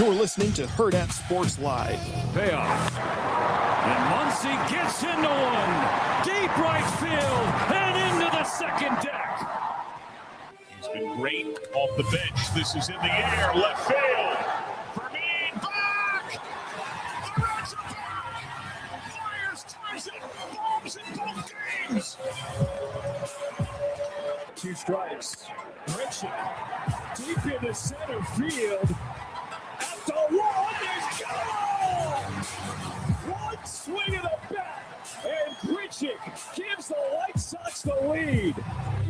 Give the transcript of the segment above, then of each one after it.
You're listening to Hurrdat Sports Live. Payoff. And Muncy gets into one. Deep right field and into the second deck. He's been great off the bench. This is in the air, left field. Vermeer back. The Reds are back. Myers ties it. Bombs in both games. 2 strikes. Richard deep into center field. At the wall, there's goal! One swing of the bat, and Pritchett gives the White Sox the lead.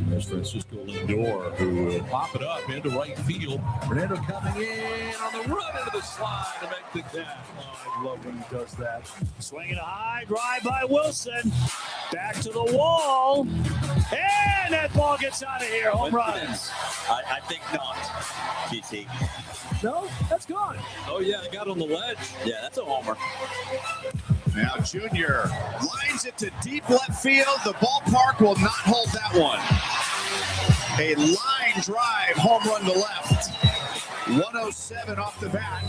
There's Francisco Lindor, who will pop it up into right field. Fernando coming in on the run into the slide to make the catch. Oh, I love when he does that. Swinging a high drive by Wilson. Back to the wall. And that ball gets out of here. Home runs. I think not, GT. No, that's gone. Oh, yeah, it got on the ledge. Yeah, that's a homer. Now Junior lines it to deep left field. The ballpark will not hold that one. A line drive, home run to left. 107 off the bat,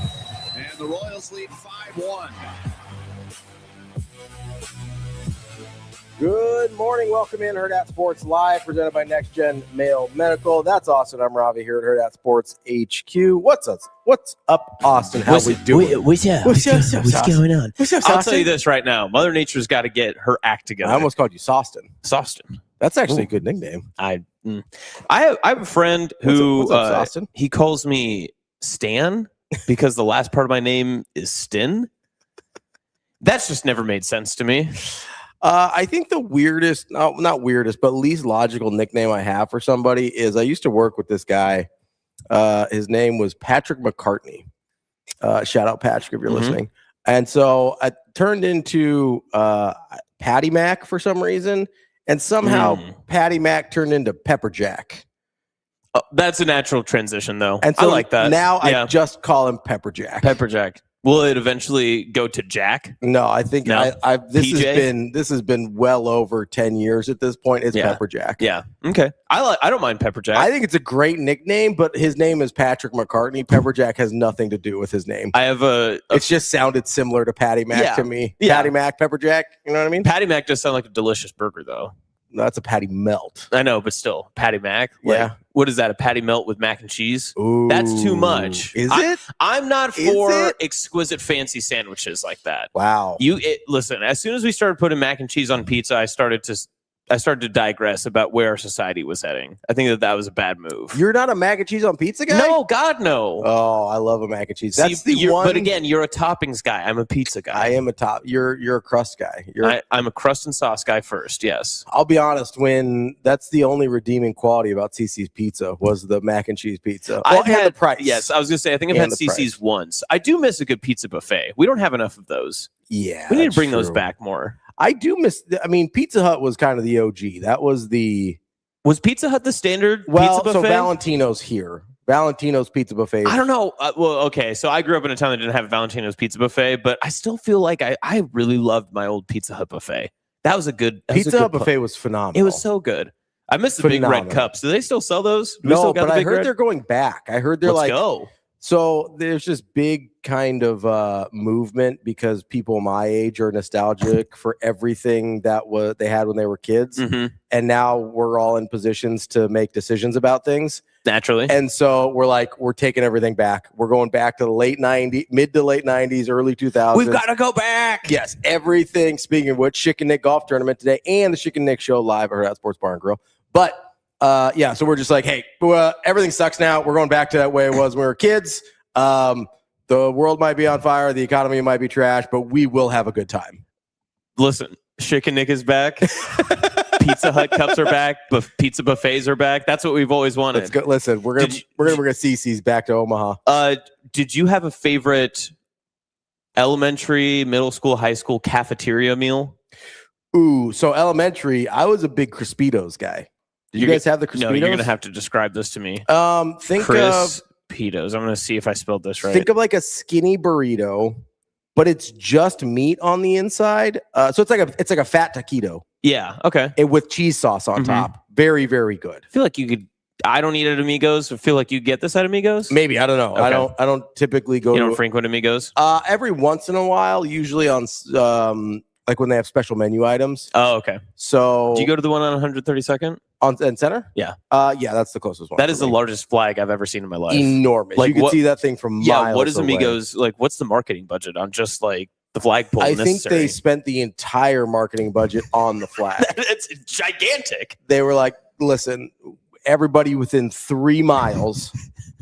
and the Royals lead 5-1. Good morning. Welcome in Hurrdat Sports Live, presented by Next Gen Mail Medical. That's Austin. I'm Ravi here at Hurrdat Sports HQ. What's up, Austin? How we doing? What's going on? What's up, I'll tell you this right now. Mother Nature's got to get her act together. I almost called you Sawston. Sawston. That's actually a good nickname. I have a friend who What's up, Sawston? He calls me Stan because the last part of my name is Stin. That's just never made sense to me. I think the weirdest, not weirdest, but least logical nickname I have for somebody is I used to work with this guy. His name was Patrick McCartney. Shout out Patrick if you're listening. And so I turned into Patty Mac for some reason. And somehow Patty Mac turned into Pepper Jack. Oh, that's a natural transition, though. And so I like that. Now I just call him Pepper Jack. Pepper Jack. Will it eventually go to Jack? No, I think No? this PJ? has been well over 10 years at this point. It's Pepper Jack. Yeah. Okay. I don't mind Pepper Jack. I think it's a great nickname, but his name is Patrick McCartney. Pepper Jack has nothing to do with his name. I have It's just sounded similar to Patty Mac to me. Yeah. Patty Mac, Pepper Jack. You know what I mean? Patty Mac does sound like a delicious burger, though. No, that's a Patty Melt. I know, but still, Patty Mac. Yeah. What is that? A patty melt with mac and cheese? Ooh, That's too much. Is it? I'm not Is for it? exquisite fancy sandwiches like that. Wow. Listen. As soon as we started putting mac and cheese on pizza, I started to digress about where our society was heading. I think that was a bad move. You're not a mac and cheese on pizza guy? No, God, no. Oh, I love a mac and cheese. That's the one. But again, you're a toppings guy. I'm a pizza guy. I am a top. You're a crust guy. I'm a crust and sauce guy first. Yes. I'll be honest. When that's the only redeeming quality about CC's Pizza was the mac and cheese pizza. I've had the price. Yes, I was gonna say I think I've had CC's once. I do miss a good pizza buffet. We don't have enough of those. Yeah, we need to bring those back more. I do miss. I mean, Pizza Hut was kind of the OG. That was Was Pizza Hut the standard pizza buffet? So Valentino's here. Valentino's Pizza Buffet. I don't know. Well, okay. So I grew up in a town that didn't have Valentino's Pizza Buffet, but I still feel like I really loved my old Pizza Hut buffet. That was a good Pizza Hut buffet was phenomenal. It was so good. I miss the big red cups. Do they still sell those? No, but I heard they're going back. I heard they're Let's go. So there's this big kind of movement because people my age are nostalgic for everything that they had when they were kids. And now we're all in positions to make decisions about things. Naturally. And so we're taking everything back. We're going back to the mid to late 90s, early 2000s. We've got to go back. Yes, everything. Speaking of which, Chick and Nick golf tournament today and the Chick and Nick show live at Sports Bar and Grill. But so we're just like, hey, everything sucks now. We're going back to that way it was when we were kids. The world might be on fire. The economy might be trash, but we will have a good time. Listen, Chick and Nick is back. Pizza Hut cups are back. Pizza buffets are back. That's what we've always wanted. Let's go. Listen, we're gonna bring CC's back to Omaha. Did you have a favorite elementary, middle school, high school cafeteria meal? Ooh, so elementary, I was a big Crispitos guy. Did you guys have the Crispitos? No, you're gonna have to describe this to me. Think of Crispitos. I'm gonna see if I spelled this right. Think of like a skinny burrito, but it's just meat on the inside. So it's like a fat taquito. Yeah. Okay. And with cheese sauce on top. Very, very good. I feel like you could I don't eat at Amigos. I feel like you get this at Amigos. Maybe, I don't know. Okay. I don't typically go. You don't frequent Amigos. Every once in a while, usually on like when they have special menu items. Oh, okay. So do you go to the one on 132nd in Center? Yeah. Yeah, that's the closest one. That is the largest flag I've ever seen in my life. Enormous. Like, you can see that thing from miles. Yeah. What is away. Amigos like? What's the marketing budget on just like the flagpole? I think they spent the entire marketing budget on the flag. It's gigantic. They were like, listen, everybody within 3 miles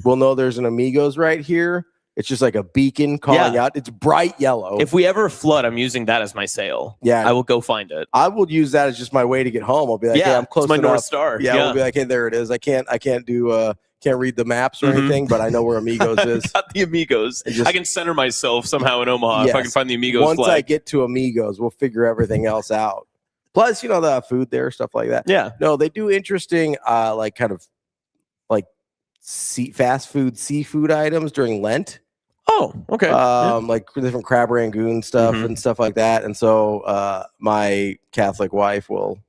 will know there's an Amigos right here. It's just like a beacon calling out. It's bright yellow. If we ever flood, I'm using that as my sail. Yeah. I will go find it. I will use that as just my way to get home. I'll be like, hey, I'm close it's my enough. North Star. Yeah, we'll be like, hey, there it is. I can't do can't read the maps or anything, but I know where Amigos is. Got the Amigos. I can center myself somehow in Omaha if I can find the Amigos Once flag. I get to Amigos, we'll figure everything else out. Plus, the food there, stuff like that. Yeah. No, they do interesting, like kind of like fast food, seafood items during Lent. Oh, okay. Like different crab rangoon stuff and stuff like that. And so my Catholic wife will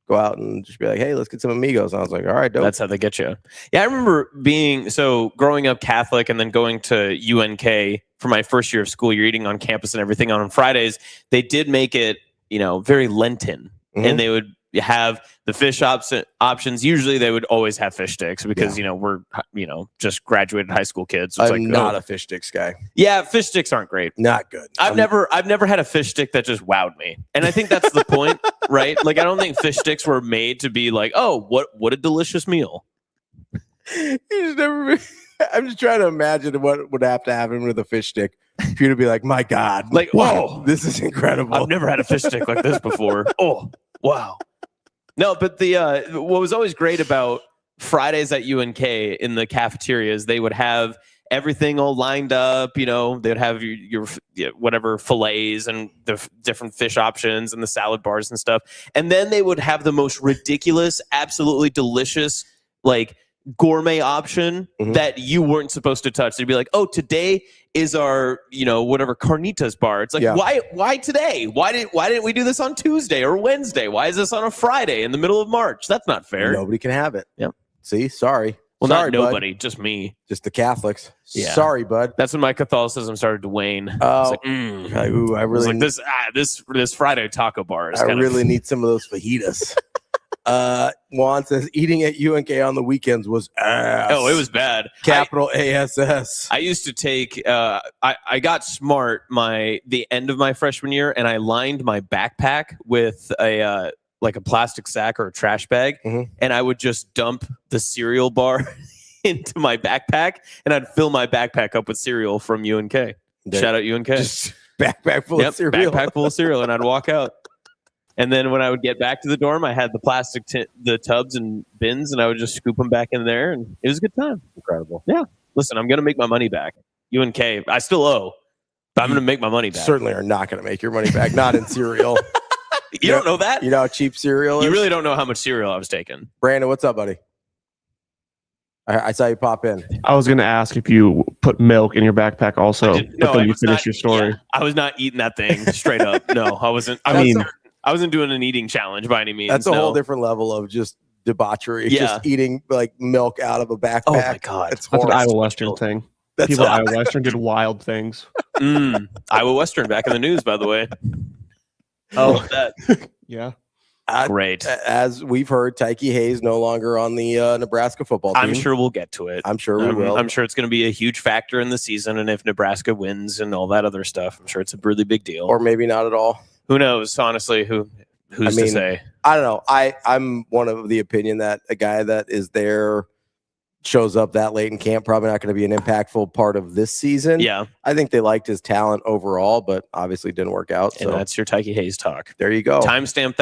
go out and just be like, hey, let's get some Amigos. And I was like, all right, dope. That's how they get you. Yeah, I remember growing up Catholic and then going to UNK for my first year of school. You're eating on campus and everything. On Fridays, they did make it, very Lenten. And they would have the fish options. Usually they would always have fish sticks because, we're, just graduated high school kids. So I'm not a fish sticks guy. Yeah, fish sticks aren't great. Not good. I've never had a fish stick that just wowed me. And I think that's the point, right? Like, I don't think fish sticks were made to be like, oh, what a delicious meal. I'm just trying to imagine what would have to happen with a fish stick for you to be like, my God, like, whoa, this is incredible. I've never had a fish stick like this before. Oh, wow. No, but the what was always great about Fridays at UNK in the cafeterias, they would have everything all lined up. They'd have your whatever fillets and the different fish options and the salad bars and stuff. And then they would have the most ridiculous, absolutely delicious, like gourmet option that you weren't supposed to touch. They'd be like, oh, today is our, whatever carnitas bar. It's like, why today? Why didn't we do this on Tuesday or Wednesday? Why is this on a Friday in the middle of March? That's not fair. Nobody can have it. Yep. See, sorry. Well, sorry, not nobody, bud. just me. Just the Catholics. Yeah. Sorry, bud. That's when my Catholicism started to wane. Oh, like, I really like this Friday taco bar is I really need some of those fajitas. Juan says eating at UNK on the weekends was ass. Oh, it was bad. Capital ASS. I used to take. I got smart the end of my freshman year, and I lined my backpack with a plastic sack or a trash bag, and I would just dump the cereal bar into my backpack, and I'd fill my backpack up with cereal from UNK. Shout out UNK. Just backpack full of cereal. Backpack full of cereal, and I'd walk out. And then when I would get back to the dorm, I had the plastic the tubs and bins, and I would just scoop them back in there, and it was a good time. Incredible. Yeah. Listen, I'm going to make my money back. UNK, I still owe, but I'm going to make my money back. Certainly are not going to make your money back. Not in cereal. You don't know that? You know how cheap cereal is? You really don't know how much cereal I was taking. Brandon, what's up, buddy? I saw you pop in. I was going to ask if you put milk in your backpack also, but then you finish your story. Yeah, I was not eating that thing straight up. No, I wasn't. I wasn't doing an eating challenge by any means. That's a whole different level of just debauchery. Yeah. Just eating like milk out of a backpack. Oh my God. That's an Iowa Western thing. People at Iowa Western did wild things. Iowa Western back in the news, by the way. Oh, that. Yeah. Great. As we've heard, Tikey Hayes no longer on the Nebraska football team. I'm sure we'll get to it. I'm sure we will. I'm sure it's going to be a huge factor in the season, and if Nebraska wins and all that other stuff, I'm sure it's a really big deal. Or maybe not at all. Who knows? Honestly, who's to say? I don't know. I'm one of the opinion that a guy that is there shows up that late in camp probably not going to be an impactful part of this season. Yeah, I think they liked his talent overall, but obviously didn't work out. And that's your Tikey Hayes talk. There you go. Timestamp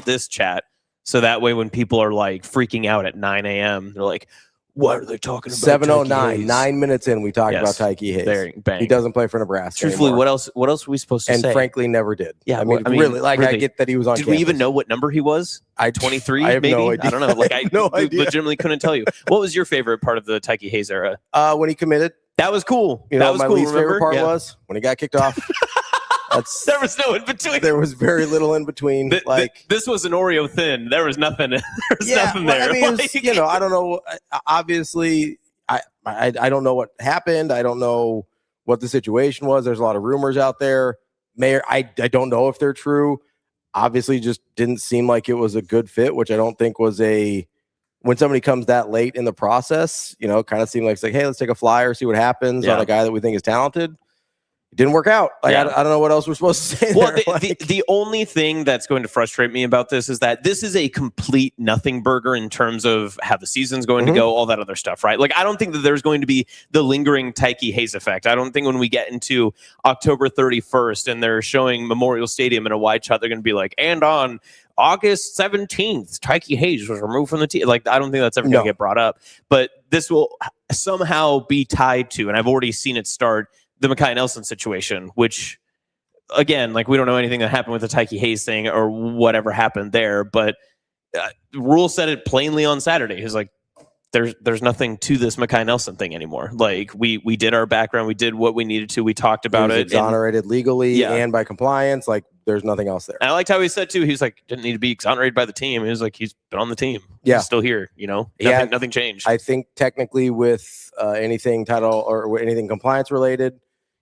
this chat so that way when people are like freaking out at 9 a.m., they're like, what are they talking about? 7:09, 9 minutes in, we talked about Tikey Hayes. There, bang. He doesn't play for Nebraska. Truthfully, anymore. what else are we supposed to say? And frankly, never did. Yeah, I mean really, I get that he was on. Did we even know what number he was? 23, I have maybe. No idea. I don't know. Like I no idea. legitimately couldn't tell you. What was your favorite part of the Tikey Hayes era? When he committed. That was cool. You know, my least favorite part was when he got kicked off. There was no in between. There was very little in between. This was an Oreo thin. There was nothing. Nothing there. I mean, it was, I don't know. Obviously, I don't know what happened. I don't know what the situation was. There's a lot of rumors out there. I don't know if they're true. Obviously, just didn't seem like it was a good fit, which I don't think was when somebody comes that late in the process, it kind of seemed like it's like, hey, let's take a flyer, see what happens on a guy that we think is talented. It didn't work out. I don't know what else we're supposed to say. Well, the only thing that's going to frustrate me about this is that this is a complete nothing burger in terms of how the season's going to go, all that other stuff, right? Like, I don't think that there's going to be the lingering Tikey Hayes effect. I don't think when we get into October 31st and they're showing Memorial Stadium in a wide shot, they're going to be like, and on August 17th, Tikey Hayes was removed from the team. Like, I don't think that's ever going to get brought up. But this will somehow be tied to, and I've already seen it start, the Mekhi Nelson situation, which, again, like, we don't know anything that happened with the Tikey Hayes thing or whatever happened there, but Rule said it plainly on Saturday. He's like, there's nothing to this Mekhi Nelson thing anymore. Like, we did our background, we did what we needed to, we talked about it. Exonerated legally and by compliance. Like, there's nothing else there. And I liked how he said too, he's like, didn't need to be exonerated by the team. He was like, he's been on the team. He's still here, nothing changed. I think technically with anything title or anything compliance related,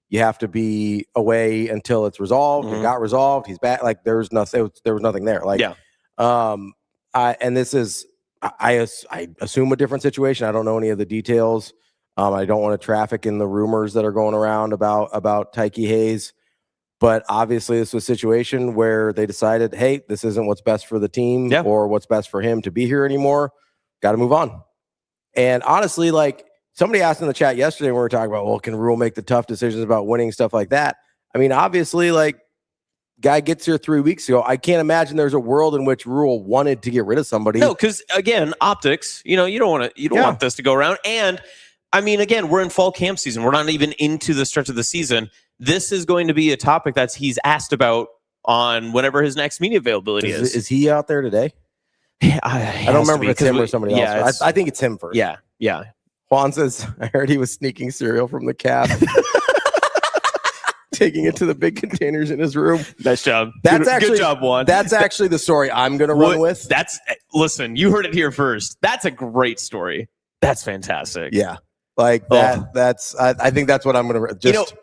you have to be away until it's resolved. It got resolved. He's back. Like, there was nothing there. Like, and this is, I assume a different situation. I don't know any of the details. I don't want to traffic in the rumors that are going around about Tikey Hayes, but obviously this was a situation where they decided, hey, this isn't what's best for the team or what's best for him to be here anymore. Got to move on. And honestly, like, somebody asked in the chat yesterday when we were talking about, well, can Rule make the tough decisions about winning, stuff like that? I mean, obviously, like, guy gets here 3 weeks ago. I can't imagine there's a world in which Rule wanted to get rid of somebody. No, because again, optics. You don't want this to go around. And I mean, again, we're in fall camp season. We're not even into the stretch of the season. This is going to be a topic he's asked about on whenever his next media availability is. Is he out there today? I don't remember if it's him or somebody else. I think it's him first. Yeah. Juan says, I heard he was sneaking cereal from the cab, taking it to the big containers in his room. Nice job. Good job, Juan. That's actually the story I'm going to run with. Listen, you heard it here first. That's a great story. That's fantastic. Yeah. Like that. I think that's what I'm going to just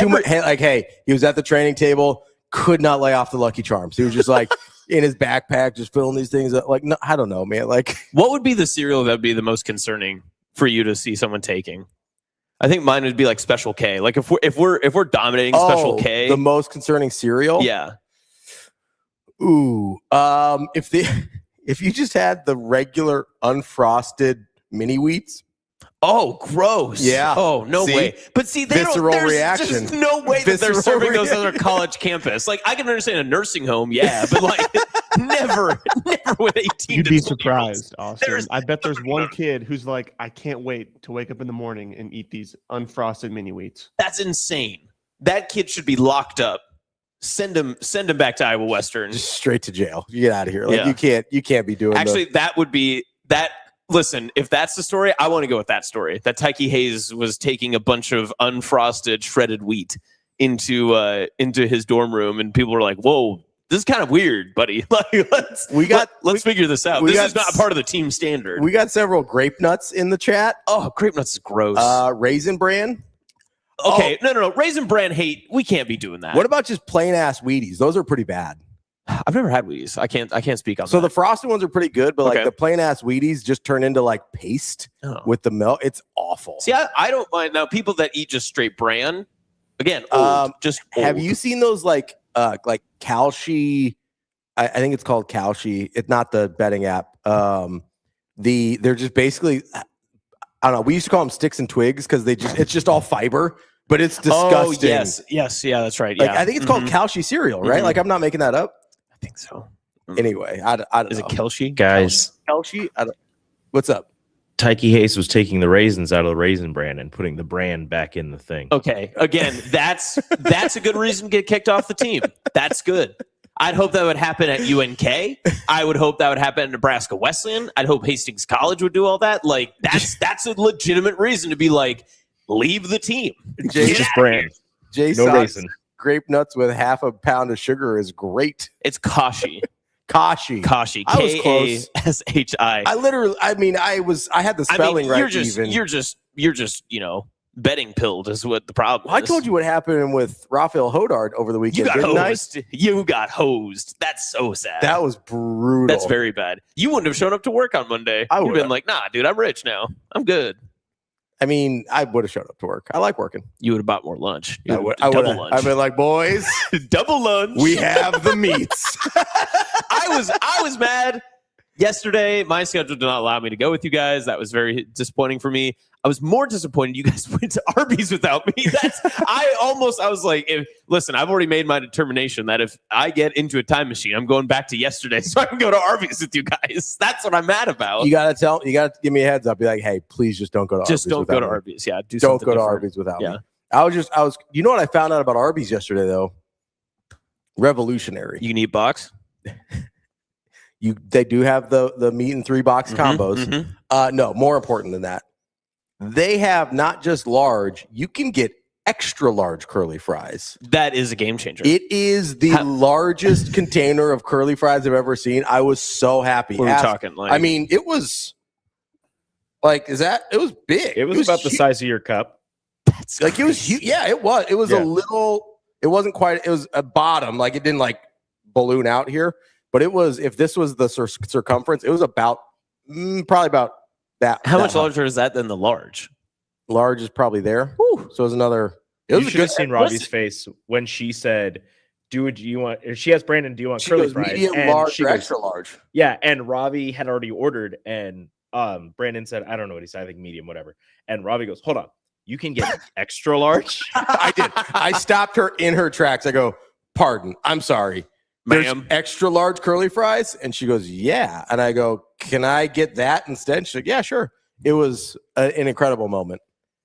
like, hey, he was at the training table, could not lay off the Lucky Charms. He was just like in his backpack, just filling these things up. Like, no, I don't know, man. Like, what would be the cereal that would be the most concerning for you to see someone taking? I think mine would be like Special K. Like, if we're dominating Special K, the most concerning cereal. Yeah. Ooh. If you just had the regular unfrosted mini wheats. Oh, gross. Yeah. Oh, no way. But see, there's just no way that they're serving those on a college campus. Like, I can understand a nursing home, but like never with 18. You'd be surprised, Austin. I bet there's one kid who's like, I can't wait to wake up in the morning and eat these unfrosted mini wheats. That's insane. That kid should be locked up. Send him back to Iowa Western. Just straight to jail. You get out of here. Like, you can't be doing Actually, that would be that. Listen, if that's the story, I want to go with that story. That Tikey Hayes was taking a bunch of unfrosted shredded wheat into his dorm room, and people were like, "Whoa, this is kind of weird, buddy." Like, let's figure this out. This is not part of the team standard. We got several grape nuts in the chat. Oh, grape nuts is gross. Raisin Bran. Okay, no. Raisin Bran hate. We can't be doing that. What about just plain ass Wheaties? Those are pretty bad. I've never had Wheaties. I can't speak on that. So the frosted ones are pretty good, but like the plain ass Wheaties just turn into like paste with the milk. It's awful. See, I don't mind now. People that eat just straight bran, again, just old. Have you seen those like Kalshi? I think it's called Kalshi. It's not the betting app. They're just basically, I don't know. We used to call them sticks and twigs because it's just all fiber. But it's disgusting. Oh, yes, yeah, that's right. Like, I think it's called Kalshi cereal, right? Like, I'm not making that up. I think so. Anyway, I don't Is know. it Kelshi? Guys. Kelshi? What's up? Tikey Hayes was taking the raisins out of the Raisin Bran and putting the bran back in the thing. Okay, again, that's a good reason to get kicked off the team. That's good. I'd hope that would happen at UNK. I would hope that would happen at Nebraska Wesleyan. I'd hope Hastings College would do all that. Like, that's a legitimate reason to be like, leave the team. Just bran. Jay no Sox, raisin. grape nuts with half a pound of sugar is great. It's kashi. Kashi. I was close. K-A-S-H-I. I had the spelling right. You're just betting pilled is what the problem is. I told you what happened with Rafael Hurrdat over the weekend. You got hosed. That's so sad. That was brutal. That's very bad. You wouldn't have shown up to work on Monday. I would have been like, nah, dude, I'm rich now. I'm good. I mean, I would have showed up to work. I like working. You would have bought more lunch. I would have. Lunch. I've been like, boys, double lunch. We have the meats. I was mad yesterday. My schedule did not allow me to go with you guys. That was very disappointing for me. I was more disappointed you guys went to Arby's without me. I was like, listen, I've already made my determination that if I get into a time machine, I'm going back to yesterday so I can go to Arby's with you guys. That's what I'm mad about. You gotta give me a heads up. Be like, hey, please just don't go to Arby's. Just don't go to Arby's. Yeah. Don't go to Arby's without me. I was you know what I found out about Arby's yesterday though? Revolutionary. You can eat box? They do have the meat and 3-box combos. No, more important than that. They have not just large, you can get extra large curly fries. That is a game changer. It is the largest container of curly fries I've ever seen. I was so happy. What are we talking? Like, I mean, it was like, it was big. It was about the size of your cup. That's like, it was huge. Yeah, it was. It was a little, it wasn't quite, it was a bottom. Like, it didn't like balloon out here. But it was, if this was the circumference, it was about, probably about that. How much larger is that than the large? Large is probably there. Whew. So it was another. You should have seen Robbie's face when she said, do you want, she asked Brandon, do you want curly fries? Medium, large, or extra large. Yeah, and Robbie had already ordered, and Brandon said, I don't know what he said, I think medium, whatever. And Robbie goes, hold on, you can get extra large? I did. I stopped her in her tracks. I go, pardon, I'm sorry. There's extra large curly fries? And she goes, yeah. And I go, can I get that instead? She's like, yeah, sure. It was an incredible moment.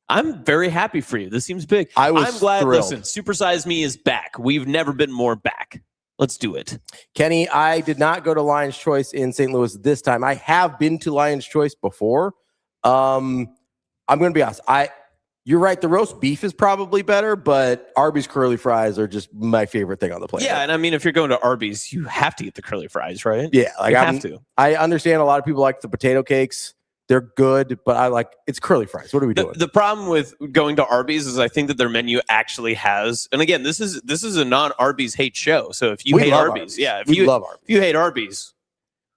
I'm very happy for you. This seems big. I'm glad. Thrilled. Listen, Super Size Me is back. We've never been more back. Let's do it. Kenny, I did not go to Lion's Choice in St. Louis this time. I have been to Lion's Choice before. I'm going to be honest. You're right. The roast beef is probably better, but Arby's curly fries are just my favorite thing on the planet. Yeah, and I mean, if you're going to Arby's, you have to get the curly fries, right? Yeah, like you have to. I understand a lot of people like the potato cakes. They're good, but it's curly fries. What are we doing? The problem with going to Arby's is I think that their menu actually has, and again, this is a non-Arby's hate show. So if you hate Arby's, yeah, if you hate Arby's,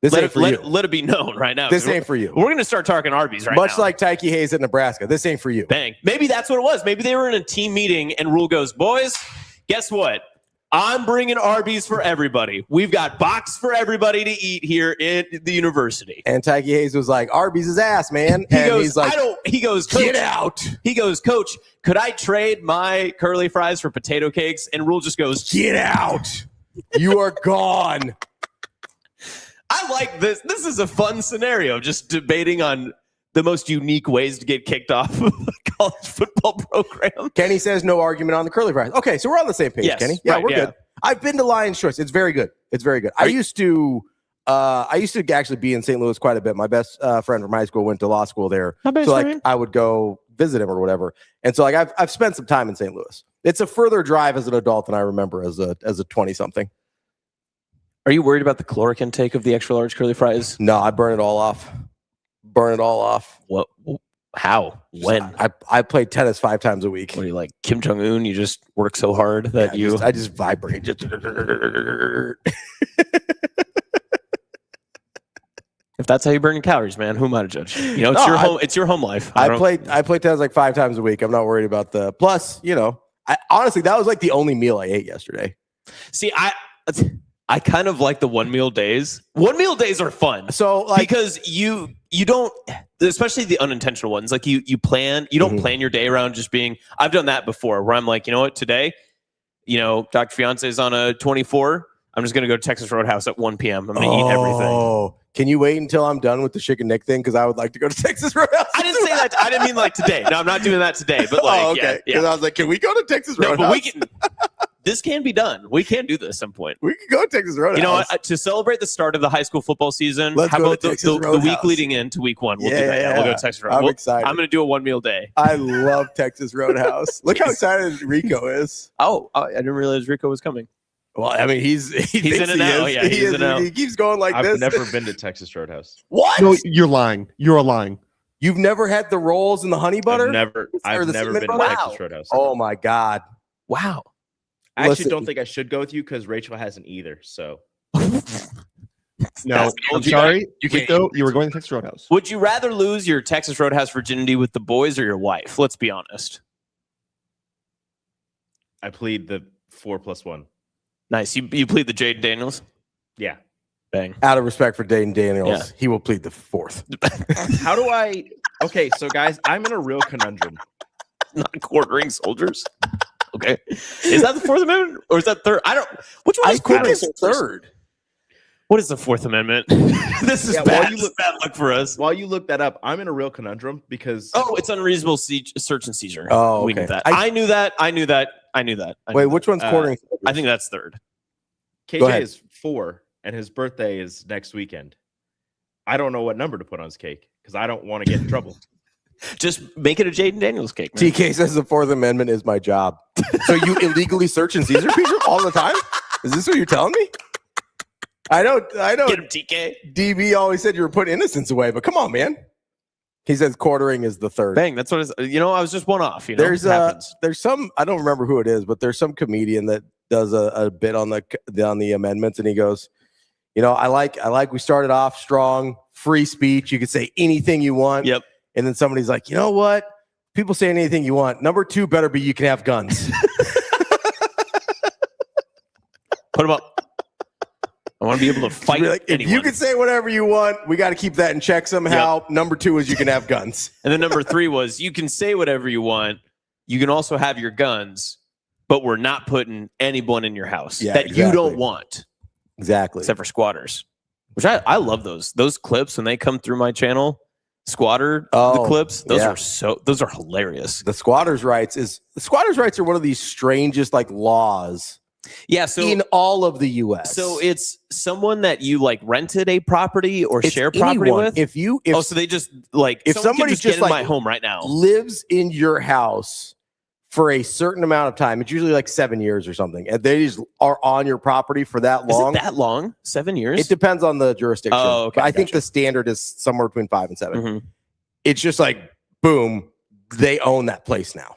let it be known right now. This ain't for you. We're going to start talking Arby's right now. Much like Tikey Hayes at Nebraska. This ain't for you. Bang. Maybe that's what it was. Maybe they were in a team meeting and Rule goes, boys, guess what? I'm bringing Arby's for everybody. We've got box for everybody to eat here at the university. And Tikey Hayes was like, Arby's is ass, man. He's like, he goes, Coach, get out. He goes, Coach, could I trade my curly fries for potato cakes? And Rule just goes, get out. You are gone. I like this. This is a fun scenario, just debating on the most unique ways to get kicked off of a college football program. Kenny says no argument on the curly fries. Okay, so we're on the same page, Kenny. Yeah, we're good. I've been to Lion's Choice. It's very good. It's very good. I used to actually be in St. Louis quite a bit. My best friend from high school went to law school there. So I would go visit him or whatever. And so I've spent some time in St. Louis. It's a further drive as an adult than I remember as a 20-something. Are you worried about the caloric intake of the extra large curly fries? No, I burn it all off. What? How? When? I play tennis 5 times a week. What are you like, Kim Jong-un? You just work so hard that I just vibrate. If that's how you burn your calories, man, who am I to judge? You know, it's your home life. I play tennis like 5 times a week. I'm not worried about the plus. You know, honestly, that was like the only meal I ate yesterday. See, I kind of like the 1 meal days. 1 meal days are fun. So because you don't, especially the unintentional ones, like you don't plan your day around just being, I've done that before where I'm like, you know what, today, Dr. Fiance is on a 24. I'm just going to go to Texas Roadhouse at 1 p.m. I'm going to eat everything. Oh, can you wait until I'm done with the chicken Nick thing? Because I would like to go to Texas Roadhouse. I didn't say that. I didn't mean like today. No, I'm not doing that today. But like, okay. Because I was like, can we go to Texas Roadhouse? No, but This can be done. We can do this at some point. We could go to Texas Roadhouse. You know what? To celebrate the start of the high school football season, Let's how go about to Texas the week Roadhouse. leading into week 1? We'll do that. Yeah, we'll go to Texas Roadhouse. I'm excited. I'm going to do a 1 meal day. I love Texas Roadhouse. Look how excited Rico is. Oh, I didn't realize Rico was coming. Well, I mean, he's in and out. Yeah, he's in and out. He keeps going like I've this. never been to Texas Roadhouse. What? No, you're lying. You're lying. You've never had the rolls and the honey butter? I've never the been cinnamon to butter? Texas Roadhouse. Oh my God. Wow. I actually Listen. don't think I should go with you because Rachel hasn't either. So No, I'm sorry. Rico, you were going to Texas Roadhouse. Would you rather lose your Texas Roadhouse virginity with the boys or your wife? Let's be honest. I plead the 4+1. Nice. You plead the Jade Daniels? Yeah. Bang. Out of respect for Dayton Daniels, Yeah. he will plead the 4th. How do I? Okay, so guys, I'm in a real conundrum. Not quartering soldiers. Okay. Is that the 4th Amendment or is that 3rd? I don't. Which one I is think quartering it's soldiers? 3rd. What is the 4th Amendment? This is Yeah, bad. while you This is bad luck for us. While you look that up, I'm in a real conundrum because Oh, it's unreasonable search and seizure. Oh, We okay. knew that. I I knew that. Wait, which one's quartering? I think that's 3rd. Go KJ ahead. is 4 and his birthday is next weekend. I don't know what number to put on his cake because I don't want to get in trouble. Just make it a Jaden Daniels cake, man. TK says the 4th Amendment is my job. So you illegally search and seizure people all the time? Is this what you're telling me? I don't. Get him, TK. DB always said you were putting innocence away, but come on, man. He says quartering is the 3rd. Bang. That's what it's. You know, I was just one off. You know, There's it happens. there's some, I don't remember who it is, but there's some comedian that does a bit on the amendments, and he goes, you know, I like we started off strong, free speech. You can say anything you want. Yep. And then somebody's like, you know what? People say anything you want. Number 2 better be you can have guns. Put them up. I want to be able to fight. Like, if you can say whatever you want, we got to keep that in check somehow. Yep. Number 2 is you can have guns. And then number 3 was you can say whatever you want. You can also have your guns, but we're not putting anyone in your house Yeah, that you exactly. don't want, Exactly. except for squatters. Which I love those clips when they come through my channel. The clips. Those are hilarious. The squatters' rights are one of these strangest like laws Yeah, so in all of the U.S. So it's someone that you like rented a property or It's share property anyone. with. If so they just like if someone somebody can just just, get in like, my home right now. lives in your house for a certain amount of time, it's usually like 7 years or something, and they just are on your property for that long. Is it that long? 7 years? It depends on the jurisdiction. Oh, okay, But I think gotcha. the standard is somewhere between 5 and 7. Mhm. It's just like boom, they own that place now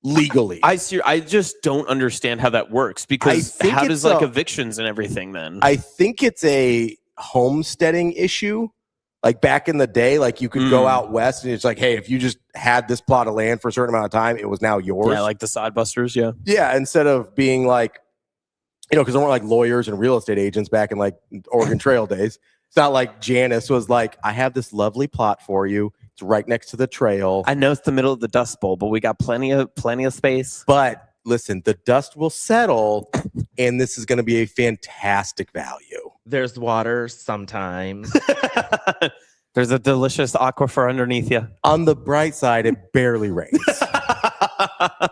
legally. I just don't understand how that works because think how it's does like a- evictions and everything then? I think it's a homesteading issue. Like back in the day, like you could go out west and it's like, hey, if you just had this plot of land for a certain amount of time, it was now yours. Yeah, like the Sodbusters. Yeah. Yeah, instead of being like, you know, because there weren't like lawyers and real estate agents back in like Oregon Trail days. It's not like Janice was like, I have this lovely plot for you. It's right next to the trail. I know it's the middle of the Dust Bowl, but we got plenty of space. But listen, the dust will settle, and this is going to be a fantastic value. There's water sometimes. There's a delicious aquifer underneath you. On the bright side, it barely rains.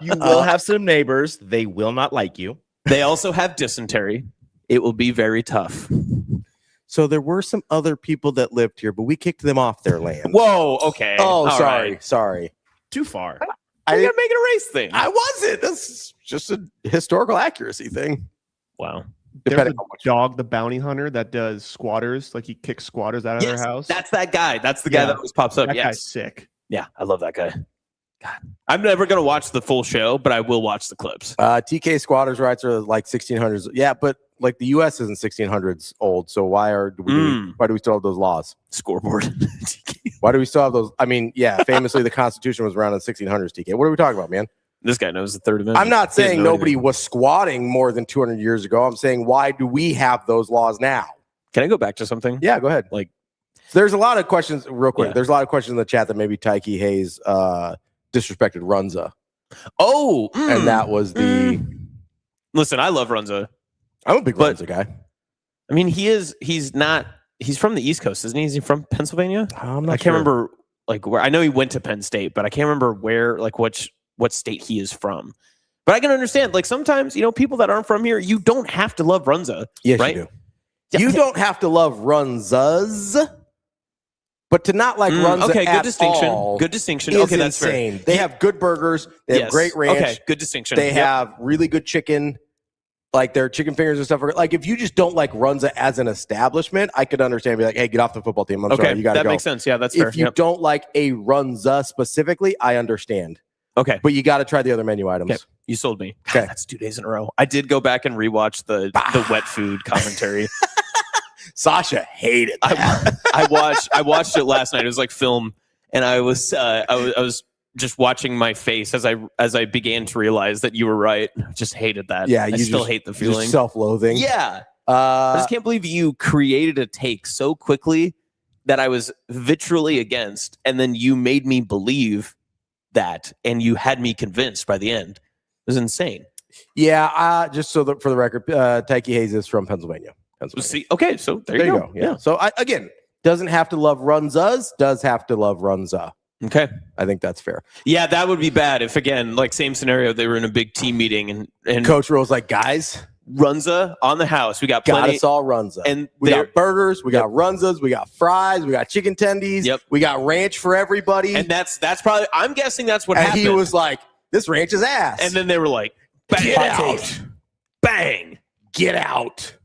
You will have some neighbors. They will not like you. They also have dysentery. It will be very tough. So there were some other people that lived here, but we kicked them off their land. Whoa. Okay. Oh, All sorry. right. Sorry. Too far. I gotta make it a race thing. I wasn't. That's just a historical accuracy thing. Wow. There's Depending a on what dog, the bounty hunter, that does squatters. Like he kicks squatters out of their house. That's that guy. That's the guy Yeah. that always pops up. That Yes. guy's sick. Yeah, I love that guy. God, I'm never gonna watch the full show, but I will watch the clips. TK squatters' rights are like 1600s. Yeah, but like the U.S. isn't 1600s old. So why do we still have those laws? Scoreboard. Why do we still have those? I mean, yeah, famously the Constitution was around in 1600s. TK, what are we talking about, man? This guy knows the Third Amendment. I'm not He doesn't saying know nobody anything. was squatting more than 200 years ago. I'm saying why do we have those laws now? Can I go back to something? Yeah, go ahead. Like, there's a lot of questions. Real quick, Yeah. there's a lot of questions in the chat that maybe Tikey Hayes disrespected Runza, oh, and that was the. Listen, I love Runza. I'm a big But- Runza guy. I mean, he's from the East Coast, isn't he? Is he from Pennsylvania? I'm not I can't sure. remember like where. I know he went to Penn State, but I can't remember where, like what state he is from. But I can understand, like sometimes, people that aren't from here, you don't have to love Runza. Yes, right? you do. You don't have to love Runzas, but to not like Runza okay, good at distinction. all Good distinction. is Okay, that's insane. fair. They have good burgers. They have great ranch. Okay, good distinction. They have really good chicken, like their chicken fingers and stuff. Like if you just don't like Runza as an establishment, I could understand. Be like, hey, get off the football team. I'm sorry, you got to go. That makes sense. Yeah, that's fair. If you don't like a Runza specifically, I understand. Okay, but you got to try the other menu items. Okay. You sold me. Okay, that's 2 days in a row. I did go back and rewatch the wet food commentary. Sasha hated that. I watched it last night. It was like film, and I was just watching my face as I began to realize that you were right. I just hated that. Yeah, I still hate the feeling. Self-loathing. Yeah. I just can't believe you created a take so quickly that I was vitriolly against, and then you made me believe that, and you had me convinced by the end. It was insane. Yeah, just for the record, Tikey Hayes is from Pennsylvania. See, okay, so there you go. Yeah. So again, doesn't have to love Runzas, does have to love Runza. Okay, I think that's fair. Yeah, that would be bad if, again, like same scenario, they were in a big team meeting and Coach Rowe's like, guys, Runza on the house. We got plenty. Got us all Runza. And we got burgers, we got Runzas, we got fries, we got chicken tendies. Yep. We got ranch for everybody. And that's probably, I'm guessing that's what happened. And he was like, this ranch is ass. And then they were like, bang, get out. Bang. Get out.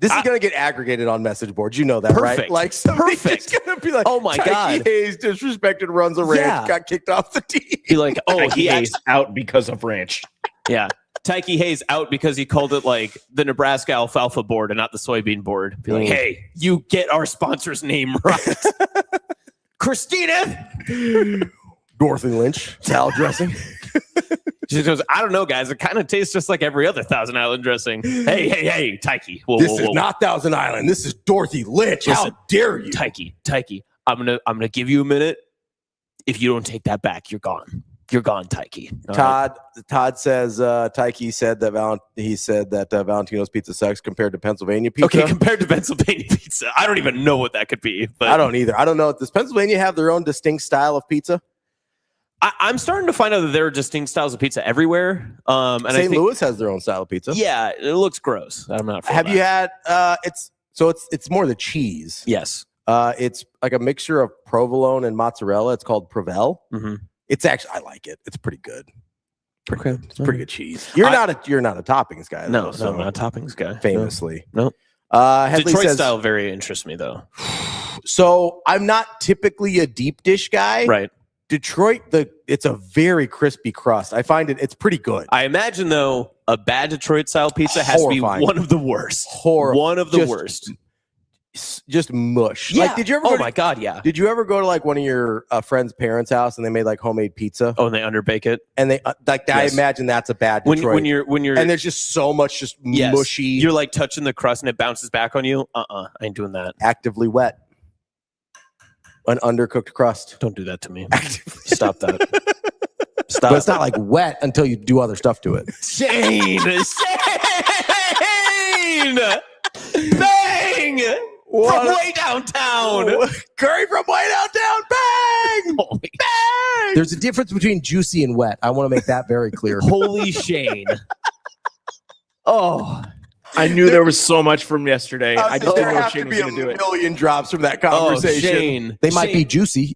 This is going to get aggregated on message boards. You know that, perfect. right? Like, somebody's going to be like, oh my God. Hayes disrespected Runza ranch, got kicked off the team. Be like, oh, he Hayes out because of ranch. Yeah. Tikey Hayes out because he called it like the Nebraska alfalfa board and not the soybean board. Be like, hey, you get our sponsor's name right. Christina Dorothy Lynch salad dressing. She goes, I don't know, guys. It kind of tastes just like every other Thousand Island dressing. Hey, Tikey. This is not Thousand Island. This is Dorothy Lynch. Listen, how dare you? Tikey. I'm gonna give you a minute. If you don't take that back, you're gone. You're gone, Tikey. Todd says Tikey said that Valentino's pizza sucks compared to Pennsylvania pizza. Okay, compared to Pennsylvania pizza. I don't even know what that could be. But I don't either. I don't know. Does Pennsylvania have their own distinct style of pizza? I'm starting to find out that there are distinct styles of pizza everywhere. And St. Louis has their own style of pizza. Yeah, it looks gross. I'm not. Have you had? It's more the cheese. Yes. It's like a mixture of provolone and mozzarella. It's called Provel. Mm-hmm. It's actually, I like it. It's pretty good. Good. It's pretty good cheese. You're not a toppings guy. No, I'm not a toppings guy. Famously, no. Detroit style very interests me though. So I'm not typically a deep dish guy. Right. Detroit, it's a very crispy crust. I find it's pretty good. I imagine though a bad Detroit style pizza has to be one of the worst. One of the worst. Just mush. Yeah. Like, did you ever? My God, yeah. Did you ever go to like one of your friend's parents' house and they made like homemade pizza? Oh, and they underbake it. And they yes. I imagine that's a bad Detroit. When you're and there's just so much mushy. You're like touching the crust and it bounces back on you. I ain't doing that. Actively wet. An undercooked crust. Don't do that to me. Stop that. Stop. But it's not like wet until you do other stuff to it. Shane! Bang! From way downtown. Curry from way downtown. Bang! Holy bang! There's a difference between juicy and wet. I want to make that very clear. Holy Shane. Oh. I knew there was so much from yesterday. I just didn't know have Shane to was be going to do it. A million drops from that conversation. Shane. They might be juicy.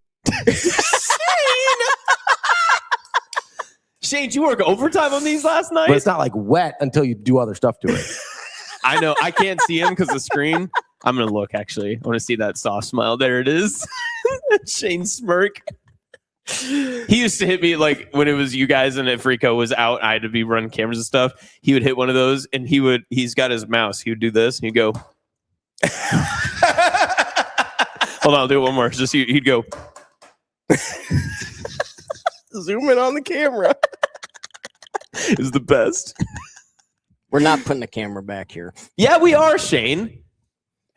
Shane, did you work overtime on these last night? But it's not like wet until you do other stuff to it. I know. I can't see him because of the screen. I'm going to look, actually. I want to see that soft smile. There it is. Shane smirk. He used to hit me like when it was you guys and if Rico was out, I had to be running cameras and stuff. He would hit one of those and he's got his mouse. He would do this and he'd go. Hold on, I'll do it one more. Just he'd go. Zoom in on the camera. Is the best. We're not putting the camera back here. Yeah, we are, Shane.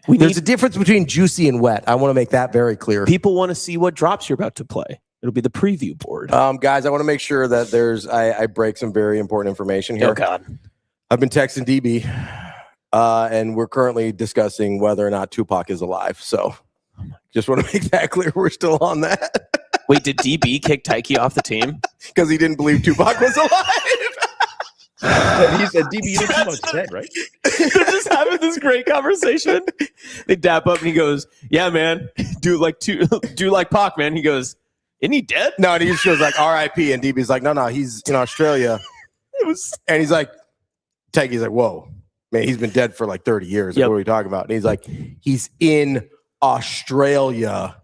There's a difference between juicy and wet. I want to make that very clear. People want to see what drops you're about to play. It'll be the preview board. Guys, I want to make sure that I break some very important information here. Oh, God. I've been texting DB, and we're currently discussing whether or not Tupac is alive. So just want to make that clear. We're still on that. Wait, did DB kick Tikey off the team? Because he didn't believe Tupac was alive. He said, DB, you know Tupac's dead, right? They're just having this great conversation. They dap up and he goes, "Yeah, man, do like Pac, man." He goes, "Isn't he dead?" No, and he just goes like R.I.P. And DB's like, no, he's in Australia. And he's like, Tikey's like, whoa, man, he's been dead for like 30 years. Like, what are we talking about? And he's like, he's in Australia.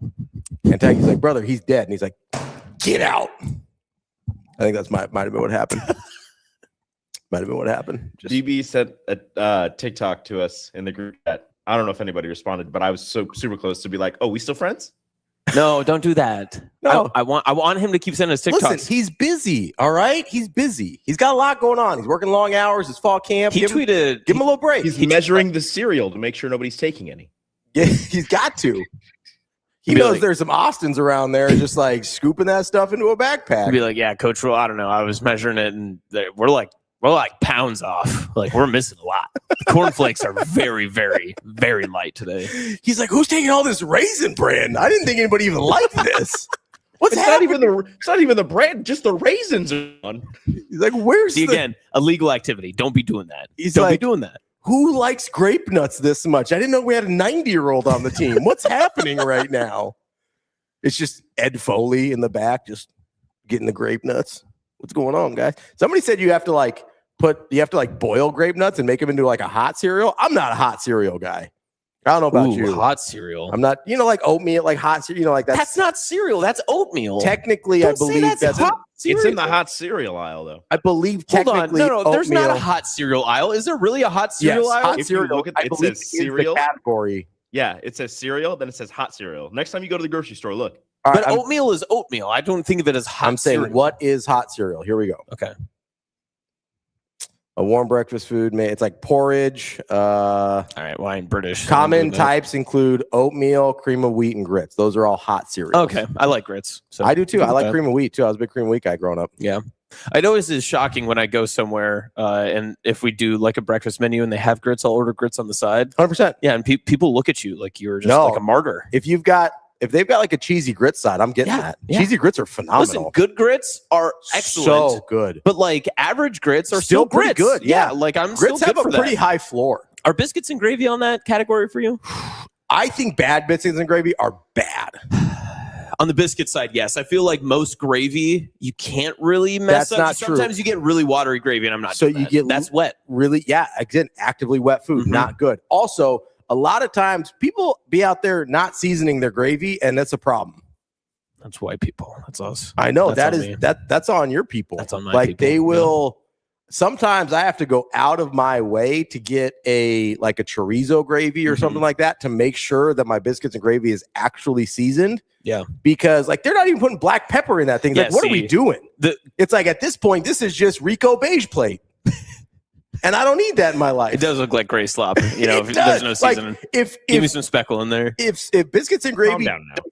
And Tikey's like, brother, he's dead. And he's like, get out. I think that's might have been what happened. Might have been what happened. DB sent a TikTok to us in the group chat. I don't know if anybody responded, but I was so super close to be like, "Oh, we still friends?" No, don't do that. No, I want him to keep sending us TikToks. Listen, he's busy. All right, he's busy. He's got a lot going on. He's working long hours. His fall camp. He tweeted, "Give him a little break." He's measuring the cereal to make sure nobody's taking any. Yeah, he's got to. He knows there's some Austins around there, just like scooping that stuff into a backpack. He'd be like, "Yeah, Coach Roll, I don't know. I was measuring it, and we're like pounds off. Like we're missing a lot. The cornflakes are very, very, very light today." He's like, "Who's taking all this raisin bran? I didn't think anybody even liked this. What's happening?" It's not even the brand, just the raisins are on. He's like, "Where's again illegal activity? Don't be doing that. Don't be doing that. Who likes grape nuts this much? I didn't know we had a 90-year-old on the team. What's happening right now?" It's just Ed Foley in the back, just getting the grape nuts. What's going on, guys? Somebody said you have to boil grape nuts and make them into like a hot cereal. I'm not a hot cereal guy. I don't know about you. Hot cereal. I'm not, like oatmeal, like hot cereal, like that's not cereal. That's oatmeal. Technically, I believe that's hot cereal. It's in the hot cereal aisle, though. I believe technically. No, there's not a hot cereal aisle. Is there really a hot cereal aisle? Hot cereal. It says cereal category. Yeah, it says cereal, then it says hot cereal. Next time you go to the grocery store, look. But oatmeal is oatmeal. I don't think of it as hot. I'm saying, cereal. what is hot cereal? Here we go. Okay. A warm breakfast food. It's like porridge. All right. Well, I'm British. Common types include oatmeal, cream of wheat, and grits. Those are all hot cereals. Okay. I like grits. So I do too. I like cream of wheat too. I was a big cream of wheat guy growing up. Yeah. I know this is shocking when I go somewhere and if we do like a breakfast menu and they have grits, I'll order grits on the side. 100%. Yeah. And people look at you like you're just like a martyr. If they've got like a cheesy grits side, I'm getting that. Yeah. Cheesy grits are phenomenal. Listen, good grits are excellent. So good. But like average grits are still pretty grits. good. Yeah. Like I'm grits still good have a pretty high floor. Are biscuits and gravy on that category for you? I think bad biscuits and gravy are bad. On the biscuit side, yes. I feel like most gravy you can't really mess That's up. not Sometimes you get really watery gravy, and I'm not. So doing you that. get that's wet. Really, yeah. Again, actively wet food, not good. Also, a lot of times people be out there not seasoning their gravy, and that's a problem. That's white people. That's us. I know that's that's on your people. That's on my like people. They will. Sometimes I have to go out of my way to get a chorizo gravy or something like that to make sure that my biscuits and gravy is actually seasoned. Yeah. Because they're not even putting black pepper in that thing. Yeah, like, what are we doing? It's like at this point, this is just Rico beige plate. And I don't need that in my life. It does look like gray slop. You know, if there's no seasoning. Give me some speckle in there. If biscuits and gravy, calm down now.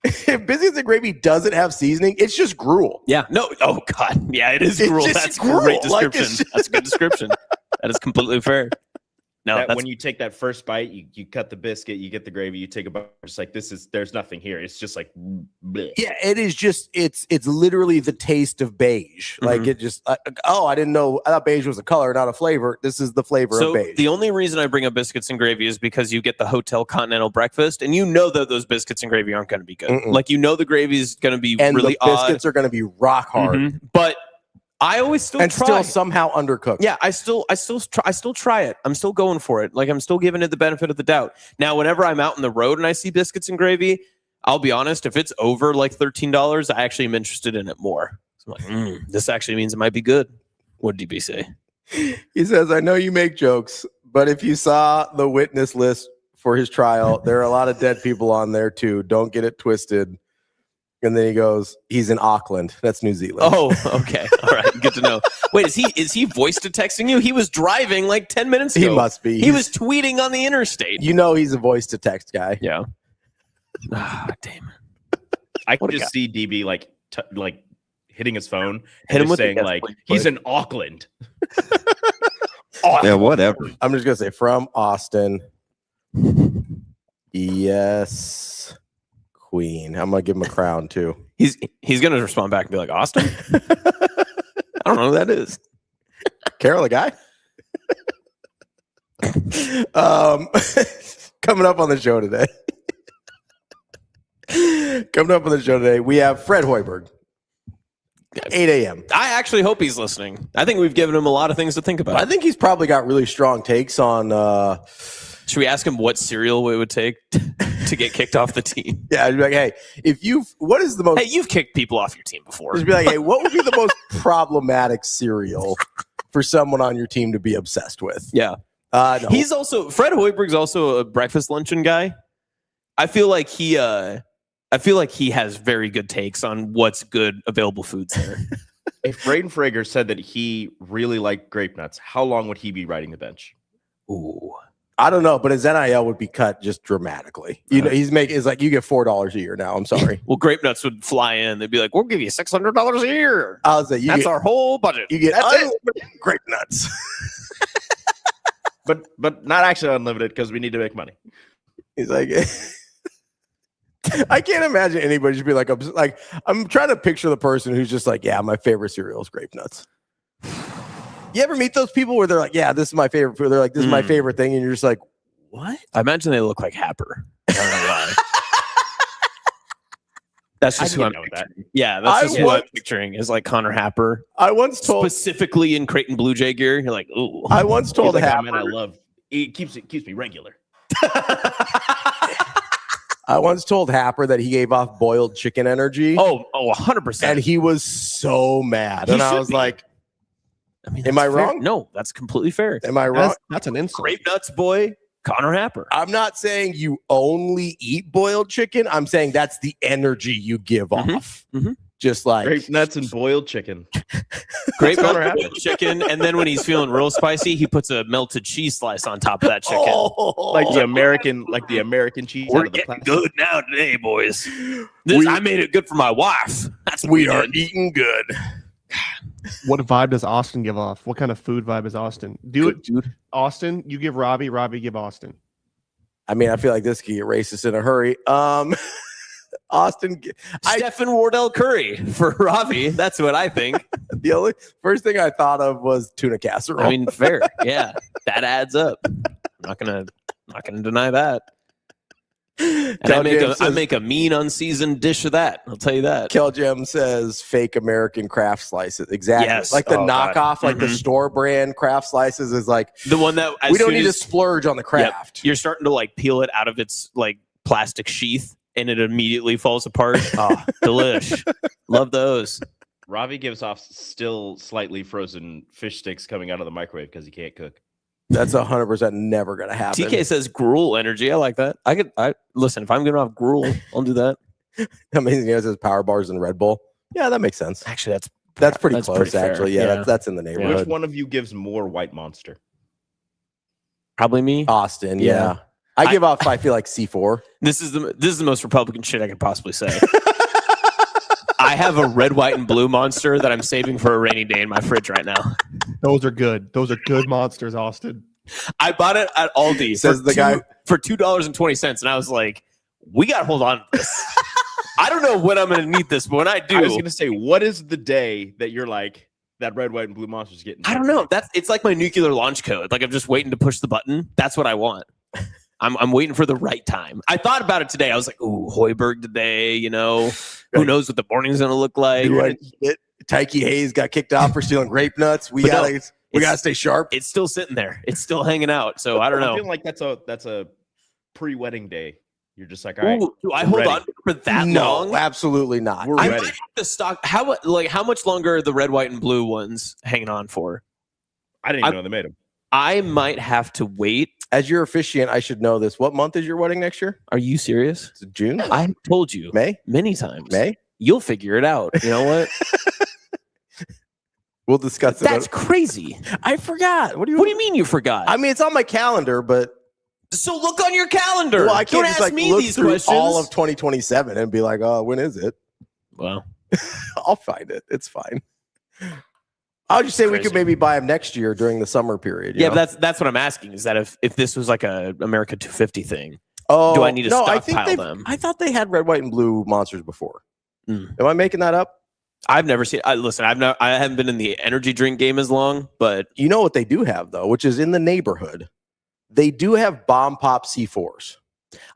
If biscuits and gravy doesn't have seasoning, it's just gruel. Yeah. No. Oh God. Yeah, it is gruel. That's a great description. That's a good description. That is completely fair. No, when you take that first bite, you cut the biscuit, you get the gravy, you take a bite. It's like there's nothing here. It's just like bleh. Yeah, it is just it's literally the taste of beige. Like it just I didn't know. I thought beige was a color, not a flavor. This is the flavor of beige. The only reason I bring up biscuits and gravy is because you get the Hotel Continental breakfast, and you know that those biscuits and gravy aren't going to be good. Like you know the gravy is going to be really the biscuits are going to be rock hard. But I always still try. Still somehow undercooked. Yeah, I still try it. I'm still going for it. Like I'm still giving it the benefit of the doubt. Now, whenever I'm out on the road and I see biscuits and gravy, I'll be honest. If it's over like $13, I actually am interested in it more. So I'm like, this actually means it might be good. What did DB say? He says, "I know you make jokes, but if you saw the witness list for his trial, there are a lot of dead people on there too. Don't get it twisted." And then he goes, "He's in Auckland. That's New Zealand." Oh, okay. All right. Good to know. Wait, is he voice to texting you? He was driving like 10 minutes ago. He must be. He was tweeting on the interstate. You know he's a voice to text guy. Yeah. Damn. I can just see DB like hitting his phone Hit and him just with saying the like he's in Auckland. Yeah, whatever. I'm just gonna say from Austin. Yes. Queen. I'm gonna give him a crown too. He's going to respond back and be like, Austin? I don't know who that is. Carol, the guy? Coming up on the show today. We have Fred Hoiberg. 8 a.m. I actually hope he's listening. I think we've given him a lot of things to think about. I think he's probably got really strong takes on. Should we ask him what cereal it would take to get kicked off the team? Yeah, I'd be like, hey, what is the most? Hey, you've kicked people off your team before. Just be like, hey, what would be the most problematic cereal for someone on your team to be obsessed with? Yeah. No. He's also Fred Hoiberg's also a breakfast luncheon guy. I feel like he has very good takes on what's good available foods there. If Braden Frager said that he really liked grape nuts, how long would he be riding the bench? Ooh. I don't know, but his NIL would be cut just dramatically. You know, it's like you get $4 a year now. I'm sorry. Well, grape nuts would fly in. They'd be like, "We'll give you $600 a year." I'll say that's our whole budget. You get unlimited grape nuts, but not actually unlimited because we need to make money. He's like, I can't imagine anybody just be like, I'm trying to picture the person who's just like, yeah, my favorite cereal is grape nuts. You ever meet those people where they're like, yeah, this is my favorite food. They're like, this is my favorite thing. And you're just like, what? I imagine they look like Happer. I don't know why. That's just who I'm picturing. Yeah, that's just who I'm picturing is like Connor Happer. I once told specifically in Creighton Blue Jay gear. You're like, ooh. I once told Happer. Man, I love. It keeps me regular. I once told Happer that he gave off boiled chicken energy. Oh, 100%. And he was so mad. And I was like, I mean, am I fair. wrong? No, that's completely fair. Am I wrong? That's an insult. Grape nuts, boy. Connor Happer. I'm not saying you only eat boiled chicken. I'm saying that's the energy you give off. Mm-hmm. Just like grape nuts and boiled chicken. Grape nuts, boiled chicken, and then when he's feeling real spicy, he puts a melted cheese slice on top of that chicken. Like the American cheese. We're getting good now today, boys. I made it good for my wife. That's we are eating good. What vibe does Austin give off? What kind of food vibe is Austin? Dude. Austin, you give Robbie. Robbie, give Austin. I mean, I feel like this could get racist in a hurry. Austin, Stephen Wardell Curry for Ravi. That's what I think. The only first thing I thought of was tuna casserole. I mean, fair, yeah, that adds up. I'm not gonna deny that. And I make a mean unseasoned dish of that. I'll tell you that. Keljem says fake American craft slices. Exactly. Yes. Like the knockoff, like the store brand craft slices is like the one that we don't need to splurge on the craft. Yep, you're starting to like peel it out of its like plastic sheath and it immediately falls apart. Oh, delish. Love those. Ravi gives off still slightly frozen fish sticks coming out of the microwave because he can't cook. That's 100% never going to happen. TK says gruel energy. I like that. I listen. If I'm going to have gruel, I'll do that. Amazing. He says power bars and Red Bull. Yeah, that makes sense. Actually, that's pretty close. Actually, yeah, that's in the neighborhood. Which one of you gives more White Monster? Probably me, Austin. Yeah, I give off. I feel like C4. This is the most Republican shit I could possibly say. I have a red, white, and blue monster that I'm saving for a rainy day in my fridge right now. Those are good. Those are good monsters, Austin. I bought it at Aldi says the guy for $2.20, and I was like, "We got to hold on to this." I don't know when I'm going to need this, but when I do, I was going to say, what is the day that you're like that red, white, and blue monster's getting? I don't know. It's like my nuclear launch code. Like I'm just waiting to push the button. That's what I want. I'm waiting for the right time. I thought about it today. I was like, "Ooh, Hoiberg today." You know, who knows what the morning's going to look like? Tikey Hayes got kicked off for stealing grape nuts. We gotta stay sharp. It's still sitting there. It's still hanging out. So I don't know. I feel like that's a pre-wedding day. You're just like, all right. Ooh, do I hold on for that long? No, absolutely not. We're I ready. might have to stock. How much longer are the red, white, and blue ones hanging on for? I didn't even know they made them. I might have to wait. As your officiant, I should know this. What month is your wedding next year? Are you serious? It's June. I told you May many times. May. You'll figure it out. You know what? We'll discuss it. That's crazy. I forgot. What do you mean you forgot? I mean, it's on my calendar, but so look on your calendar. Well, I can't Don't just ask like me look these through questions. all of 2027 and be like, "Oh, when is it?" Well, I'll find it. It's fine. I'll just say we could maybe buy them next year during the summer period. Yeah, but that's what I'm asking. Is that if this was like a America 250 thing? Oh, do I need to stockpile them? I thought they had red, white, and blue monsters before. Am I making that up? I've never seen. Listen, I haven't been in the energy drink game as long, but you know what they do have though, which is in the neighborhood. They do have Bomb Pop C4s.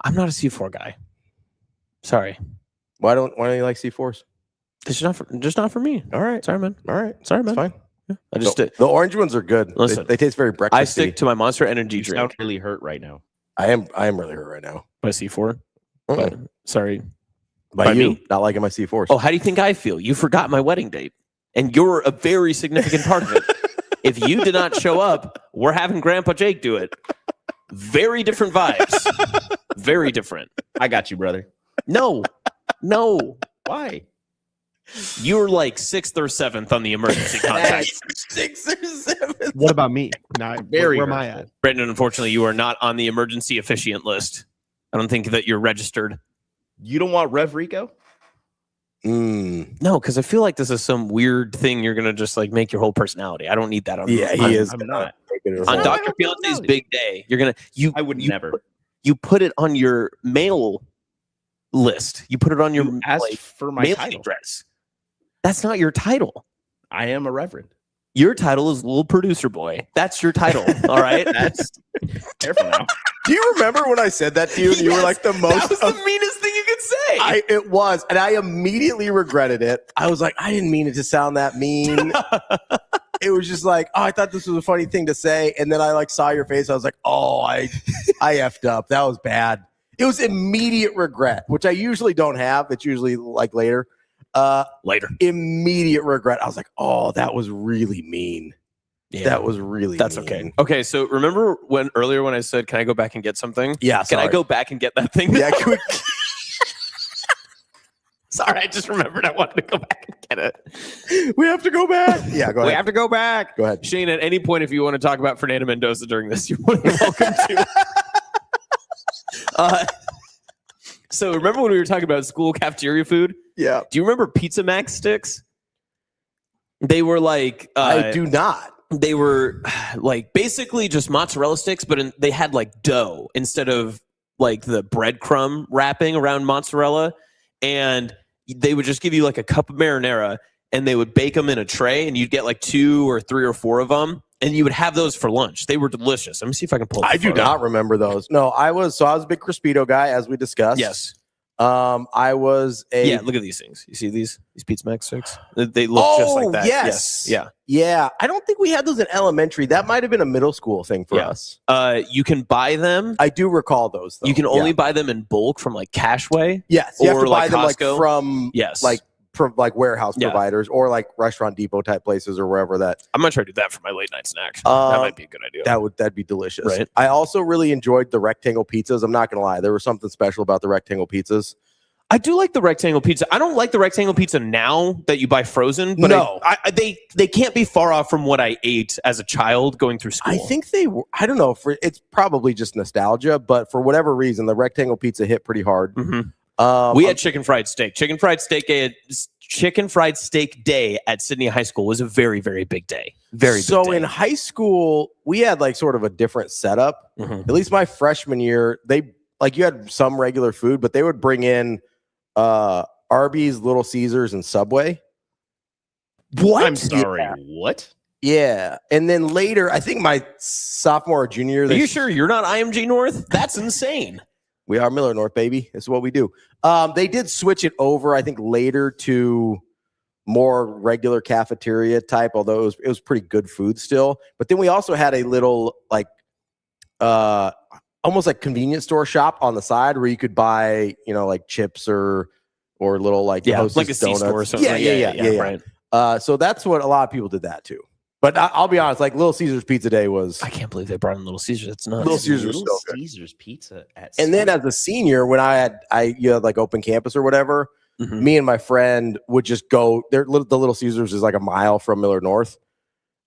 I'm not a C4 guy. Sorry. Why don't you like C4s? It's just not for me. All right. Sorry, man. All right. Sorry, man. It's fine. Yeah. I just the orange ones are good. Listen, they taste very breakfasty. I stick to my Monster Energy You drink. sound really hurt right now. I am really hurt right now. My C4. But, sorry. By you me? not liking my C4s. Oh, how do you think I feel? You forgot my wedding date, and you're a very significant part of it. If you did not show up, we're having Grandpa Jake do it. Very different vibes. Very different. I got you, brother. No. Why? You're like 6th or 7th on the emergency contact. 6 or 7. What about me? Now, Very where am I at? Brandon, unfortunately, you are not on the emergency officiant list. I don't think that you're registered. You don't want Rev Rico? No, because I feel like this is some weird thing you're gonna just like make your whole personality. I don't need that on. Yeah, he is. I'm not. On Dr. Fionte's big day. You're gonna I would never. You put it on your mail list. You put it on your Ask for my mailing title. address. That's not your title. I am a reverend. Your title is Little Producer Boy. That's your title. All right. That's careful now. Do you remember when I said that to you? And you were like the most. That was the meanest thing you could say. It was, and I immediately regretted it. I was like, I didn't mean it to sound that mean. It was just like, oh, I thought this was a funny thing to say, and then I like saw your face. I was like, oh, I effed up. That was bad. It was immediate regret, which I usually don't have. It's usually like later. Later. Immediate regret. I was like, oh, that was really mean. Yeah. That was really That's mean. okay. Okay, so remember when I said, can I go back and get something? Yeah, Can I go back and get that thing? Yeah, Sorry, I just remembered I wanted to go back and get it. we have to go back. Yeah, go ahead. We have to go back. Go ahead. Shane, at any point, if you want to talk about Fernando Mendoza during this, you're more than welcome to. So remember when we were talking about school cafeteria food? Yeah. Do you remember Pizza Max sticks? They were like... I do not. They were like basically just mozzarella sticks, but they had like dough instead of like the breadcrumb wrapping around mozzarella. And they would just give you like a cup of marinara and they would bake them in a tray and you'd get like 2 or 3 or 4 of them. And you would have those for lunch. They were delicious. Let me see if I can pull it. I do not remember those. No, I was a big Crispito guy, as we discussed. Yes. I was a look at these things. You see these Pizza Max sticks? They look just like that. Yes. Yeah. Yeah. I don't think we had those in elementary. That might have been a middle school thing for us. You can buy them. I do recall those though. You can only buy them in bulk from like Cashway. Yes. You have to buy like them Costco. like from like warehouse providers or like Restaurant Depot type places or wherever that. I'm gonna try to do that for my late night snack. That might be a good idea. That'd be delicious. Right. I also really enjoyed the rectangle pizzas. I'm not gonna lie, there was something special about the rectangle pizzas. I do like the rectangle pizza. I don't like the rectangle pizza now that you buy frozen, but no, they can't be far off from what I ate as a child going through school. I think they were. I don't know. It's probably just nostalgia, but for whatever reason, the rectangle pizza hit pretty hard. Mm-hmm. We had chicken fried steak. Chicken fried steak day at Sydney High School was a very, very big day. Very big day. In high school, we had like sort of a different setup. At least my freshman year, you had some regular food, but they would bring in Arby's, Little Caesars, and Subway. What? I'm sorry. Yeah. What? Yeah. And then later, I think my sophomore or junior year. Are you sure you're not IMG North? That's insane. We are Miller North, baby. That's what we do. They did switch it over, I think, later to more regular cafeteria type, although it was pretty good food still. But then we also had a little like almost like convenience store shop on the side where you could buy, like chips or little like like a C-store or something. Yeah. Right. So that's what a lot of people did that too. But I'll be honest, like Little Caesars Pizza Day was. I can't believe they brought in Little Caesars. That's nuts. Little Caesars was Little so good. Caesars Pizza at. And then as a senior, when you had like open campus or whatever, me and my friend would just go there. The Little Caesars is like a mile from Miller North,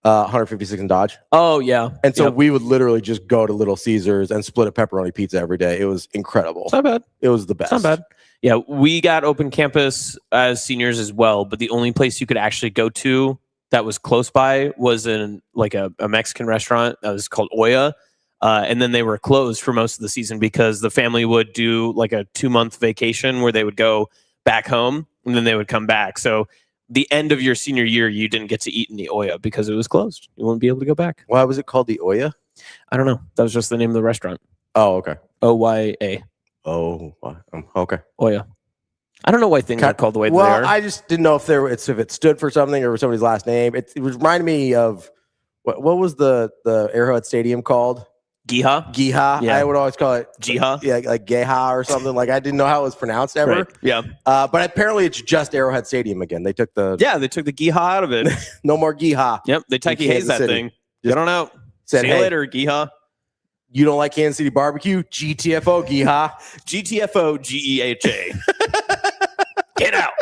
156 in Dodge. Oh yeah. And so we would literally just go to Little Caesars and split a pepperoni pizza every day. It was incredible. It's not bad. It was the best. It's not bad. Yeah, we got open campus as seniors as well, but the only place you could actually go to that was close by was in like a Mexican restaurant that was called Oya. And then they were closed for most of the season because the family would do like a 2-month vacation where they would go back home and then they would come back. So the end of your senior year, you didn't get to eat in the Oya because it was closed. You wouldn't be able to go back. Why was it called the Oya? I don't know. That was just the name of the restaurant. Oh, okay. Oya. Oh, okay. Oya. I don't know why things are called the way they are. I just didn't know if it stood for something or somebody's last name. It reminded me of what was the Arrowhead Stadium called? Giha. Yeah. I would always call it Jiha. Yeah, like Geha or something. Like I didn't know how it was pronounced ever. Right. Yeah. But apparently it's just Arrowhead Stadium again. They took the Giha out of it. No more Giha. Yep. They Tikey Hayes that thing. Just I don't know. Said, See you later, Giha. You don't like Kansas City barbecue? GTFO, Giha. GTFO, GEHA. Get out.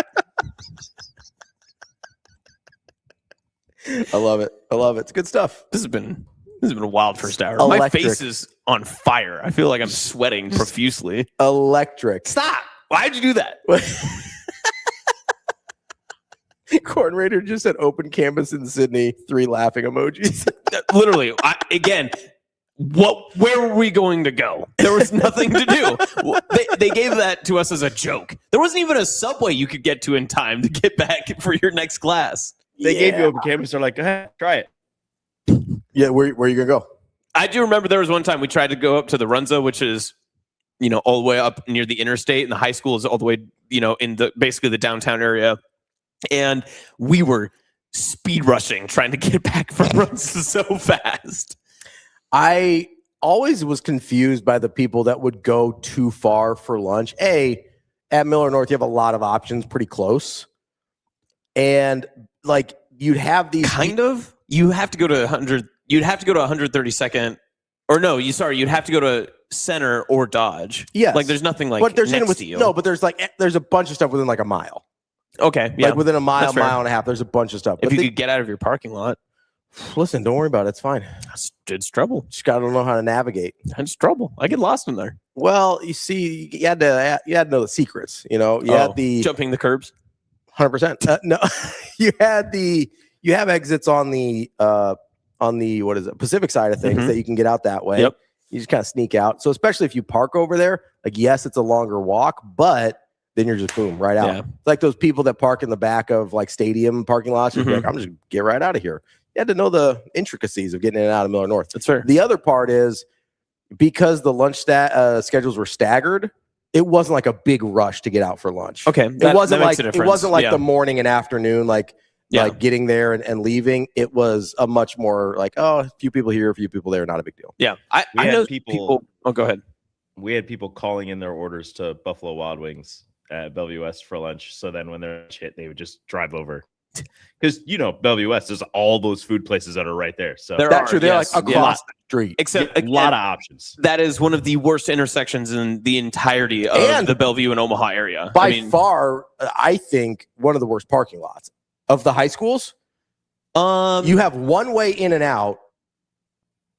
I love it. It's good stuff. This has been a wild first hour. Electric. My face is on fire. I feel like I'm sweating profusely. Electric. Stop. Why'd you do that? Corn Raider just said open campus in Sydney, 3 laughing emojis. Literally, where were we going to go? There was nothing to do. They gave that to us as a joke. There wasn't even a subway you could get to in time to get back for your next class. They gave you open campus. They're like, go ahead, try it. Yeah, where are you gonna go? I do remember there was one time we tried to go up to the Runza, which is, all the way up near the interstate, and the high school is all the way, in basically the downtown area. And we were speed rushing, trying to get back from Runza so fast. I always was confused by the people that would go too far for lunch. At Miller North, you have a lot of options pretty close. And like you'd have these you have to go to 100. You'd have to go to 132nd, or no, you'd have to go to Center or Dodge. Yes. Like there's nothing like but there's next to you. No, but there's a bunch of stuff within like a mile. Okay. Yeah. Like within a mile and a half, there's a bunch of stuff. If you could get out of your parking lot. Listen, don't worry about it. It's fine. It's trouble. Just got to know how to navigate. It's trouble. I get lost in there. Well, you see, you had to know the secrets. You had the jumping the curbs. 100%. No, you have exits on the what is it, Pacific side of things that you can get out that way. Yep. You just kind of sneak out. So especially if you park over there, like yes, it's a longer walk, but then you're just boom right out. Yeah. It's like those people that park in the back of like stadium parking lots. You're like, I'm just gonna get right out of here. You had to know the intricacies of getting in and out of Miller North. That's fair. The other part is because the lunch schedules were staggered, it wasn't like a big rush to get out for lunch. Okay. It wasn't like the morning and afternoon, like getting there and leaving. It was a much more like, a few people here, a few people there, not a big deal. Yeah. I know people. Oh, go ahead. We had people calling in their orders to Buffalo Wild Wings at Bellevue West for lunch. So then when their lunch hit, they would just drive over. Because Bellevue West, there's all those food places that are right there. So they're like across the street. Except a lot of options. That is one of the worst intersections in the entirety of the Bellevue and Omaha area. By far, I think one of the worst parking lots of the high schools. You have one way in and out.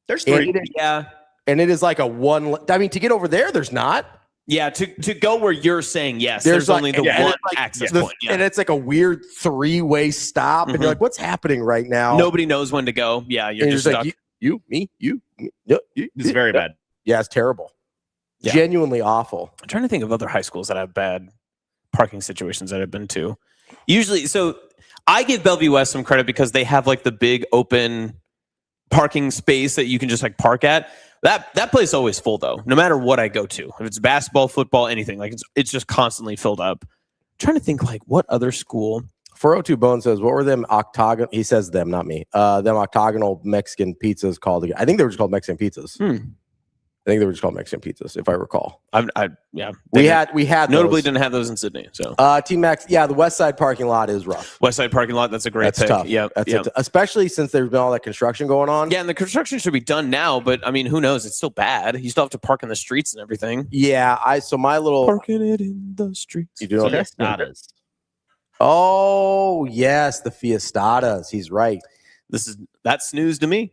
There's 3. And it is like a one. I mean, to get over there, there's not. Yeah, to go where you're saying yes, there's only the one access point. Yeah. And it's like a weird 3-way stop. And you're like, what's happening right now? Nobody knows when to go. Yeah, you're just stuck. Like, you, me, you. It's very bad. Yeah, it's terrible. Yeah. Genuinely awful. I'm trying to think of other high schools that have bad parking situations that I've been to. Usually, so I give Bellevue West some credit because they have like the big open parking space that you can just like park at. That place is always full though, no matter what I go to. If it's basketball, football, anything, like it's just constantly filled up. I'm trying to think like what other school. 402 Bone says, what were them octagonal? He says them, not me. Them octagonal Mexican pizzas called again. I think they were just called Mexican pizzas. I think they were just called Mexican pizzas, if I recall. We had notably those. didn't have those in Sydney. So T-Max, the West Side parking lot is rough. West Side parking lot, that's a great pick. Tough. Yeah, especially since there's been all that construction going on. Yeah, and the construction should be done now, but I mean, who knows? It's still bad. You still have to park in the streets and everything. Yeah, so my little parking it in the streets. You doing okay? Fiestadas. Oh yes, the Fiestadas. He's right. That's news to me.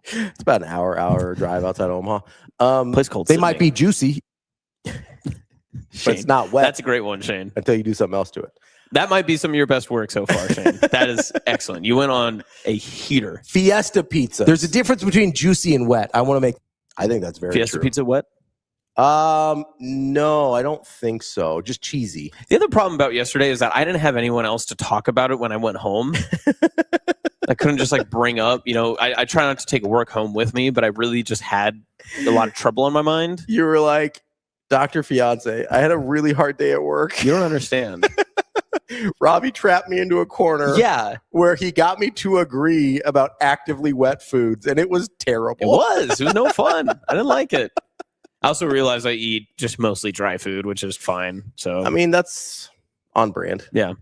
It's about an hour drive outside Omaha. Place called They Sydney. might be juicy, but it's not wet. That's a great one, Shane. Until you do something else to it. That might be some of your best work so far, Shane. That is excellent. You went on a heater. Fiesta pizza. There's a difference between juicy and wet. I think that's very Fiesta true. pizza wet? No, I don't think so. Just cheesy. The other problem about yesterday is that I didn't have anyone else to talk about it when I went home. I couldn't just like bring up, I try not to take work home with me, but I really just had a lot of trouble on my mind. You were like, Dr. Fiance, I had a really hard day at work. You don't understand. Robbie trapped me into a corner. Yeah. Where he got me to agree about actively wet foods, and it was terrible. It was no fun. I didn't like it. I also realized I eat just mostly dry food, which is fine. So I mean, that's on brand. Yeah.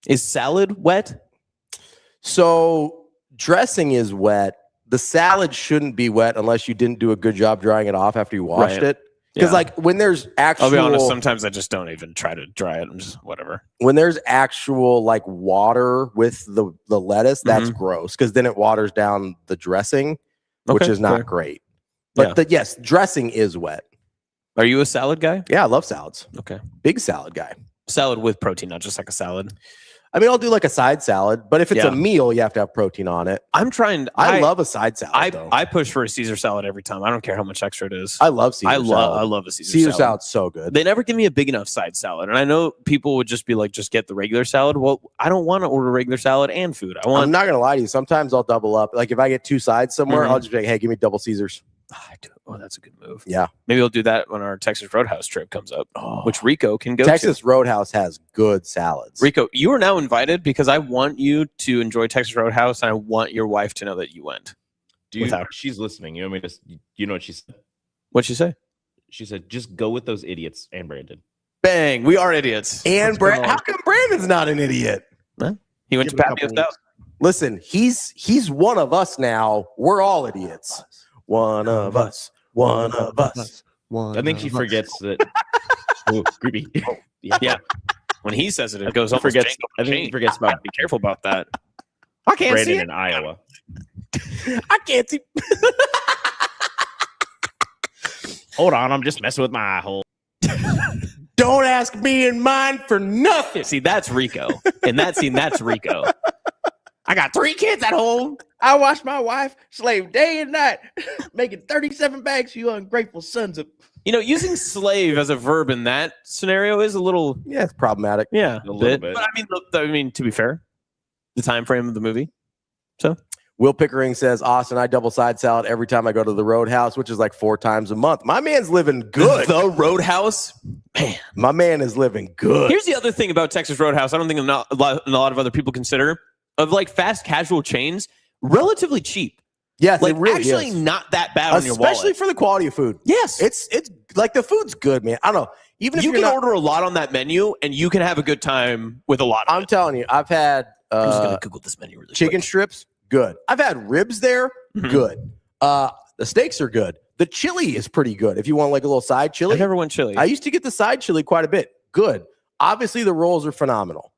Is salad wet? So dressing is wet. The salad shouldn't be wet unless you didn't do a good job drying it off after you washed it. Because like when there's actual, I'll be honest, sometimes I just don't even try to dry it. I'm just whatever. When there's actual like water with the lettuce, that's gross because then it waters down the dressing, which is not great. But yes, dressing is wet. Are you a salad guy? Yeah, I love salads. Okay. Big salad guy. Salad with protein, not just like a salad. I mean, I'll do like a side salad, but if it's a meal, you have to have protein on it. I love a side salad. I push for a Caesar salad every time. I don't care how much extra it is. I love Caesar salad. I love a Caesar salad. Caesar salad's so good. They never give me a big enough side salad. And I know people would just be like, just get the regular salad. Well, I don't want to order regular salad and food. I'm not going to lie to you. Sometimes I'll double up. Like if I get two sides somewhere, I'll just be like, hey, give me double Caesars. Oh, that's a good move. Yeah. Maybe I'll do that when our Texas Roadhouse trip comes up, which Rico can go to. Texas Roadhouse has good salads. Rico, you are now invited because I want you to enjoy Texas Roadhouse and I want your wife to know that you went. She's listening. You know what I mean? You know what she said? What'd she say? She said, just go with those idiots and Brandon. Bang. We are idiots. And how come Brandon's not an idiot? Huh? He went to Patio Stout. Listen, he's one of us now. We're all idiots. One of us. One of us. I think he forgets that. Ooh, creepy. Yeah. When he says it, it goes almost forgets. I think he forgets about. Be careful about that. I can't Brandon see it. in Iowa. I can't see. Hold on, I'm just messing with my eye hole. Don't ask me and mine for nothing. See, that's Rico. In that scene, that's Rico. I got 3 kids at home. I watch my wife slave day and night, making 37 bags, you ungrateful sons of... Using slave as a verb in that scenario is a little... Yeah, it's problematic. Yeah, a little bit. But I mean, to be fair, the time frame of the movie. So... Will Pickering says, Austin, I double side salad every time I go to the Roadhouse, which is like 4 times a month. My man's living good. The Roadhouse? Man. My man is living good. Here's the other thing about Texas Roadhouse I don't think a lot of other people consider. Of like fast casual chains, relatively cheap. Yes, like it really actually is. not that bad on your wallet. Especially for the quality of food. Yes. It's like the food's good, man. I don't know. Even if you can order a lot on that menu and you can have a good time with a lot of I'm telling you, I've had I'm just gonna Google this menu really chicken quick. Strips, good. I've had ribs there, good. The steaks are good. The chili is pretty good. If you want like a little side chili. I never went chili. I used to get the side chili quite a bit. Good. Obviously the rolls are phenomenal.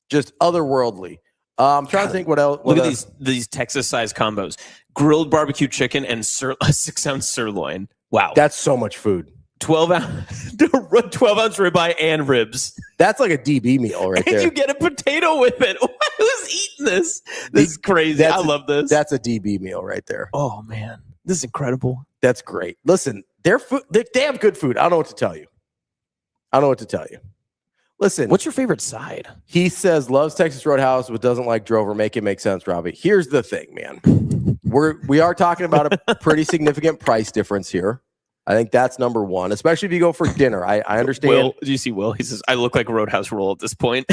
Just otherworldly. I'm trying to think what else. Look at these Texas-sized combos: grilled barbecue chicken and a 6-ounce sirloin. Wow, that's so much food. 12-ounce ribeye and ribs. That's like a DB meal right there. And you get a potato with it. Who's eating this? This is crazy. I love this. That's a DB meal right there. Oh man, this is incredible. That's great. Listen, their food. They have good food. I don't know what to tell you. Listen, what's your favorite side? He says loves Texas Roadhouse, but doesn't like Drover. Make it make sense, Robbie. Here's the thing, man. We are talking about a pretty significant price difference here. I think that's number one, especially if you go for dinner. I understand. Will, do you see Will? He says, I look like a Roadhouse roll at this point.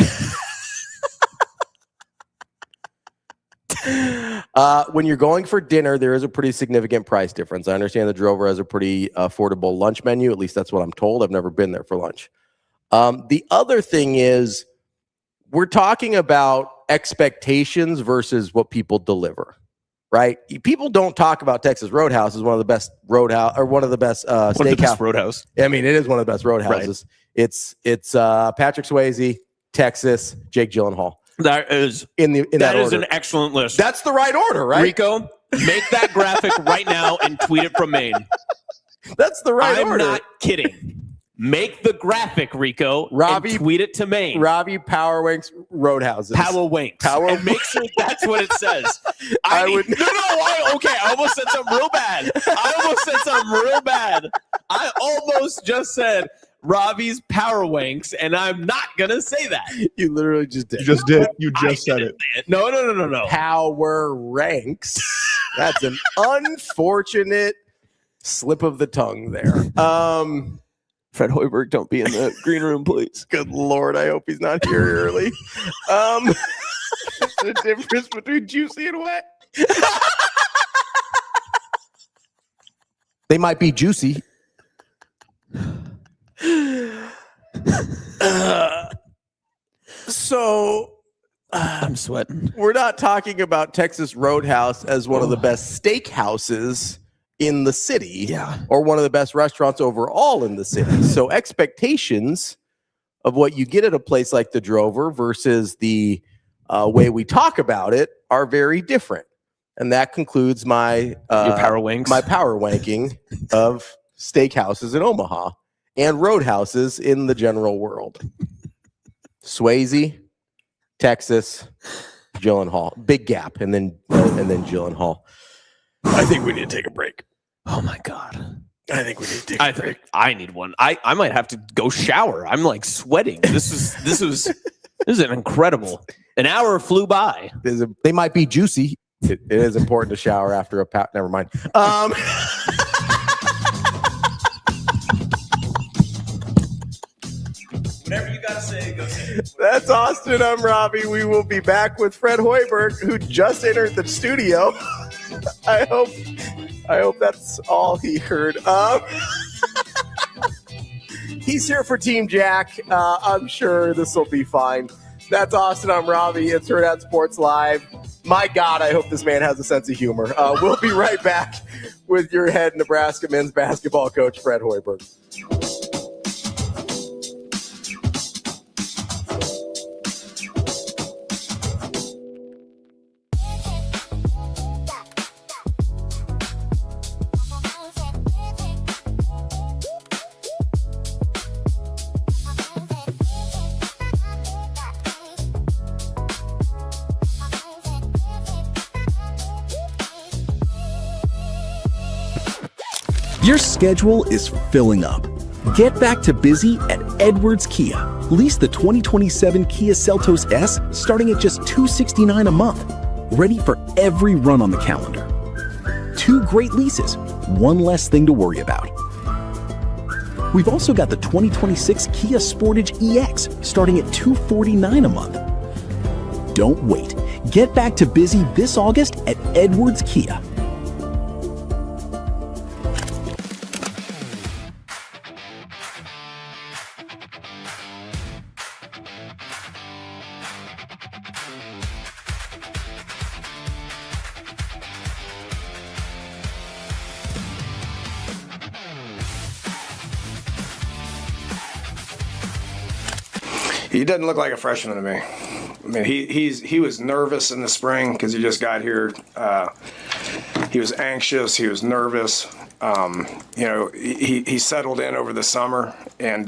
When you're going for dinner, there is a pretty significant price difference. I understand the Drover has a pretty affordable lunch menu. At least that's what I'm told. I've never been there for lunch. The other thing is we're talking about expectations versus what people deliver, right? People don't talk about Texas Roadhouse as one of the best steakhouse. One of the best Roadhouse. I mean, it is one of the best Roadhouses. Right. It's Patrick Swayze, Texas, Jake Gyllenhaal. That is that is order. an excellent list. That's the right order, right? Rico, make that graphic right now and tweet it from Maine. That's the right order. I'm not kidding. Make the graphic, Rico. Robbie, and tweet it to Maine. Robbie Power Winks Roadhouses. Power Winks. And make sure that's what it says. I almost said something real bad. I almost just said Robbie's Power Winks, and I'm not going to say that. You literally just did. You just did. You just said it. No. Power Ranks. That's an unfortunate slip of the tongue there. Fred Hoiberg, don't be in the green room, please. Good Lord, I hope he's not here early. The difference between juicy and wet. They might be juicy. I'm sweating. We're not talking about Texas Roadhouse as one of the best steakhouses in the city, or one of the best restaurants overall in the city. So expectations of what you get at a place like the Drover versus the way we talk about it are very different. And that concludes my Your Power Winks. My power wanking of steakhouses in Omaha and roadhouses in the general world. Swayze, Texas, Gyllenhaal. Big gap, and then Gyllenhaal. I think we need to take a break. Oh my God. I think we need to take a break. I need one. I might have to go shower. I'm like sweating. This is an incredible. An hour flew by. They might be juicy. It is important to shower after a pat. Never mind. Whatever you gotta say, go say. That's Austin. I'm Robbie. We will be back with Fred Hoiberg, who just entered the studio. I hope that's all he heard. He's here for Team Jack. I'm sure this will be fine. That's Austin. I'm Robbie. It's Hurrdat Sports Live. My God, I hope this man has a sense of humor. We'll be right back with your head Nebraska men's basketball coach, Fred Hoiberg. Your schedule is filling up. Get back to busy at Edwards Kia. Lease the 2027 Kia Seltos S starting at just $269 a month. Ready for every run on the calendar. 2 great leases, 1 less thing to worry about. We've also got the 2026 Kia Sportage EX starting at $249 a month. Don't wait. Get back to busy this August at Edwards Kia. He doesn't look like a freshman to me. I mean, he was nervous in the spring because he just got here. He was anxious. He was nervous. He settled in over the summer and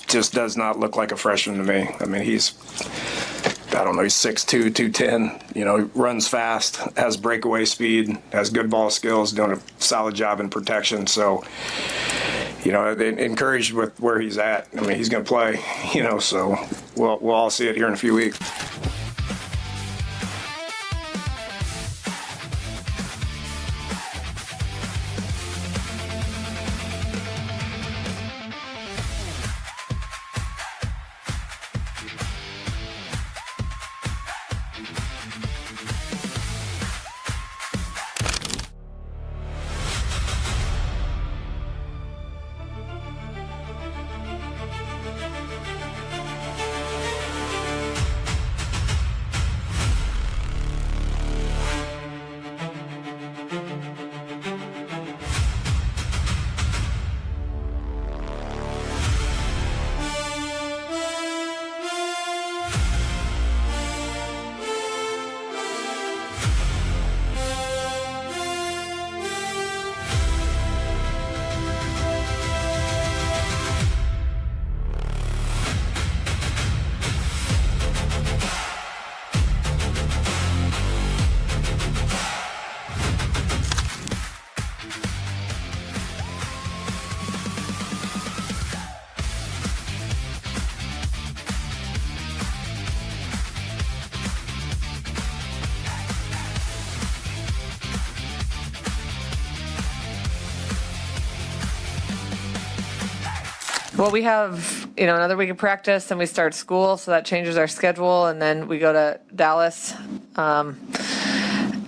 just does not look like a freshman to me. I mean, he's 6'2", 210. He runs fast, has breakaway speed, has good ball skills, doing a solid job in protection. So, encouraged with where he's at. I mean, he's going to play, so we'll all see it here in a few weeks. Well, we have, another week of practice, and we start school, so that changes our schedule, and then we go to Dallas. And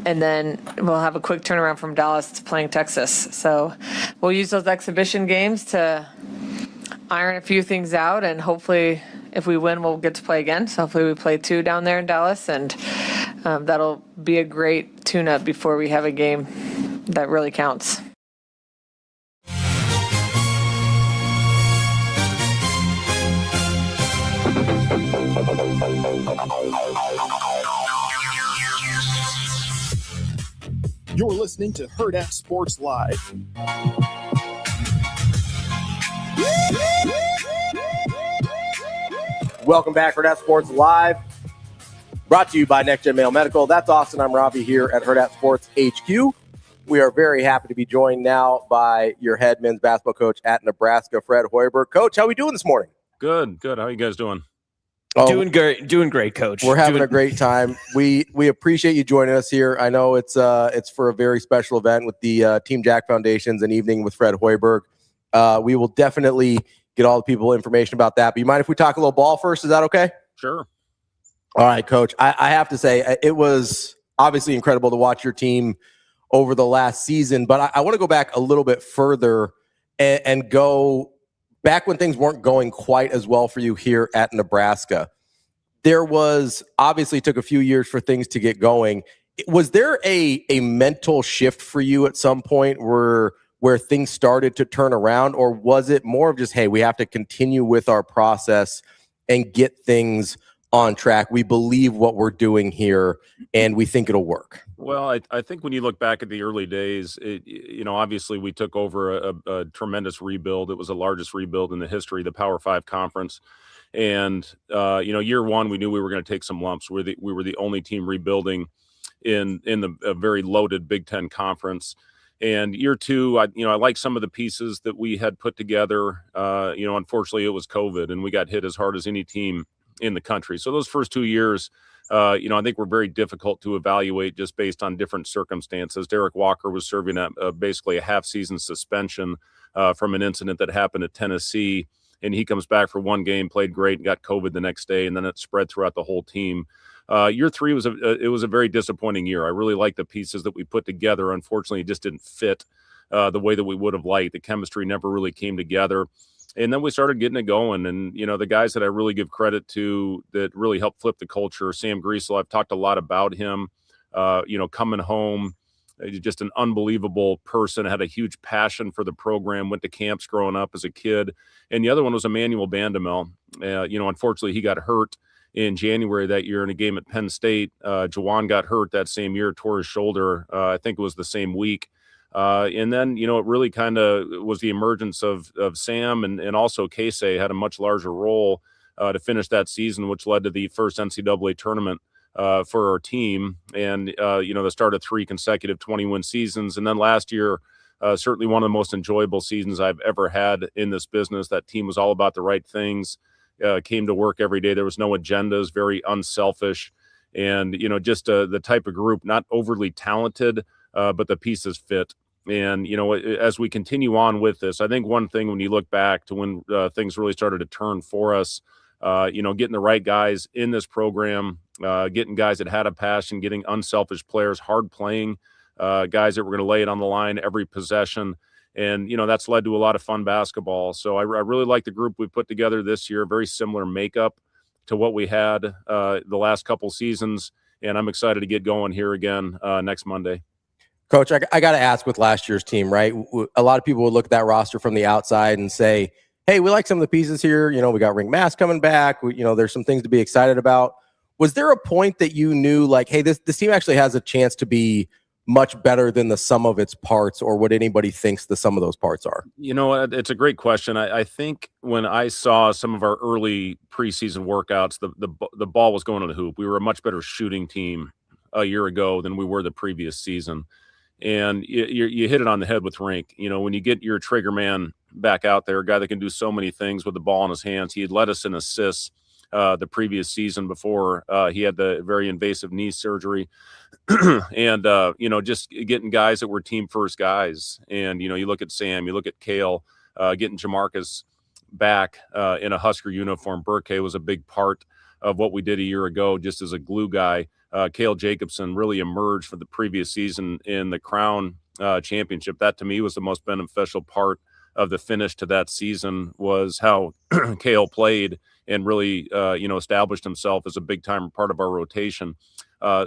then we'll have a quick turnaround from Dallas to playing Texas. So we'll use those exhibition games to iron a few things out, and hopefully if we win, we'll get to play again. So hopefully we play 2 down there in Dallas, and that'll be a great tune-up before we have a game that really counts. You're listening to Hurrdat Sports Live. Welcome back, Hurrdat Sports Live. Brought to you by Next Gen Male Medical. That's Austin. I'm Ravi here at Hurrdat Sports HQ. We are very happy to be joined now by your head men's basketball coach at Nebraska, Fred Hoiberg. Coach, how are we doing this morning? Good. How are you guys doing? Doing great, Coach. We're having a great time. We appreciate you joining us here. I know it's for a very special event with the Team Jack Foundations, an evening with Fred Hoiberg. We will definitely get all the people information about that. But you mind if we talk a little ball first? Is that okay? Sure. All right, Coach. I have to say it was obviously incredible to watch your team over the last season, but I want to go back a little bit further and go back when things weren't going quite as well for you here at Nebraska. There was obviously took a few years for things to get going. Was there a mental shift for you at some point where things started to turn around, or was it more of just, hey, we have to continue with our process and get things on track? We believe what we're doing here, and we think it'll work. Well, I think when you look back at the early days, obviously we took over a tremendous rebuild. It was the largest rebuild in the history of the Power 5 conference. And, year one, we knew we were going to take some lumps. We were the only team rebuilding in a very loaded Big Ten conference. And year two, I like some of the pieces that we had put together. Unfortunately, it was COVID, and we got hit as hard as any team in the country. So those first 2 years, I think were very difficult to evaluate just based on different circumstances. Derek Walker was serving basically a half-season suspension from an incident that happened at Tennessee, and he comes back for one game, played great, and got COVID the next day, and then it spread throughout the whole team. Year three was a very disappointing year. I really liked the pieces that we put together. Unfortunately, it just didn't fit the way that we would have liked. The chemistry never really came together. And then we started getting it going. And, the guys that I really give credit to that really helped flip the culture, Sam Griesel, I've talked a lot about him, coming home, just an unbelievable person, had a huge passion for the program, went to camps growing up as a kid. And the other one was Emmanuel Bandamel. Unfortunately, he got hurt in January that year in a game at Penn State. Jawan got hurt that same year, tore his shoulder. I think it was the same week. And then, it really kind of was the emergence of Sam and also Casey had a much larger role to finish that season, which led to the first NCAA tournament for our team. And, the start of 3 consecutive 20-win seasons. And then last year, certainly one of the most enjoyable seasons I've ever had in this business. That team was all about the right things, came to work every day. There was no agendas, very unselfish. And, just the type of group, not overly talented, but the pieces fit. And, as we continue on with this, I think one thing when you look back to when things really started to turn for us, getting the right guys in this program, getting guys that had a passion, getting unselfish players, hard playing guys that were going to lay it on the line every possession. And, that's led to a lot of fun basketball. So I really like the group we put together this year, very similar makeup to what we had the last couple seasons. And I'm excited to get going here again next Monday. Coach, I got to ask with last year's team, right? A lot of people would look at that roster from the outside and say, hey, we like some of the pieces here. We got Ring Mass coming back. There's some things to be excited about. Was there a point that you knew like, hey, this team actually has a chance to be much better than the sum of its parts, or what anybody thinks the sum of those parts are? It's a great question. I think when I saw some of our early preseason workouts, the ball was going on the hoop. We were a much better shooting team a year ago than we were the previous season. And you hit it on the head with Rink. When you get your trigger man back out there, a guy that can do so many things with the ball in his hands. He had led us in assists the previous season before he had the very invasive knee surgery. And, just getting guys that were team first guys. And, you look at Sam, you look at Kale, getting Jamarcus back in a Husker uniform. Burke was a big part of what we did a year ago, just as a glue guy. Cale Jacobsen really emerged for the previous season in the Crown Championship. That to me was the most beneficial part of the finish to that season, was how Cale played and really, established himself as a big time part of our rotation.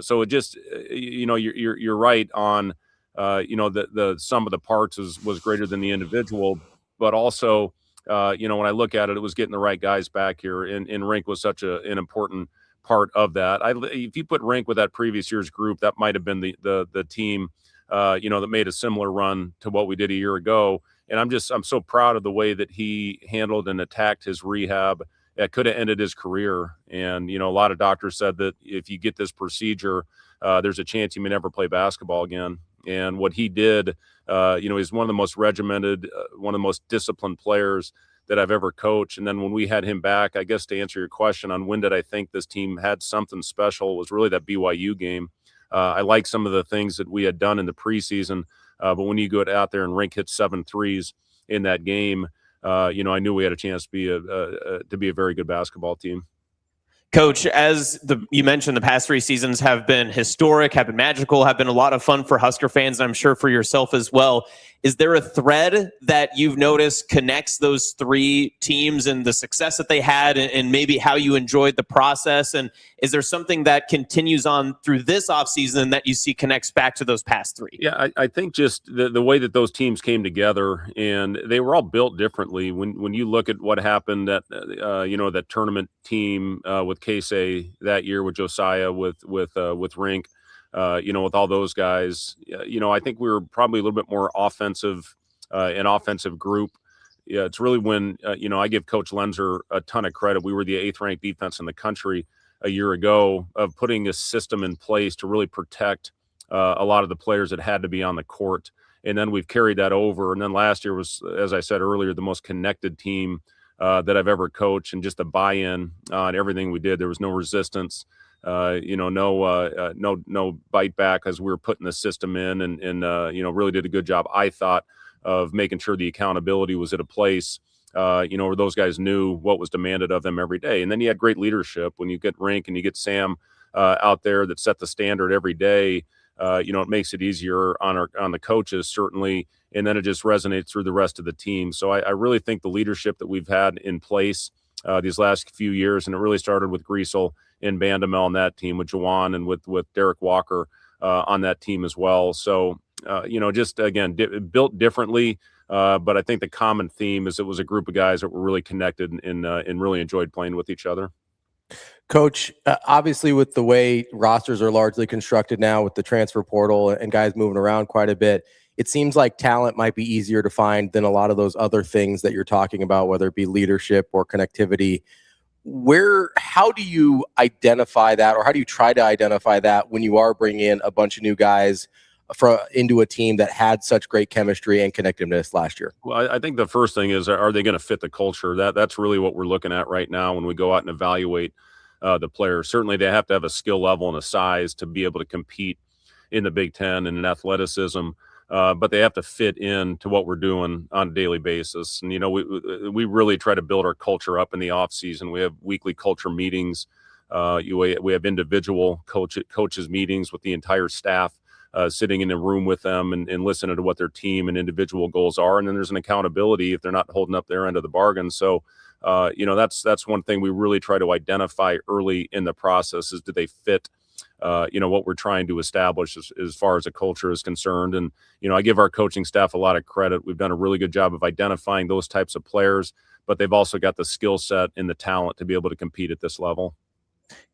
So it just, you're right on, the sum of the parts was greater than the individual, but also, when I look at it, it was getting the right guys back here, and Rink was such an important part of that. If you put Rink with that previous year's group, that might have been the team, that made a similar run to what we did a year ago. And I'm so proud of the way that he handled and attacked his rehab. That could have ended his career. And, a lot of doctors said that if you get this procedure, there's a chance you may never play basketball again. And what he did, he's one of the most regimented, one of the most disciplined players that I've ever coached. And then when we had him back, I guess to answer your question on when did I think this team had something special, was really that BYU game. I like some of the things that we had done in the preseason, but when you go out there and Rink hit 7 threes in that game, I knew we had a chance to be a very good basketball team. Coach, as you mentioned, the past 3 seasons have been historic, have been magical, have been a lot of fun for Husker fans, and I'm sure for yourself as well. Is there a thread that you've noticed connects those 3 teams and the success that they had, and maybe how you enjoyed the process? And is there something that continues on through this offseason that you see connects back to those past 3? Yeah, I think just the way that those teams came together, and they were all built differently. When you look at what happened at that tournament team with Casey that year, with Josiah, with Rink, with all those guys, I think we were probably a little bit more offensive, an offensive group. Yeah, it's really when, I give Coach Lenzer a ton of credit. We were the 8th ranked defense in the country a year ago, of putting a system in place to really protect a lot of the players that had to be on the court. And then we've carried that over. And then last year was, as I said earlier, the most connected team that I've ever coached, and just the buy-in on everything we did. There was no resistance. No bite back as we were putting the system in, and really did a good job, I thought, of making sure the accountability was at a place, where those guys knew what was demanded of them every day. And then you had great leadership when you get Rink and you get Sam out there that set the standard every day. It makes it easier on the coaches, certainly, and then it just resonates through the rest of the team. So I really think the leadership that we've had in place these last few years, and it really started with Griesel and Bandamel on that team, with Jawan and with Derek Walker on that team as well. So, just again, built differently. But I think the common theme is it was a group of guys that were really connected and really enjoyed playing with each other. Coach, obviously with the way rosters are largely constructed now, with the transfer portal and guys moving around quite a bit, it seems like talent might be easier to find than a lot of those other things that you're talking about, whether it be leadership or connectivity. How do you identify that, or how do you try to identify that when you are bringing in a bunch of new guys into a team that had such great chemistry and connectiveness last year? Well, I think the first thing is, are they going to fit the culture? That's really what we're looking at right now when we go out and evaluate the players. Certainly they have to have a skill level and a size to be able to compete in the Big Ten, and an athleticism, but they have to fit in to what we're doing on a daily basis. And, we really try to build our culture up in the off season. We have weekly culture meetings. We have individual coaches meetings with the entire staff, sitting in a room with them and listening to what their team and individual goals are. And then there's an accountability if they're not holding up their end of the bargain. So, that's one thing we really try to identify early in the process, is do they fit, what we're trying to establish as far as a culture is concerned. And, I give our coaching staff a lot of credit. We've done a really good job of identifying those types of players, but they've also got the skill set and the talent to be able to compete at this level.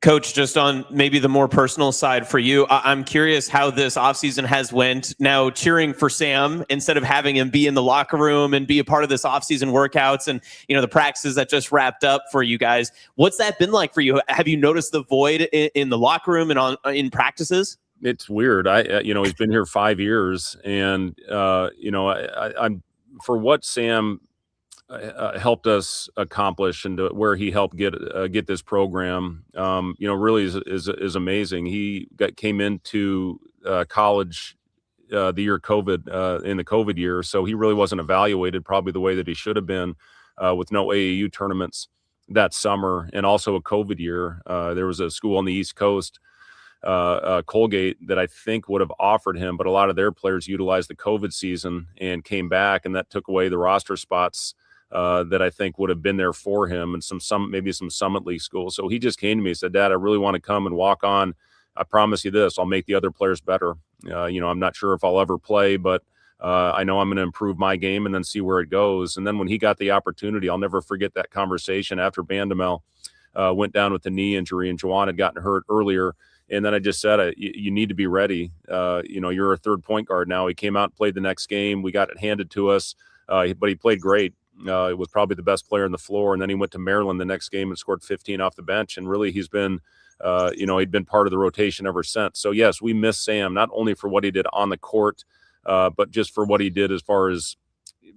Coach, just on maybe the more personal side for you, I'm curious how this offseason has went. Now, cheering for Sam instead of having him be in the locker room and be a part of this offseason workouts and, the practices that just wrapped up for you guys. What's that been like for you? Have you noticed the void in the locker room and in practices? It's weird. He's been here 5 years, and, I'm for what Sam helped us accomplish and where he helped get this program, really is amazing. He came into college the year COVID, in the COVID year, so he really wasn't evaluated probably the way that he should have been with no AAU tournaments that summer, and also a COVID year. There was a school on the East Coast, Colgate, that I think would have offered him, but a lot of their players utilized the COVID season and came back, and that took away the roster spots that I think would have been there for him, and maybe some Summit League schools. So he just came to me and said, "Dad, I really want to come and walk on. I promise you this, I'll make the other players better. I'm not sure if I'll ever play, but I know I'm going to improve my game and then see where it goes." And then when he got the opportunity, I'll never forget that conversation after Bandamel went down with the knee injury, and Juwan had gotten hurt earlier. And then I just said, you need to be ready. You're a third point guard now. He came out and played the next game. We got it handed to us, but he played great. It was probably the best player on the floor. And then he went to Maryland the next game and scored 15 off the bench. And really, he's been, he'd been part of the rotation ever since. So yes, we miss Sam, not only for what he did on the court, but just for what he did as far as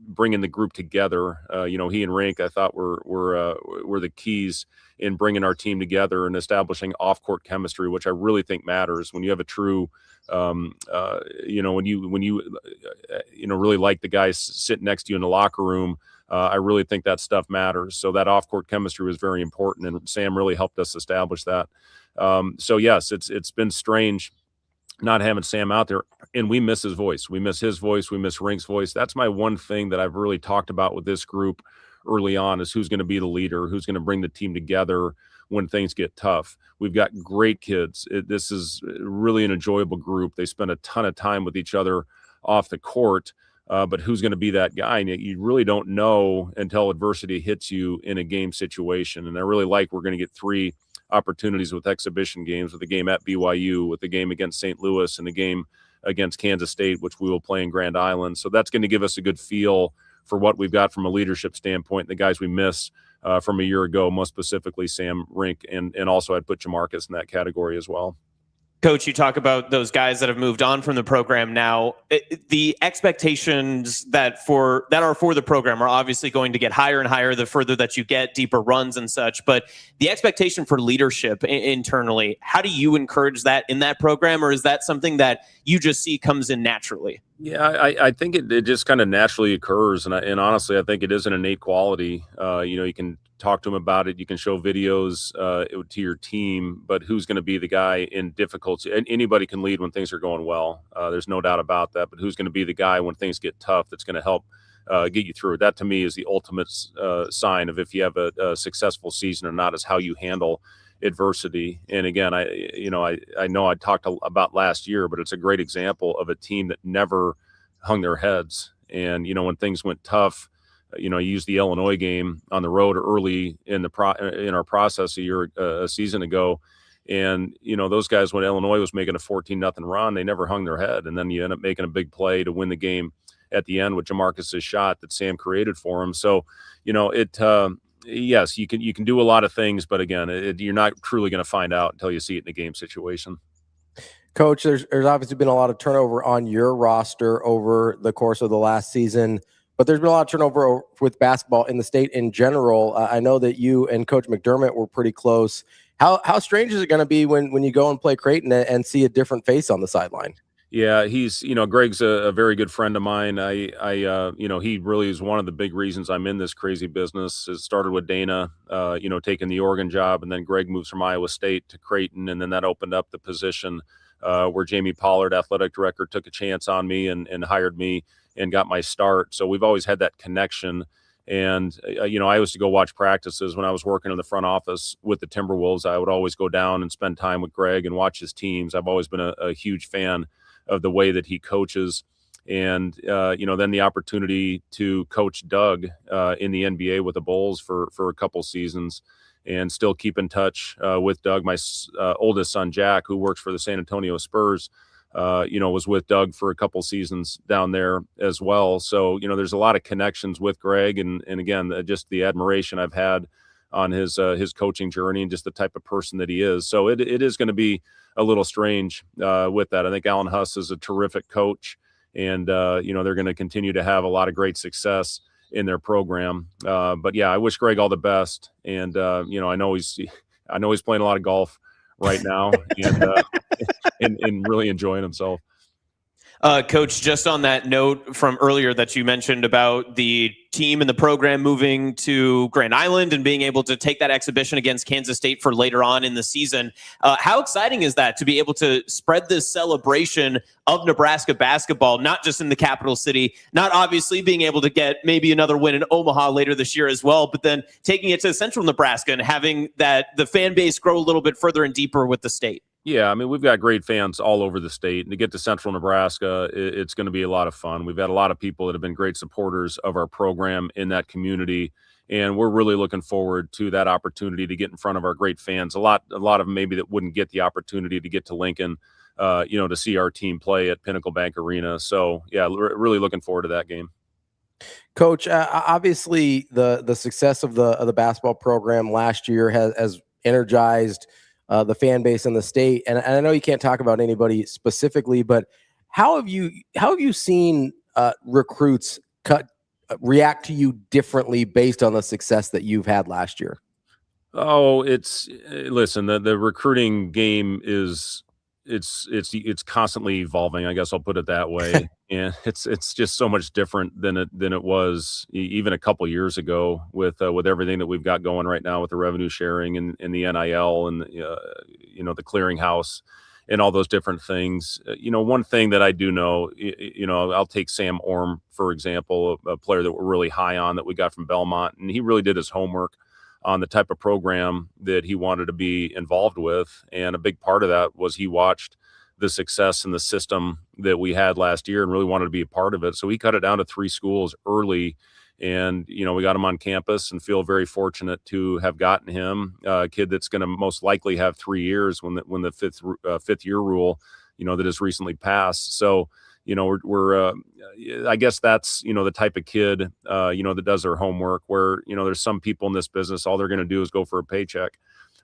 bringing the group together. He and Rink, I thought, were the keys in bringing our team together and establishing off-court chemistry, which I really think matters when you have a true, when you really like the guys sitting next to you in the locker room. I really think that stuff matters. So that off-court chemistry was very important, and Sam really helped us establish that. So yes, it's been strange not having Sam out there, and we miss his voice. We miss his voice. We miss Rink's voice. That's my one thing that I've really talked about with this group early on, is who's going to be the leader, who's going to bring the team together when things get tough. We've got great kids. This is really an enjoyable group. They spend a ton of time with each other off the court, but who's going to be that guy? And you really don't know until adversity hits you in a game situation. And I really like we're going to get 3 opportunities with exhibition games, with the game at BYU, with the game against St. Louis, and the game against Kansas State, which we will play in Grand Island. So that's going to give us a good feel for what we've got from a leadership standpoint, the guys we miss from a year ago, most specifically Sam, Rink, and also I'd put Jamarcus in that category as well. Coach, you talk about those guys that have moved on from the program now. The expectations that are for the program are obviously going to get higher and higher the further that you get, deeper runs and such. But the expectation for leadership internally, how do you encourage that in that program, or is that something that you just see comes in naturally? Yeah, I think it just kind of naturally occurs, and honestly, I think it is an innate quality. You can talk to them about it. You can show videos to your team, but who's going to be the guy in difficulty? And anybody can lead when things are going well. There's no doubt about that. But who's going to be the guy when things get tough that's going to help get you through it? That, to me, is the ultimate sign of if you have a successful season or not, is how you handle adversity. And again, I know I talked about last year, but it's a great example of a team that never hung their heads. And, when things went tough, you used the Illinois game on the road early in our process a season ago. And, those guys, when Illinois was making a 14-0 run, they never hung their head. And then you end up making a big play to win the game at the end with Jamarcus's shot that Sam created for him. So, yes, you can do a lot of things, but again, you're not truly going to find out until you see it in a game situation. Coach, there's obviously been a lot of turnover on your roster over the course of the last season, but there's been a lot of turnover with basketball in the state in general. I know that you and Coach McDermott were pretty close. How strange is it going to be when you go and play Creighton and see a different face on the sideline? Yeah, he's, Greg's a very good friend of mine. He really is one of the big reasons I'm in this crazy business. It started with Dana, taking the Oregon job, and then Greg moves from Iowa State to Creighton, and then that opened up the position where Jamie Pollard, athletic director, took a chance on me and hired me and got my start. So we've always had that connection. And, I used to go watch practices when I was working in the front office with the Timberwolves. I would always go down and spend time with Greg and watch his teams. I've always been a huge fan of the way that he coaches. And, then the opportunity to coach Doug in the NBA with the Bulls for a couple seasons, and still keep in touch with Doug. My oldest son, Jack, who works for the San Antonio Spurs, was with Doug for a couple seasons down there as well. So, there's a lot of connections with Greg, and again, just the admiration I've had on his coaching journey and just the type of person that he is. So it is going to be a little strange with that. I think Alan Huss is a terrific coach, and they're going to continue to have a lot of great success in their program. But yeah, I wish Greg all the best. And I know he's playing a lot of golf right now and really enjoying himself. Coach, just on that note from earlier that you mentioned about the team and the program moving to Grand Island and being able to take that exhibition against Kansas State for later on in the season, how exciting is that to be able to spread this celebration of Nebraska basketball, not just in the capital city, not obviously being able to get maybe another win in Omaha later this year as well, but then taking it to central Nebraska and having that the fan base grow a little bit further and deeper with the state? Yeah, I mean, we've got great fans all over the state. And to get to central Nebraska, it's going to be a lot of fun. We've had a lot of people that have been great supporters of our program in that community. And we're really looking forward to that opportunity to get in front of our great fans. A lot of them maybe that wouldn't get the opportunity to get to Lincoln, to see our team play at Pinnacle Bank Arena. So, yeah, really looking forward to that game. Coach, obviously the success of the basketball program last year has energized the fan base in the state. And I know you can't talk about anybody specifically, but how have you seen recruits react to you differently based on the success that you've had last year? Oh, listen, the recruiting game is it's constantly evolving. I guess I'll put it that way. And it's just so much different than it was even a couple years ago with everything that we've got going right now with the revenue sharing and the NIL and the clearinghouse and all those different things. One thing that I do know, I'll take Sam Orm, for example, a player that we're really high on that we got from Belmont, and he really did his homework on the type of program that he wanted to be involved with. And a big part of that was he watched the success and the system that we had last year and really wanted to be a part of it. So he cut it down to 3 schools early, and, we got him on campus and feel very fortunate to have gotten him, a kid that's going to most likely have 3 years when the fifth year rule, that has recently passed. So, we're I guess that's, the type of kid, that does their homework where, there's some people in this business, all they're going to do is go for a paycheck.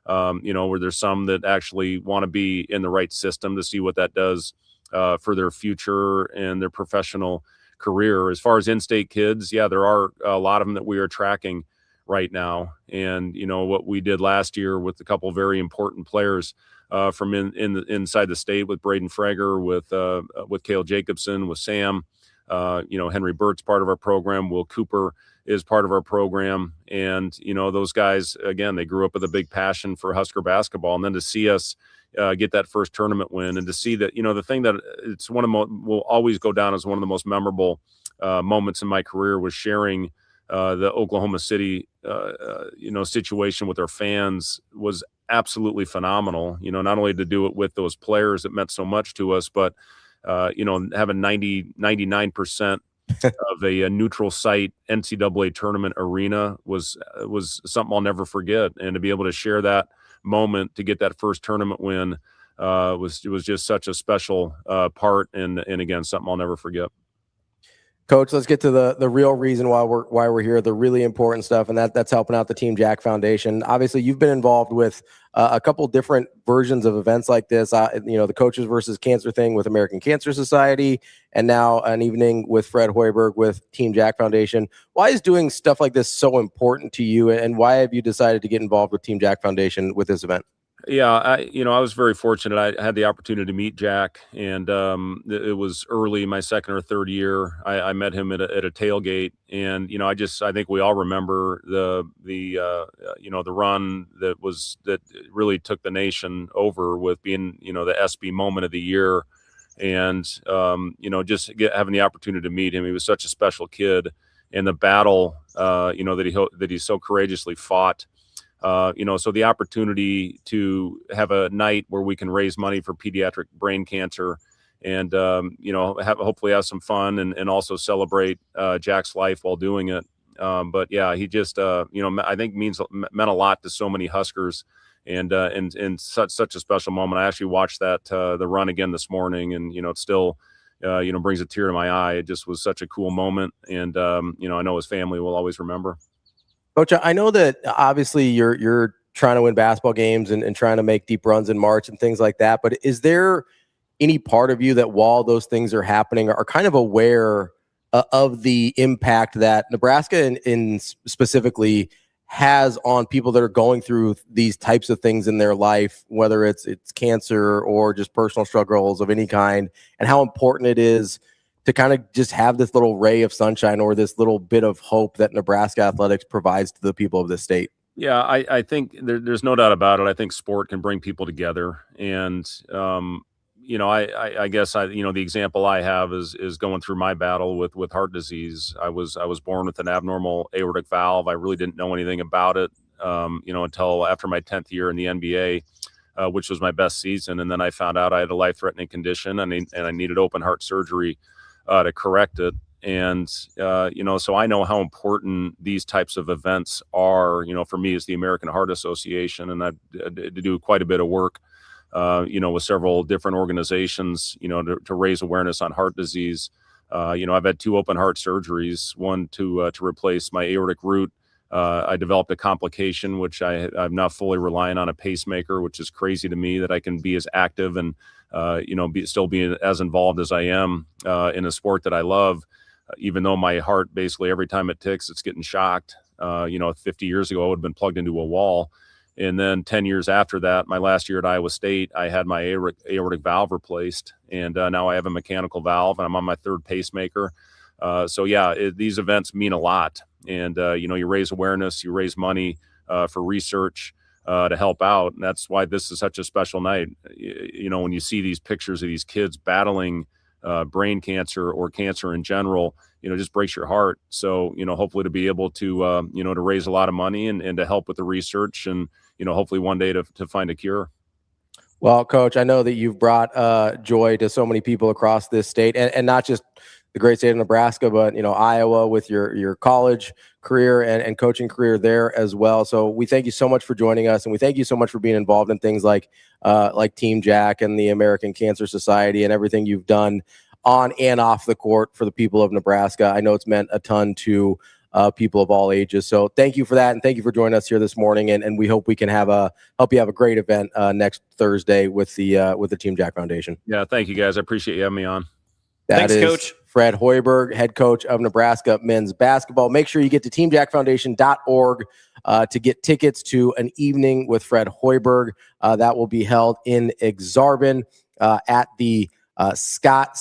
Where there's some that actually want to be in the right system to see what that does for their future and their professional career. As far as in-state kids, yeah, there are a lot of them that we are tracking right now. And, what we did last year with a couple of very important players from inside the state with Braden Frager, with Cale Jacobsen, with Sam, Henry Burt's part of our program. Will Cooper is part of our program. And, those guys, again, they grew up with a big passion for Husker basketball. And then to see us get that first tournament win and to see that, the thing that it's will always go down as one of the most memorable moments in my career was sharing the Oklahoma City, situation with our fans was absolutely phenomenal. Not only to do it with those players that meant so much to us, but, having 99% of a neutral site NCAA tournament arena was something I'll never forget. And to be able to share that moment, to get that first tournament win, was just such a special part. And again, something I'll never forget. Coach, let's get to the real reason why we're here, the really important stuff, and that's helping out the Team Jack Foundation. Obviously, you've been involved with a couple different versions of events like this. The Coaches versus Cancer thing with American Cancer Society, and now an evening with Fred Hoiberg with Team Jack Foundation. Why is doing stuff like this so important to you, and why have you decided to get involved with Team Jack Foundation with this event? Yeah, I was very fortunate. I had the opportunity to meet Jack, and it was early, my second or third year. I met him at a tailgate, and I think we all remember the run that really took the nation over with being the SB moment of the year, and just having the opportunity to meet him. He was such a special kid, and the battle that he so courageously fought. So the opportunity to have a night where we can raise money for pediatric brain cancer and, hopefully have some fun and also celebrate Jack's life while doing it. But yeah, he just, I think meant a lot to so many Huskers and such a special moment. I actually watched the run again this morning, and, it still, brings a tear to my eye. It just was such a cool moment. And, I know his family will always remember. Coach, I know that obviously you're trying to win basketball games and trying to make deep runs in March and things like that. But is there any part of you that while those things are happening are kind of aware of the impact that Nebraska in specifically has on people that are going through these types of things in their life, whether it's cancer or just personal struggles of any kind, and how important it is to kind of just have this little ray of sunshine or this little bit of hope that Nebraska athletics provides to the people of this state. Yeah, I think there's no doubt about it. I think sport can bring people together. And, I guess the example I have is going through my battle with heart disease. I was born with an abnormal aortic valve. I really didn't know anything about it, until after my 10th year in the NBA, which was my best season. And then I found out I had a life-threatening condition and I needed open heart surgery to correct it. And, so I know how important these types of events are, for me as the American Heart Association. And I do quite a bit of work, with several different organizations, to raise awareness on heart disease. I've had 2 open heart surgeries, one to replace my aortic root. I developed a complication, which I'm now fully relying on a pacemaker, which is crazy to me that I can be as active and, still be as involved as I am in a sport that I love. Even though my heart, basically every time it ticks, it's getting shocked. 50 years ago, I would have been plugged into a wall. And then 10 years after that, my last year at Iowa State, I had my aortic valve replaced. And now I have a mechanical valve, and I'm on my 3rd pacemaker. These events mean a lot. And, you raise awareness, you raise money for research to help out. And that's why this is such a special night. When you see these pictures of these kids battling brain cancer or cancer in general, just breaks your heart. So, hopefully to be able to, to raise a lot of money and to help with the research and, hopefully one day to find a cure. Well, Coach, I know that you've brought joy to so many people across this state and not just the great state of Nebraska, but, Iowa with your college career and coaching career there as well. So we thank you so much for joining us. And we thank you so much for being involved in things like Team Jack and the American Cancer Society and everything you've done on and off the court for the people of Nebraska. I know it's meant a ton to people of all ages. So thank you for that. And thank you for joining us here this morning. And we hope we can help you have a great event next Thursday with the Team Jack Foundation. Yeah. Thank you guys. I appreciate you having me on. Thanks, Coach. Fred Hoiberg, head coach of Nebraska men's basketball. Make sure you get to teamjackfoundation.org to get tickets to an evening with Fred Hoiberg. That will be held in Exarban at the Scott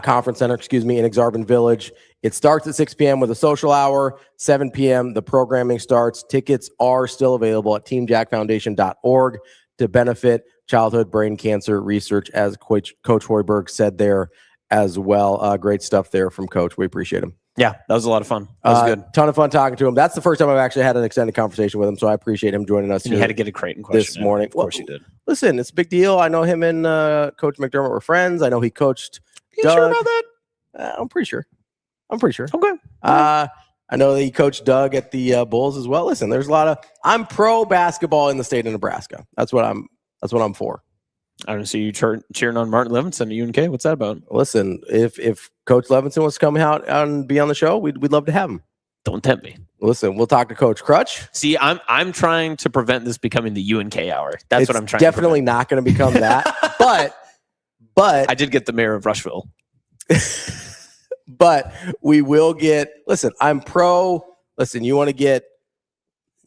Conference Center, in Exarban Village. It starts at 6 p.m. with a social hour. 7 p.m. the programming starts. Tickets are still available at teamjackfoundation.org to benefit childhood brain cancer research, as Coach Hoiberg said there as well. Great stuff there from Coach. We appreciate him. Yeah, that was a lot of fun. That was good. Ton of fun talking to him. That's the first time I've actually had an extended conversation with him, so I appreciate him joining us. You had to get a Creighton question this morning. Of course you did. Listen, it's a big deal. I know him and Coach McDermott were friends. I know he coached You Doug. sure about that? I'm pretty sure. Okay. I know that he coached Doug at the Bulls as well. Listen, there's a lot of. I'm pro basketball in the state of Nebraska. That's what I'm for. I don't see you cheering on Martin Levinson at UNK. What's that about? Listen, if Coach Levinson wants to come out and be on the show, we'd love to have him. Don't tempt me. Listen, we'll talk to Coach Crutch. See, I'm trying to prevent this becoming the UNK hour. That's what I'm trying. Definitely not going to become that. but I did get the mayor of Rushville. But we will get. Listen, I'm pro. Listen, you want to get.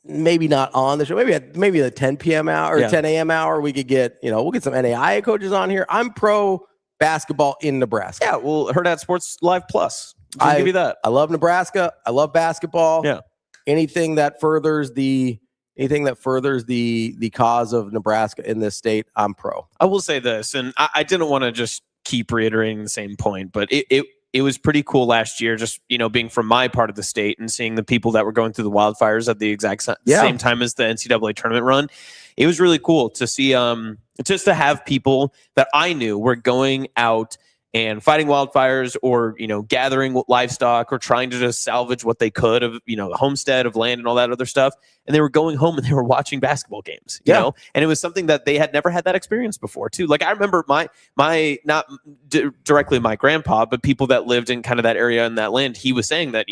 Maybe not on the show. Maybe the 10 p.m. hour or 10 a.m. hour. We could get, we'll get some NAIA coaches on here. I'm pro basketball in Nebraska. Yeah, well, Hurrdat Sports Live Plus. I'll give you that. I love Nebraska. I love basketball. Yeah. Anything that furthers the cause of Nebraska in this state, I'm pro. I will say this, and I didn't want to just keep reiterating the same point, but it was pretty cool last year, just, being from my part of the state and seeing the people that were going through the wildfires at the exact same time as the NCAA tournament run. It was really cool to see, just to have people that I knew were going out and fighting wildfires or, gathering livestock or trying to just salvage what they could of, the homestead of land and all that other stuff. And they were going home and they were watching basketball games, you know, and it was something that they had never had that experience before too. Like I remember my not directly my grandpa, but people that lived in kind of that area and that land, he was saying that,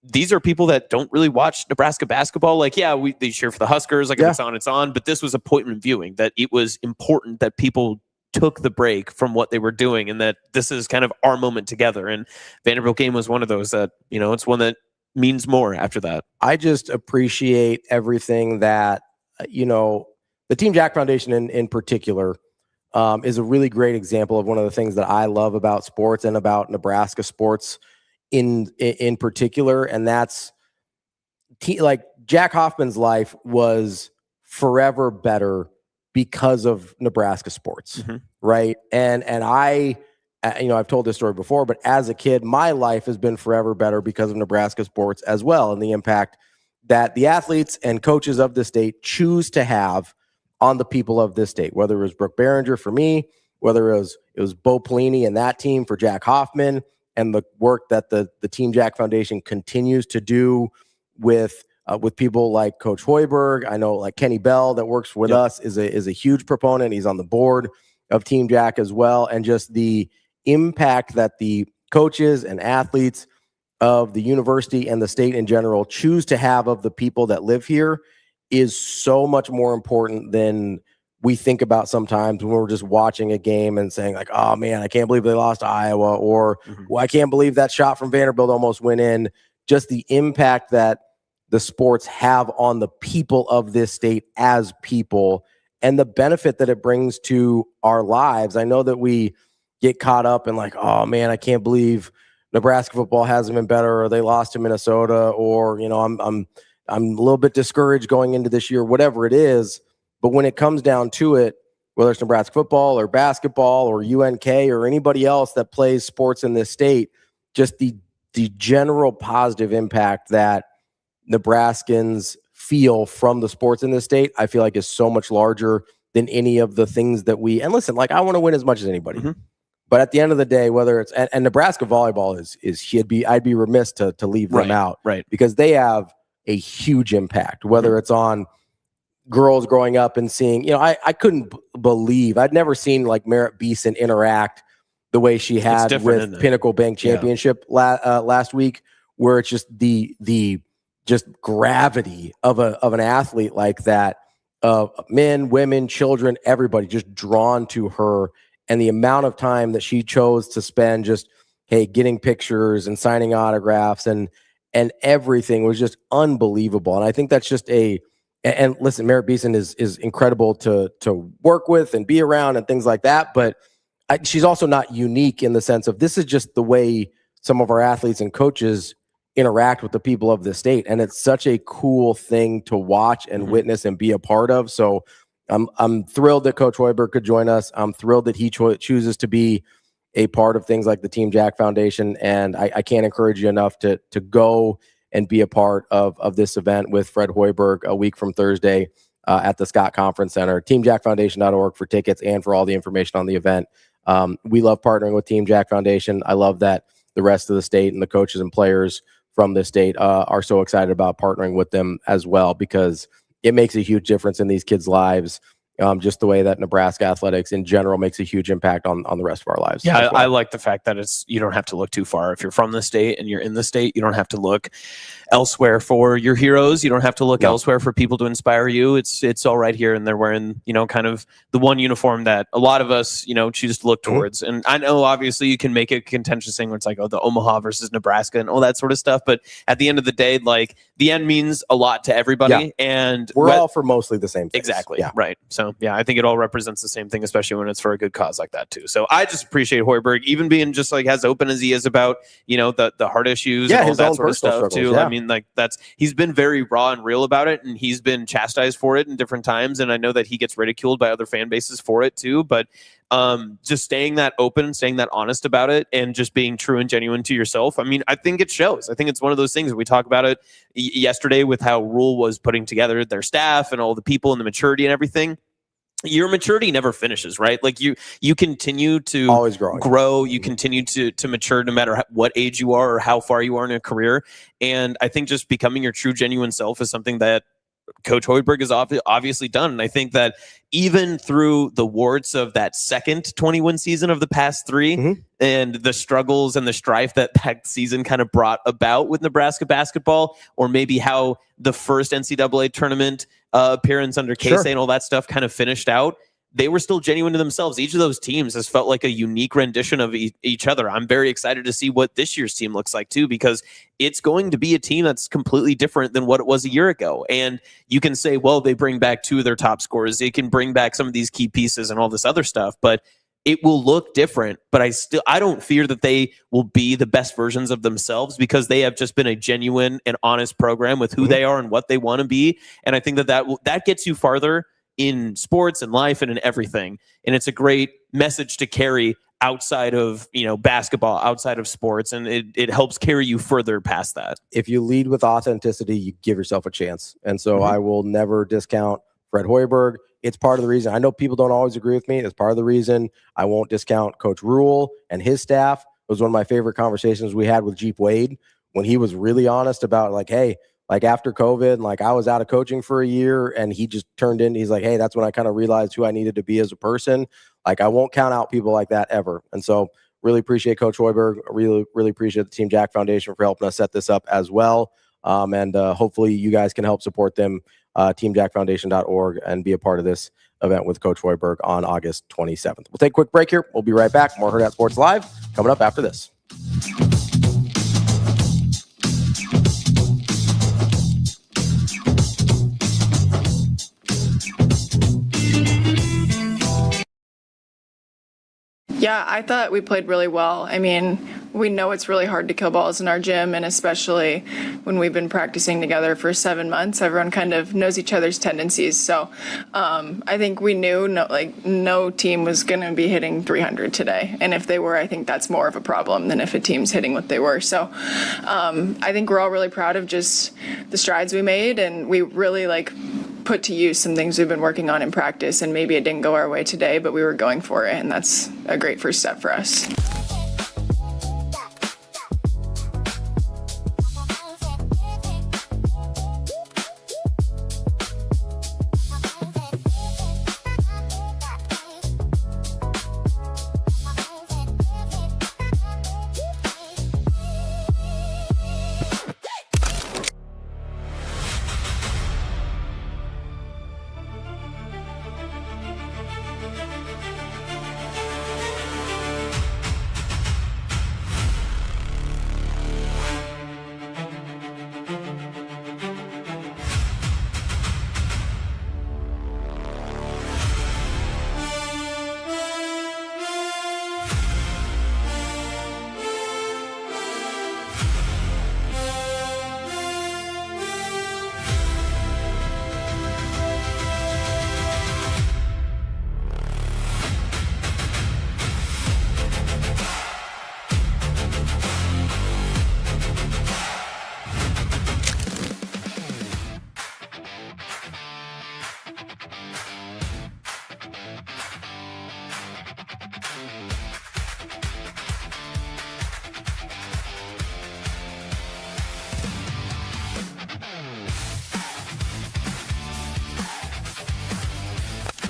these are people that don't really watch Nebraska basketball. Like, they cheer for the Huskers. Like if it's on, but this was appointment viewing, that it was important that people took the break from what they were doing and that this is kind of our moment together. And Vanderbilt game was one of those that, it's one that means more after that. I just appreciate everything that, the Team Jack Foundation in particular is a really great example of one of the things that I love about sports and about Nebraska sports in particular. And that's like Jack Hoffman's life was forever better because of Nebraska sports. Right. And I, I've told this story before, but as a kid, my life has been forever better because of Nebraska sports as well. And the impact that the athletes and coaches of the state choose to have on the people of this state, whether it was Brooke Behringer for me, whether it was Bo Pelini and that team for Jack Hoffman, and the work that the Team Jack Foundation continues to do with people like Coach Hoiberg. I know like Kenny Bell that works with us is a huge proponent. He's on the board of Team Jack as well. And just the impact that the coaches and athletes of the university and the state in general choose to have of the people that live here is so much more important than we think about sometimes when we're just watching a game and saying like, oh man, I can't believe they lost to Iowa, or well, I can't believe that shot from Vanderbilt almost went in. Just the impact that the sports have on the people of this state as people and the benefit that it brings to our lives. I know that we get caught up in like, oh man, I can't believe Nebraska football hasn't been better, or they lost to Minnesota, or, I'm a little bit discouraged going into this year, whatever it is. But when it comes down to it, whether it's Nebraska football or basketball or UNK or anybody else that plays sports in this state, just the general positive impact that Nebraskans feel from the sports in this state, I feel like is so much larger than any of the things that and listen, like I want to win as much as anybody. But at the end of the day, whether it's and Nebraska volleyball I'd be remiss to leave them out, right? Because they have a huge impact, whether it's on girls growing up and seeing, I couldn't believe I'd never seen like Merritt Beeson interact the way she had with Pinnacle Bank Championship last week, where it's just the just gravity of an athlete like that, men, women, children, everybody just drawn to her, and the amount of time that she chose to spend just getting pictures and signing autographs and everything was just unbelievable. And I think that's just and listen, Merritt Beeson is incredible to work with and be around and things like that. But she's also not unique in the sense of this is just the way some of our athletes and coaches interact with the people of the state. And it's such a cool thing to watch and witness and be a part of. So I'm thrilled that Coach Hoiberg could join us. I'm thrilled that he chooses to be a part of things like the Team Jack Foundation. And I can't encourage you enough to go and be a part of this event with Fred Hoiberg a week from Thursday at the Scott Conference Center. TeamJackFoundation.org for tickets and for all the information on the event. We love partnering with Team Jack Foundation. I love that the rest of the state and the coaches and players from the state are so excited about partnering with them as well, because it makes a huge difference in these kids' lives. Just the way that Nebraska athletics in general makes a huge impact on the rest of our lives. Yeah, I like the fact that you don't have to look too far. If you're from the state and you're in the state, you don't have to look elsewhere for your heroes. You don't have to look elsewhere for people to inspire you. It's all right here, and they're wearing, kind of the one uniform that a lot of us, choose to look towards. And I know obviously you can make a contentious thing where it's like, oh, the Omaha versus Nebraska and all that sort of stuff. But at the end of the day, like the end means a lot to everybody, and we're all for mostly the same thing. Exactly. Yeah. Right. So yeah, I think it all represents the same thing, especially when it's for a good cause like that too. So I just appreciate Hoiberg even being just like as open as he is about, the heart issues and all that sort of stuff too. I mean, like he's been very raw and real about it, and he's been chastised for it in different times. And I know that he gets ridiculed by other fan bases for it too, but just staying that open, staying that honest about it, and just being true and genuine to yourself. I mean, I think it shows. I think it's one of those things that we talk about it yesterday with how Rule was putting together their staff and all the people and the maturity and everything. Your maturity never finishes, right? Like you continue to always grow. You continue to mature no matter what age you are or how far you are in a career. And I think just becoming your true, genuine self is something that Coach Hoiberg has obviously done. And I think that even through the warts of that second 20-win season of the past three and the struggles and the strife that season kind of brought about with Nebraska basketball, or maybe how the first NCAA tournament appearance under Casey and all that stuff kind of finished out, they were still genuine to themselves. Each of those teams has felt like a unique rendition of each other. I'm very excited to see what this year's team looks like too, because it's going to be a team that's completely different than what it was a year ago. And you can say, well, they bring back 2 of their top scorers. They can bring back some of these key pieces and all this other stuff, but it will look different. But I don't fear that they will be the best versions of themselves, because they have just been a genuine and honest program with who they are and what they want to be. And I think that gets you farther in sports and life and in everything. And it's a great message to carry outside of, basketball, outside of sports. And it helps carry you further past that. If you lead with authenticity, you give yourself a chance. And so I will never discount Fred Hoiberg. It's part of the reason. I know people don't always agree with me. It's part of the reason I won't discount Coach Rule and his staff. It was one of my favorite conversations we had with Jeep Wade when he was really honest about like, hey, like after COVID, like I was out of coaching for a year, and he just turned in. He's like, hey, that's when I kind of realized who I needed to be as a person. Like I won't count out people like that ever. And so really appreciate Coach Hoiberg. Really, really appreciate the Team Jack Foundation for helping us set this up as well. And hopefully you guys can help support them, teamjackfoundation.org, and be a part of this event with Coach Hoiberg on August 27th. We'll take a quick break here. We'll be right back. More Hurrdat Sports Live coming up after this. Yeah, I thought we played really well. I mean, we know it's really hard to kill balls in our gym, and especially when we've been practicing together for 7 months, everyone kind of knows each other's tendencies. So I think we knew no team was going to be hitting 300 today. And if they were, I think that's more of a problem than if a team's hitting what they were. So I think we're all really proud of just the strides we made, and we really put to use some things we've been working on in practice, and maybe it didn't go our way today, but we were going for it, and that's a great first step for us.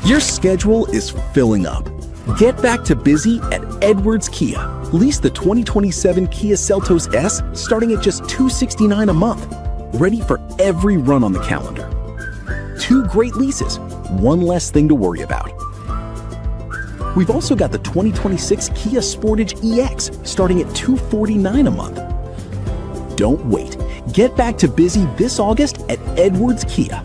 Your schedule is filling up. Get back to busy at Edwards Kia. Lease the 2027 Kia Seltos S starting at just $269 a month. Ready for every run on the calendar. 2 great leases, 1 less thing to worry about. We've also got the 2026 Kia Sportage EX starting at $249 a month. Don't wait. Get back to busy this August at Edwards Kia.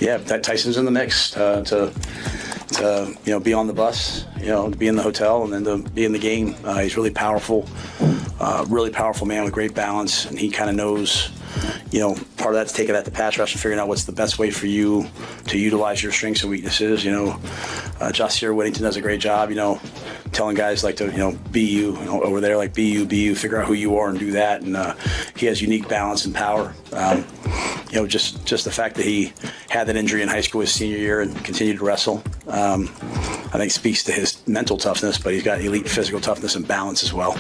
Yeah, Tyson's in the mix to be on the bus, to be in the hotel, and then to be in the game. He's really powerful man with great balance, and he kind of knows. Part of that's taking that to pass rush and figuring out what's the best way for you to utilize your strengths and weaknesses. Jossier Whittington does a great job, telling guys to, be you, over there, be you, figure out who you are and do that. And he has unique balance and power. Just the fact that he had that injury in high school his senior year and continued to wrestle, I think speaks to his mental toughness, but he's got elite physical toughness and balance as well.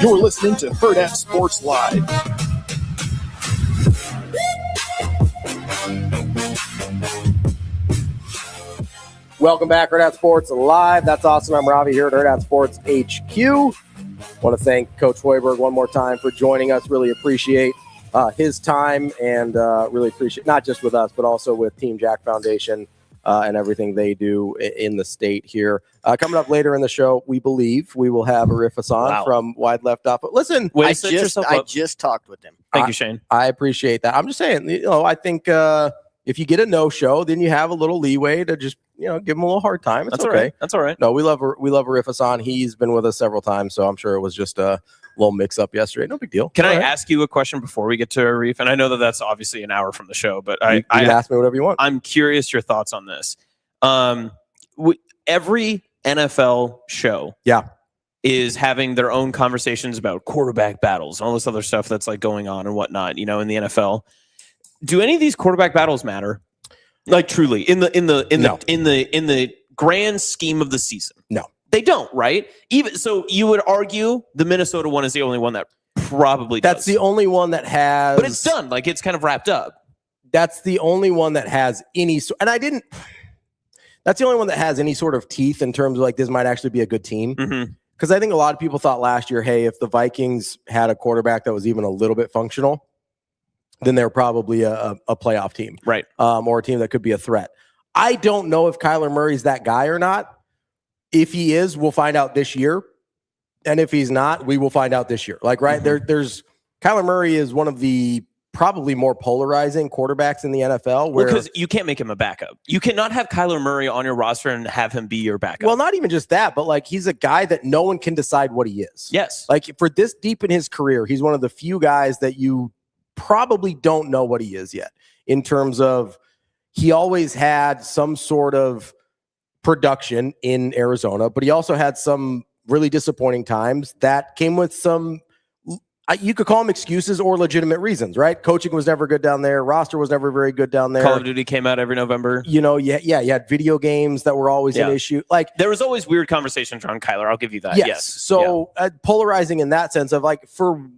You're listening to Hurrdat Sports Live. Welcome back, Hurrdat Sports Live. That's awesome. I'm Ravi here at Hurrdat Sports HQ. Want to thank Coach Hoiberg one more time for joining us. Really appreciate his time and really appreciate not just with us, but also with Team Jack Foundation and everything they do in the state here. Coming up later in the show, we believe we will have Arif Hasan from Wide Left Off. But listen, I just talked with him. Thank you, Shane. I appreciate that. I'm just saying, I think if you get a no-show, then you have a little leeway to just, give him a little hard time. It's That's okay. all right. That's all right. No, we love Arif Hasan. He's been with us several times, so I'm sure it was just a little mix-up yesterday. No big deal. Can I ask you a question before we get to Arif? And I know that that's obviously an hour from the show, but You can ask me whatever you want. I'm curious your thoughts on this. Every NFL show is having their own conversations about quarterback battles and all this other stuff that's like going on and whatnot, in the NFL. Do any of these quarterback battles matter? Like truly in the grand scheme of the season? No. They don't, right? Even so, you would argue the Minnesota one is the only one that probably does. That's the only one that has. But it's done. Like it's kind of wrapped up. That's the only one that has any. That's the only one that has any sort of teeth in terms of like this might actually be a good team. Because I think a lot of people thought last year, hey, if the Vikings had a quarterback that was even a little bit functional, then they're probably a playoff team, right? Or a team that could be a threat. I don't know if Kyler Murray's that guy or not. If he is, we'll find out this year. And if he's not, we will find out this year. Like, right, there's Kyler Murray is one of the probably more polarizing quarterbacks in the NFL. Because you can't make him a backup. You cannot have Kyler Murray on your roster and have him be your backup. Well, not even just that, but like he's a guy that no one can decide what he is. Yes. Like for this deep in his career, he's one of the few guys that you probably don't know what he is yet in terms of he always had some sort of production in Arizona, but he also had some really disappointing times that came with some, you could call them excuses or legitimate reasons, right? Coaching was never good down there. Roster was never very good down there. Call of Duty came out every November. You had video games that were always an issue. Like there was always weird conversations around Kyler. I'll give you that. Yes. So polarizing in that sense of like for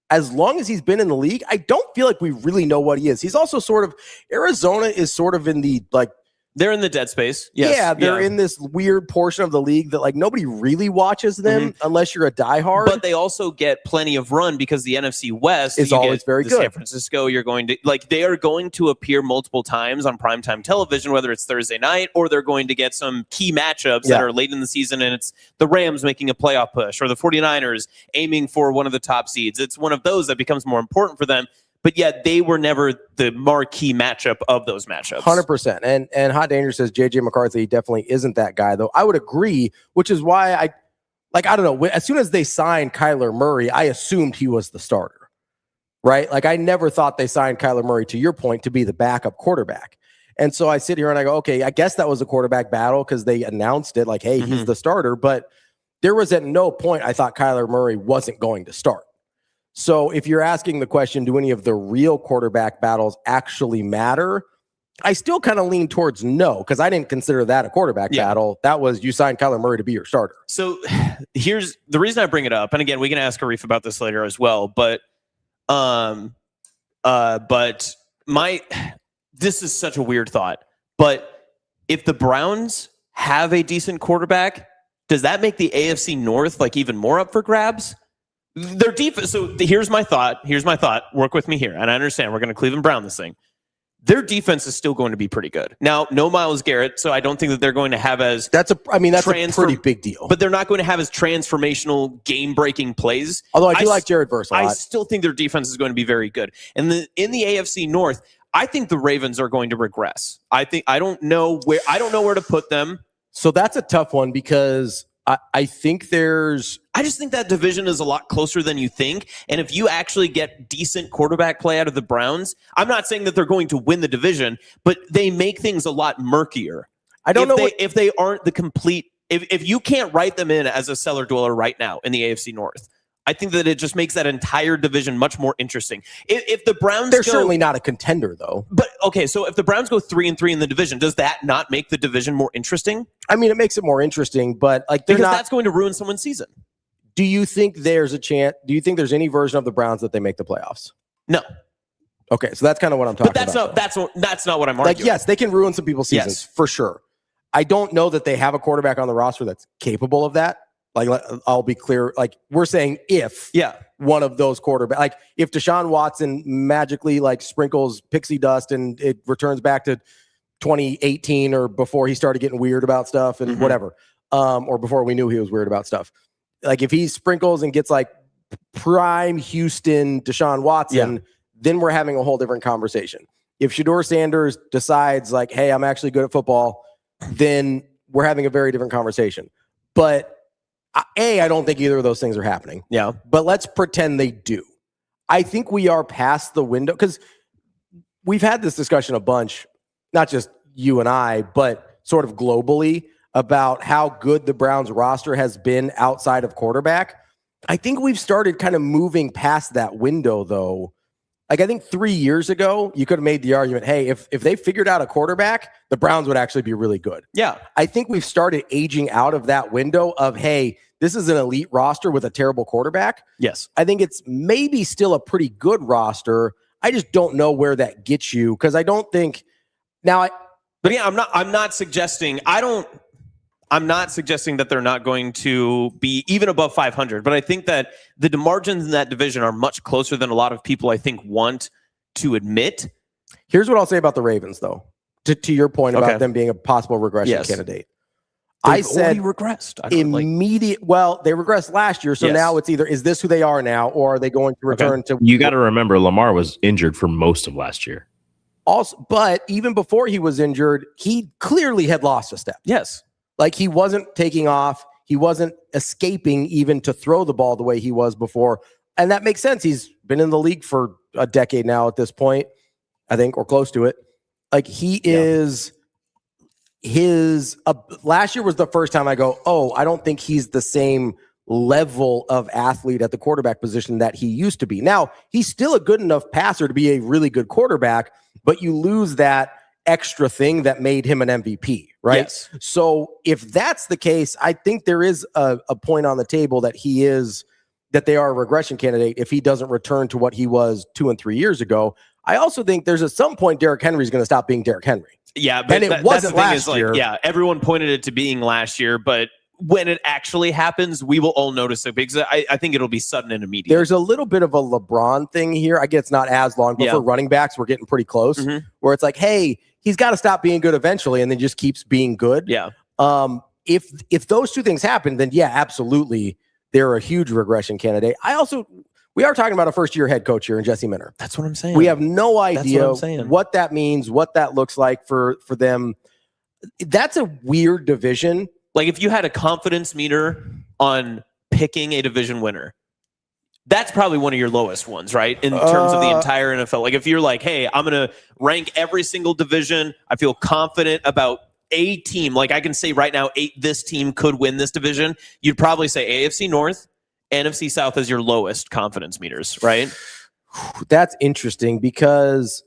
as long as he's been in the league, I don't feel like we really know what he is. He's also sort of Arizona is sort of in the like they're in the dead space. Yes. Yeah, they're in this weird portion of the league that like nobody really watches them unless you're a diehard. But they also get plenty of run because the NFC West is always very good. San Francisco, you're going to they are going to appear multiple times on primetime television, whether it's Thursday night or they're going to get some key matchups that are late in the season, and it's the Rams making a playoff push or the 49ers aiming for one of the top seeds. It's one of those that becomes more important for them. But yet they were never the marquee matchup of those matchups. 100%. And Hot Danger says JJ McCarthy definitely isn't that guy, though. I would agree, which is why I don't know. As soon as they signed Kyler Murray, I assumed he was the starter, right? Like I never thought they signed Kyler Murray, to your point, to be the backup quarterback. And so I sit here and I go, okay, I guess that was a quarterback battle because they announced it like, hey, he's the starter. But there was at no point I thought Kyler Murray wasn't going to start. So if you're asking the question, do any of the real quarterback battles actually matter? I still kind of lean towards no, because I didn't consider that a quarterback battle. That was you signed Kyler Murray to be your starter. So here's the reason I bring it up. And again, we can ask Arif about this later as well. But this is such a weird thought. But if the Browns have a decent quarterback, does that make the AFC North like even more up for grabs? Their defense. So here's my thought. Work with me here. And I understand we're going to Cleveland Brown this thing. Their defense is still going to be pretty good. Now, no Myles Garrett, so I don't think that they're going to have as that's a pretty big deal. But they're not going to have as transformational, game-breaking plays. Although I do like Jared Verse a lot. I still think their defense is going to be very good. And in the AFC North, I think the Ravens are going to regress. I don't know where to put them. So that's a tough one because I just think that division is a lot closer than you think. And if you actually get decent quarterback play out of the Browns, I'm not saying that they're going to win the division, but they make things a lot murkier. I don't know if they aren't the complete. If you can't write them in as a cellar dweller right now in the AFC North, I think that it just makes that entire division much more interesting. If the Browns, they're certainly not a contender, though. But okay, so if the Browns go 3-3 in the division, does that not make the division more interesting? I mean, it makes it more interesting, but like that's going to ruin someone's season. Do you think there's a chance? Do you think there's any version of the Browns that they make the playoffs? No. Okay, so that's kind of what I'm talking But about. that's not what I'm arguing. Like, yes, they can ruin some people's seasons for sure. I don't know that they have a quarterback on the roster that's capable of that. Like, I'll be clear. Like, we're saying if one of those quarterbacks, like if Deshaun Watson magically like sprinkles pixie dust and it returns back to 2018 or before he started getting weird about stuff and whatever, or before we knew he was weird about stuff. Like if he sprinkles and gets like prime Houston Deshaun Watson, then we're having a whole different conversation. If Shedeur Sanders decides like, hey, I'm actually good at football, then we're having a very different conversation. But I don't think either of those things are happening. Yeah. But let's pretend they do. I think we are past the window because we've had this discussion a bunch, not just you and I, but sort of globally about how good the Browns roster has been outside of quarterback. I think we've started kind of moving past that window, though. Like, I think 3 years ago, you could have made the argument, hey, if they figured out a quarterback, the Browns would actually be really good. Yeah. I think we've started aging out of that window of, hey, this is an elite roster with a terrible quarterback. Yes. I think it's maybe still a pretty good roster. I just don't know where that gets you because I don't think now. But yeah, I'm not suggesting that they're not going to be even above 500. But I think that the margins in that division are much closer than a lot of people I think want to admit. Here's what I'll say about the Ravens, though. To your point about them being a possible regression candidate. I said regressed. Immediate. Well, they regressed last year, so now it's either is this who they are now, or are they going to return to? You got to remember, Lamar was injured for most of last year. Also, but even before he was injured, he clearly had lost a step. Yes, like he wasn't taking off, he wasn't escaping even to throw the ball the way he was before, and that makes sense. He's been in the league for a decade now at this point, I think, or close to it. Like he is. Last year was the first time I go, oh, I don't think he's the same level of athlete at the quarterback position that he used to be. Now, he's still a good enough passer to be a really good quarterback, but you lose that extra thing that made him an MVP, right? Yes. So if that's the case, I think there is a point on the table that that they are a regression candidate if he doesn't return to what he was 2 and 3 years ago. I also think there's at some point Derrick Henry is going to stop being Derrick Henry. Yeah, but and it wasn't last year. Yeah, everyone pointed it to being last year, but when it actually happens, we will all notice it because I think it'll be sudden and immediate. There's a little bit of a LeBron thing here. I guess it's not as long, but for running backs, we're getting pretty close. Where it's like, hey, he's got to stop being good eventually, and then just keeps being good. Yeah. If those two things happen, then yeah, absolutely, they're a huge regression candidate. We are talking about a first-year head coach here in Jesse Minter. That's what I'm saying. We have no idea what that means, what that looks like for them. That's a weird division. Like if you had a confidence meter on picking a division winner, that's probably one of your lowest ones, right? In terms of the entire NFL. Like if you're like, hey, I'm going to rank every single division. I feel confident about a team. Like I can say right now, this team could win this division. You'd probably say AFC North, NFC South as your lowest confidence meters, right? That's interesting because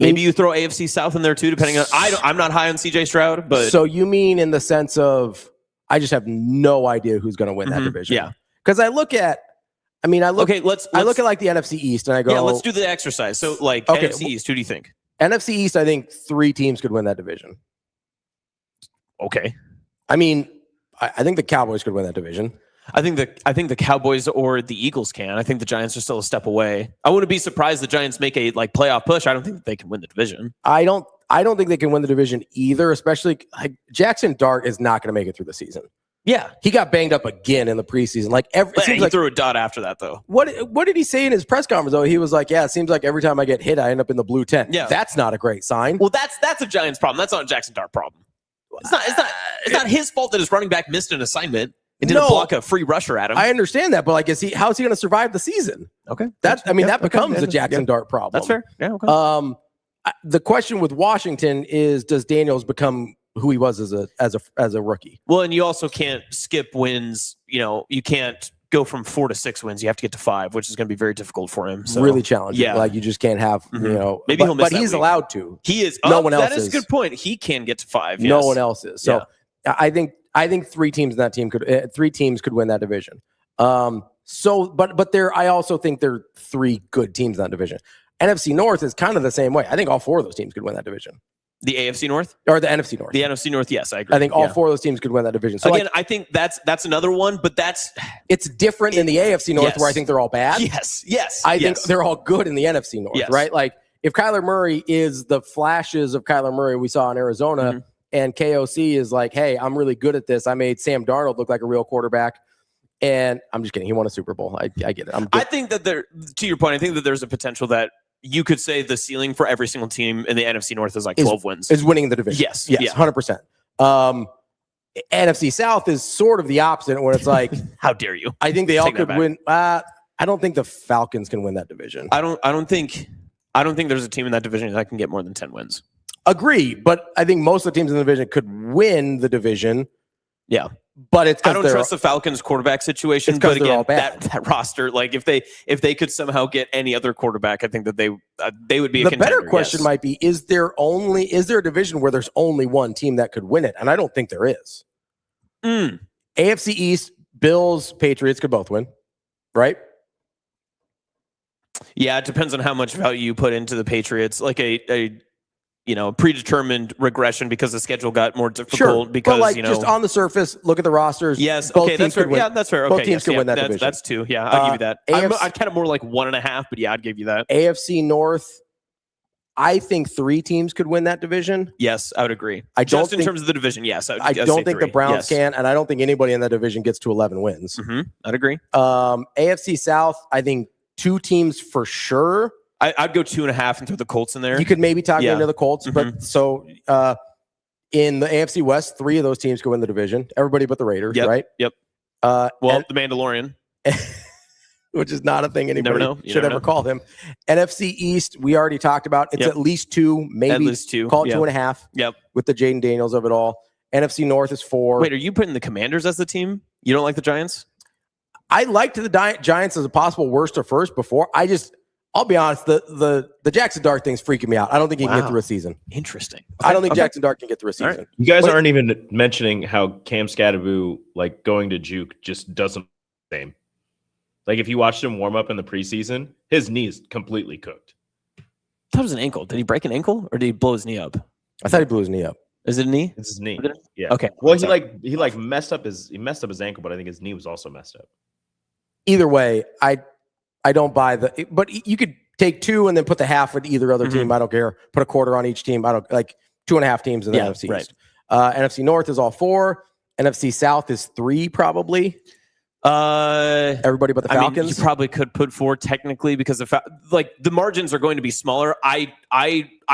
maybe you throw AFC South in there too, depending on. I'm not high on CJ Stroud, but so you mean in the sense of I just have no idea who's going to win that division. Yeah, because I look at like the NFC East and I go, let's do the exercise. So like NFC East, who do you think? NFC East, I think 3 teams could win that division. Okay, I mean, I think the Cowboys could win that division. I think the Cowboys or the Eagles can. I think the Giants are still a step away. I wouldn't be surprised the Giants make a playoff push. I don't think they can win the division. I don't think they can win the division either, especially like Jackson Dart is not going to make it through the season. Yeah. He got banged up again in the preseason. He threw a dot after that though. What did he say in his press conference though? He was like, yeah, it seems like every time I get hit, I end up in the blue tent. Yeah. That's not a great sign. Well, that's a Giants problem. That's not a Jackson Dart problem. It's not his fault that his running back missed an assignment. It didn't block a free rusher at him. I understand that, but like, how's he going to survive the season? Okay, that becomes a Jackson Dart problem. That's fair. Yeah. Okay. The question with Washington is, does Daniels become who he was as a rookie? Well, and you also can't skip wins. You can't go from 4 to 6 wins. You have to get to 5, which is going to be very difficult for him. So, really challenging. Yeah. Like you just can't have, maybe he'll miss but he's allowed to. He is. No one else is. That is a good point. He can get to 5. Yes. No one else is. So I think I think three teams could win that division. But I also think there are three good teams in that division. NFC North is kind of the same way. I think all four of those teams could win that division. The AFC North or the NFC North? The NFC North, yes, I agree. I think all four of those teams could win that division. So again, I think that's another one, but it's different than the AFC North, where I think they're all bad. Yes. I think they're all good in the NFC North, right? Like if Kyler Murray is the flashes of Kyler Murray we saw in Arizona, and KOC is like, hey, I'm really good at this. I made Sam Darnold look like a real quarterback. And I'm just kidding. He won a Super Bowl. I get it. I think that to your point, I think that there's a potential that you could say the ceiling for every single team in the NFC North is like 12 wins. Is winning the division. Yes. 100%. NFC South is sort of the opposite when it's like, how dare you? I think they all could win. I don't think the Falcons can win that division. I don't think there's a team in that division that can get more than 10 wins. Agree, but I think most of the teams in the division could win the division. Yeah. But it's I don't trust the Falcons quarterback situation. But again, that roster, like if they could somehow get any other quarterback, I think that they would be a contender. The better question might be: Is there a division where there's only one team that could win it? And I don't think there is. AFC East, Bills, Patriots could both win, right? Yeah, it depends on how much value you put into the Patriots. Like a predetermined regression because the schedule got more difficult because, just on the surface, look at the rosters. Yes. Both Okay. That's fair. Yeah, that's fair. Okay. Both teams could win that division. That's two. Yeah. I'll give you that. I'd kind of more like 1.5, but yeah, I'd give you that. AFC North, I think three teams could win that division. Yes, I would agree. I don't just in terms of the division. Yes. I don't think the Browns can, and I don't think anybody in that division gets to 11 wins. I'd agree. AFC South, I think two teams for sure. I'd go 2.5 and throw the Colts in there. You could maybe talk into the Colts, but so in the AFC West, three of those teams could win the division. Everybody but the Raiders, right? Yep. The Mandalorian, which is not a thing anybody should ever call him. NFC East, we already talked about. It's at least two, maybe at least two. Call it 2.5. Yep. With the Jaden Daniels of it all. NFC North is 4. Wait, are you putting the Commanders as the team? You don't like the Giants? I liked the Giants as a possible worst or first before. I'll be honest, the Jackson Dart thing's freaking me out. I don't think he can get through a season. Interesting. I don't think Jackson Dart can get through a season. Right. You guys aren't even mentioning how Cam Scadaboo, like going to juke, just doesn't the same. Like if you watched him warm up in the preseason, his knee is completely cooked. I thought it was an ankle. Did he break an ankle or did he blow his knee up? I thought he blew his knee up. Is it a knee? It's his knee. Yeah. Okay. Well, he messed up his ankle, but I think his knee was also messed up. Either way, I don't buy but you could take 2 and then put the half with either other team. I don't care. Put a quarter on each team. I don't like 2.5 teams in the NFC East. NFC North is all 4. NFC South is 3 probably. Everybody but the Falcons. I mean, you probably could put 4 technically because the margins are going to be smaller. I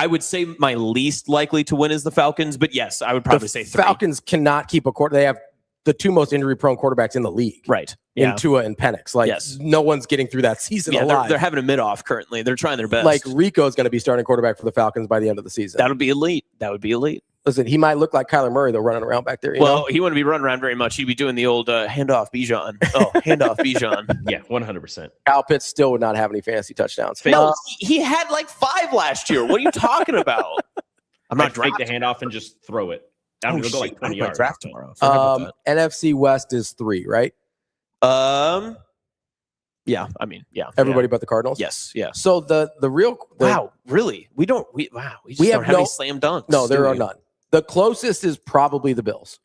would say my least likely to win is the Falcons, but yes, I would probably say 3. Falcons cannot keep a quarter. They have the 2 most injury-prone quarterbacks in the league. Right. In Tua and Penix. No one's getting through that season alive. They're having a mid-off currently. They're trying their best. Like Rico's going to be starting quarterback for the Falcons by the end of the season. That would be elite. Listen, he might look like Kyler Murray, though, running around back there. He wouldn't be running around very much. He'd be doing the old handoff Bijan. Oh, handoff Bijan. Yeah, 100%. Kyle Pitts still would not have any fantasy touchdowns. No, he had like 5 last year. What are you talking about? I'm not take the handoff and just throw it. I'm going to go like 20 yards. Draft tomorrow. NFC West is 3, right? Yeah, I mean, yeah. Everybody but the Cardinals? Yes, yeah. So the real... wow, really? We don't have any slam dunks. No, there are none. The closest is probably the Bills.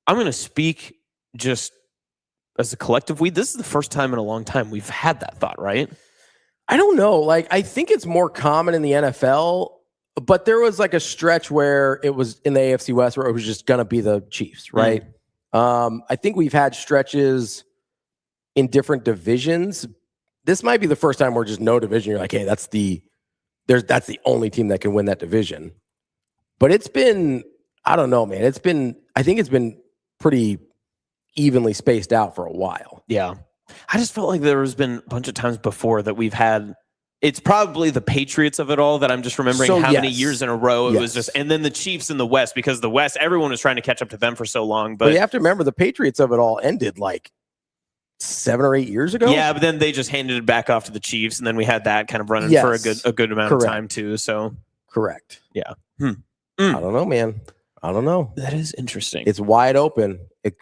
I'm going to speak just as a collective. This is the first time in a long time we've had that thought, right? I don't know. Like, I think it's more common in the NFL, but there was like a stretch where it was in the AFC West where it was just going to be the Chiefs, right? I think we've had stretches in different divisions. This might be the first time where just no division. You're like, hey, that's the only team that can win that division. But it's been, I don't know, man. I think it's been pretty evenly spaced out for a while. Yeah. I just felt like there has been a bunch of times before that we've had, it's probably the Patriots of it all that I'm just remembering many years in a row it was just, and then the Chiefs in the West, because the West, everyone was trying to catch up to them for so long. But you have to remember the Patriots of it all ended like 7 or 8 years ago. Yeah, but then they just handed it back off to the Chiefs, and then we had that kind of running for a good amount of time too. So correct. Yeah. I don't know, man. I don't know. That is interesting. It's wide open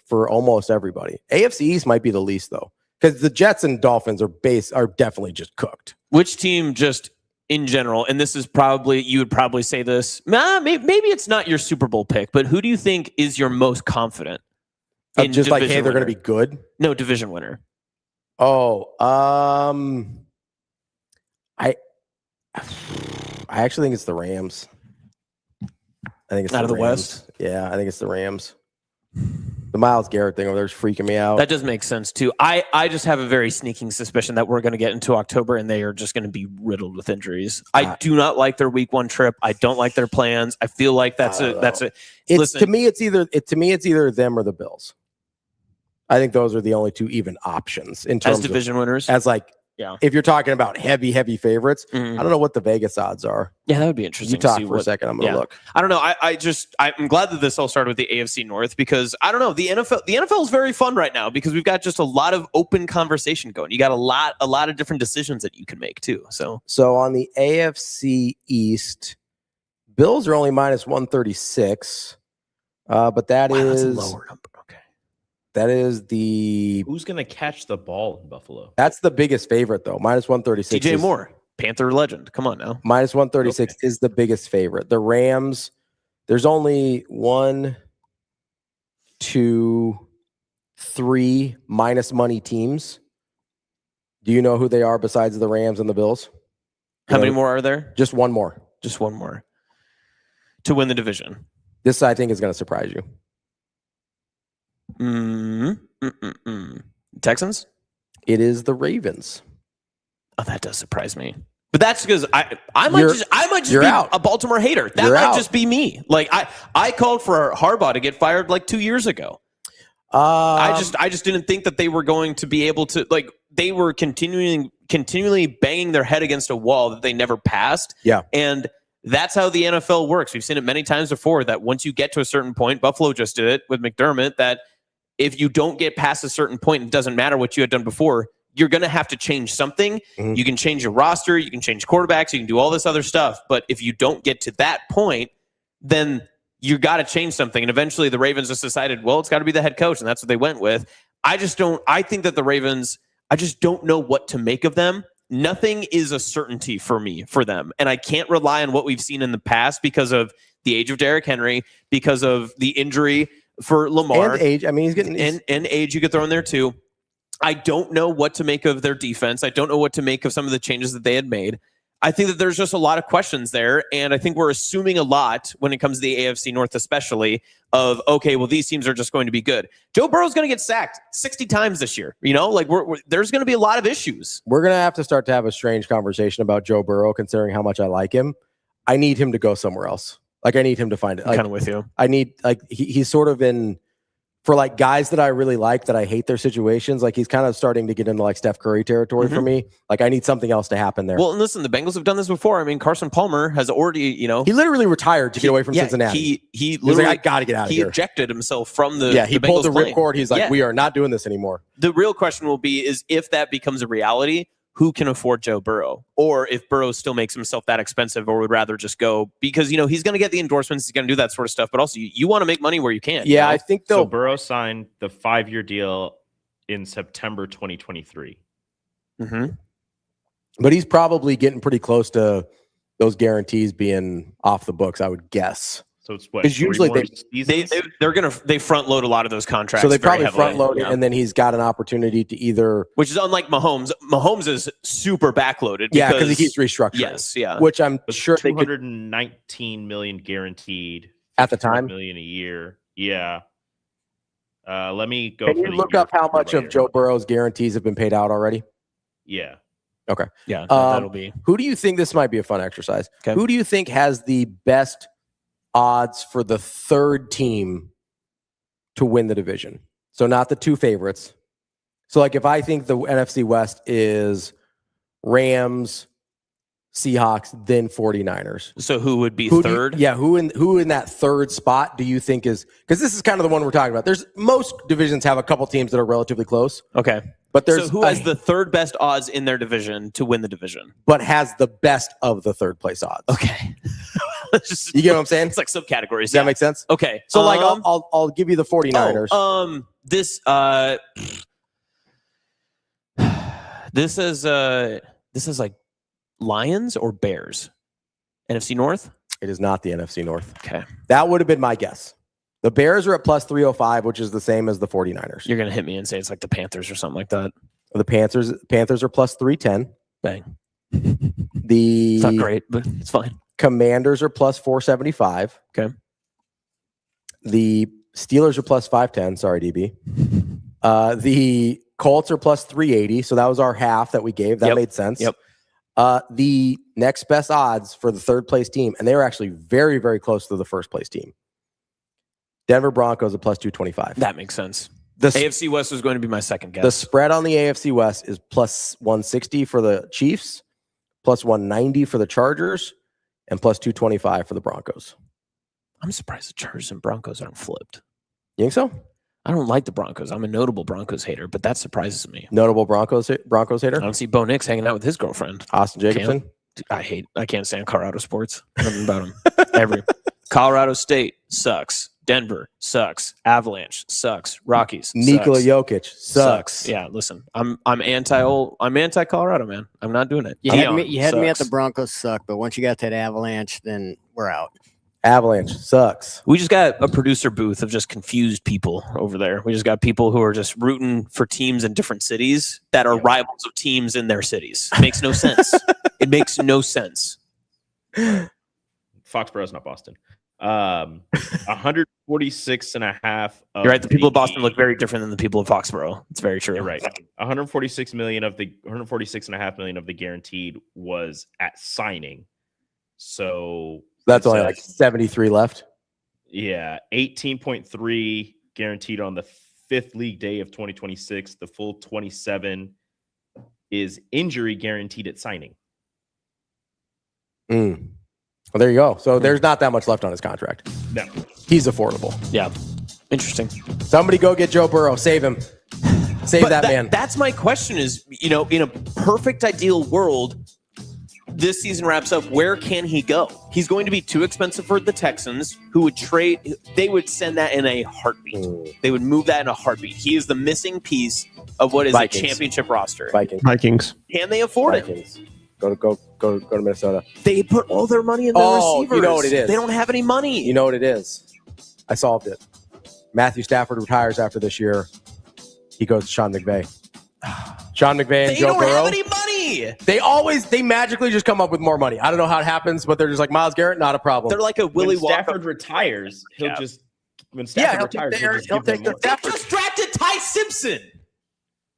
for almost everybody. AFC East might be the least though, because the Jets and Dolphins are definitely just cooked. Which team just in general, and this is probably, you would probably say this, maybe it's not your Super Bowl pick, but who do you think is your most confident? Just like, hey, they're going to be good? No, division winner. Oh, I actually think it's the Rams. I think it's out of the Rams. West. Yeah, I think it's the Rams. The Myles Garrett thing over there is freaking me out. That does make sense too. I just have a very sneaking suspicion that we're going to get into October and they are just going to be riddled with injuries. I do not like their week 1 trip. I don't like their plans. I feel like that's it. Listen, to me, it's either them or the Bills. I think those are the only two even options in terms as division winners. As like, yeah, if you're talking about heavy favorites, I don't know what the Vegas odds are. Yeah, that would be interesting. You talk for a second. I'm going to look. I don't know. I'm glad that this all started with the AFC North because I don't know. The NFL is very fun right now because we've got just a lot of open conversation going. You got a lot of different decisions that you can make too. So on the AFC East, Bills are only minus 136, but that's a lower number. That is who's going to catch the ball in Buffalo? That's the biggest favorite, though. Minus 136. DJ Moore, Panther legend. Come on now. Minus 136 is the biggest favorite. The Rams, there's only 1, 2, 3 minus money teams. Do you know who they are besides the Rams and the Bills? How many more are there? Just one more. Just one more. To win the division. This, I think, is going to surprise you. Texans? It is the Ravens. Oh, that does surprise me. But that's because I might just be a Baltimore hater. That might just be me. Like I called for Harbaugh to get fired like 2 years ago. I just didn't think that they were going to be able to, like, they were continually banging their head against a wall that they never passed. Yeah. And that's how the NFL works. We've seen it many times before that once you get to a certain point, Buffalo just did it with McDermott, that if you don't get past a certain point, it doesn't matter what you had done before, you're going to have to change something. Mm-hmm. You can change your roster, you can change quarterbacks, you can do all this other stuff. But if you don't get to that point, then you got to change something. And eventually the Ravens just decided, well, it's got to be the head coach. And that's what they went with. I think that the Ravens, I just don't know what to make of them. Nothing is a certainty for them. And I can't rely on what we've seen in the past because of the age of Derrick Henry, because of the injury for Lamar. And age. I mean, he's getting... And age you could throw in there too. I don't know what to make of their defense. I don't know what to make of some of the changes that they had made. I think that there's just a lot of questions there. And I think we're assuming a lot when it comes to the AFC North, especially of, okay, well, these teams are just going to be good. Joe Burrow's going to get sacked 60 times this year. You know, like there's going to be a lot of issues. We're going to have to start to have a strange conversation about Joe Burrow, considering how much I like him. I need him to go somewhere else. Like, I need him to find it. I'm kind of with you. I need, like, he's sort of in, for like guys that I really like, that I hate their situations, like he's kind of starting to get into like Steph Curry territory for me. Like, I need something else to happen there. Well, and listen, the Bengals have done this before. I mean, Carson Palmer has already, you know, he literally retired to get away from Cincinnati. He literally, like, I got to get out of here. He ejected himself from the he the pulled Bengals the ripcord. He's like, we are not doing this anymore. The real question will be is if that becomes a reality, who can afford Joe Burrow? Or if Burrow still makes himself that expensive or would rather just go because, you know, he's going to get the endorsements. He's going to do that sort of stuff. But also you want to make money where you can. Yeah, you know? I think so. Burrow signed the 5-year deal in September 2023. Mm-hmm. But he's probably getting pretty close to those guarantees being off the books, I would guess. So it's what? Because usually they front load a lot of those contracts. So they probably heavily, front load it, and then he's got an opportunity to either, which is unlike Mahomes. Mahomes is super backloaded. Because he keeps restructuring. Yes, yeah. Which I'm sure they could. $219 million guaranteed at the time. $1 million a year. Yeah. Let me go. Can you look up how much of Joe Burrow's guarantees have been paid out already? Yeah. Okay. Yeah. That'll be. Who do you think, this might be a fun exercise? Okay. Who do you think has the best odds for the third team to win the division? So not the two favorites. So like if I think the NFC West is Rams, Seahawks, then 49ers. So who would be third? Who in that third spot do you think is, because this is kind of the one we're talking about. There's most divisions have a couple teams that are relatively close. Okay. But there's so who has the third best odds in their division to win the division? But has the best of the third place odds. Okay. You get what I'm saying? It's like subcategories. Does that make sense? Okay. So like I'll give you the 49ers. This is like Lions or Bears? NFC North? It is not the NFC North. Okay. That would have been my guess. The Bears are at plus 305, which is the same as the 49ers. You're going to hit me and say it's like the Panthers or something like that. The Panthers are plus 310. Bang. It's not great, but it's fine. Commanders are plus 475. Okay. The Steelers are plus 510. Sorry, DB. The Colts are plus 380. So that was our half that we gave. That made sense. Yep. The next best odds for the third place team, and they were actually very, very close to the first place team. Denver Broncos at plus 225. That makes sense. The AFC West was going to be my second guess. The spread on the AFC West is plus 160 for the Chiefs, plus 190 for the Chargers, and plus 225 for the Broncos. I'm surprised the Chargers and Broncos aren't flipped. You think so? I don't like the Broncos. I'm a notable Broncos hater, but that surprises me. Notable Broncos hater? I don't see Bo Nix hanging out with his girlfriend. Austin Jacobsen? I can't stand Colorado sports. Nothing about him. Colorado State sucks. Denver sucks. Avalanche sucks. Rockies Nikola Jokic sucks. Yeah, listen. I'm anti-Colorado, man. I'm not doing it. You had me at the Broncos suck, but once you got to that Avalanche, then we're out. Avalanche sucks. We just got a producer booth of just confused people over there. We just got people who are just rooting for teams in different cities that are rivals of teams in their cities. It makes no sense. It makes no sense. Foxborough's not Boston. 146 and a half. You're right. The people of Boston look very different than the people of Foxborough. It's very true. You're right. 146 million of the 146.5 million of the guaranteed was at signing. So that's only like 73 left. Yeah, 18.3 guaranteed on the 5th league day of 2026. The full 27 is injury guaranteed at signing. Well, there you go. So there's not that much left on his contract. No. He's affordable. Yeah. Interesting. Somebody go get Joe Burrow. Save him. Save that man. That's my question is, in a perfect ideal world, this season wraps up, where can he go? He's going to be too expensive for the Texans, who would trade. They would send that in a heartbeat. They would move that in a heartbeat. He is the missing piece of what is a championship roster. Vikings. Can they afford it? Go to Minnesota. They put all their money in their receivers. You know what it is. They don't have any money. You know what it is. I solved it. Matthew Stafford retires after this year. He goes to Sean McVay. Sean McVay and Joe Burrow. They don't have any money. They magically just come up with more money. I don't know how it happens, but they're just like, Myles Garrett, not a problem. They're like a Willy Wonka. Stafford retires, he'll just when Stafford retires, he'll take their They just drafted Ty Simpson.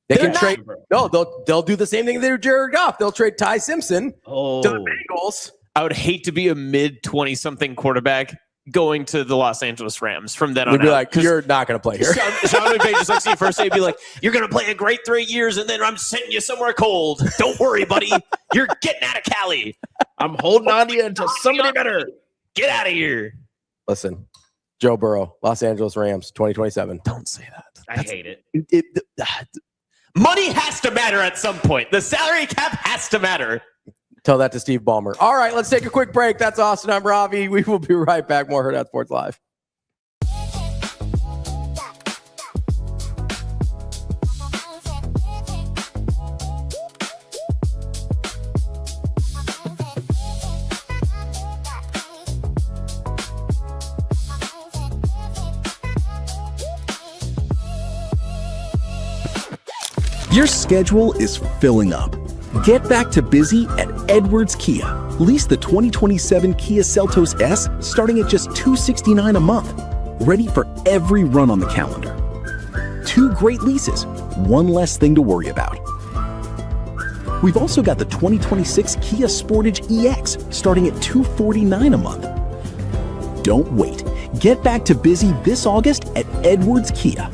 They can trade. No, they'll do the same thing they did with Jared Goff. They'll trade Ty Simpson to the Bengals. I would hate to be a mid-20-something quarterback going to the Los Angeles Rams from then on. We'd be out. like, you're not going to play here. Sean McVay just looks at you first day and be like, you're going to play a great 3 years, and then I'm sending you somewhere cold. Don't worry, buddy. You're getting out of Cali. I'm holding on to you until somebody better. Get out of here. Listen, Joe Burrow, Los Angeles Rams, 2027. Don't say that. I hate it. Money has to matter at some point. The salary cap has to matter. Tell that to Steve Ballmer. All right, let's take a quick break. That's Austin. I'm Ravi. We will be right back. More Hurrdat Sports Live. Your schedule is filling up. Get back to busy at Edwards Kia. Lease the 2027 Kia Seltos S starting at just $269 a month. Ready for every run on the calendar. 2 great leases, 1 less thing to worry about. We've also got the 2026 Kia Sportage EX starting at $249 a month. Don't wait. Get back to busy this August at Edwards Kia.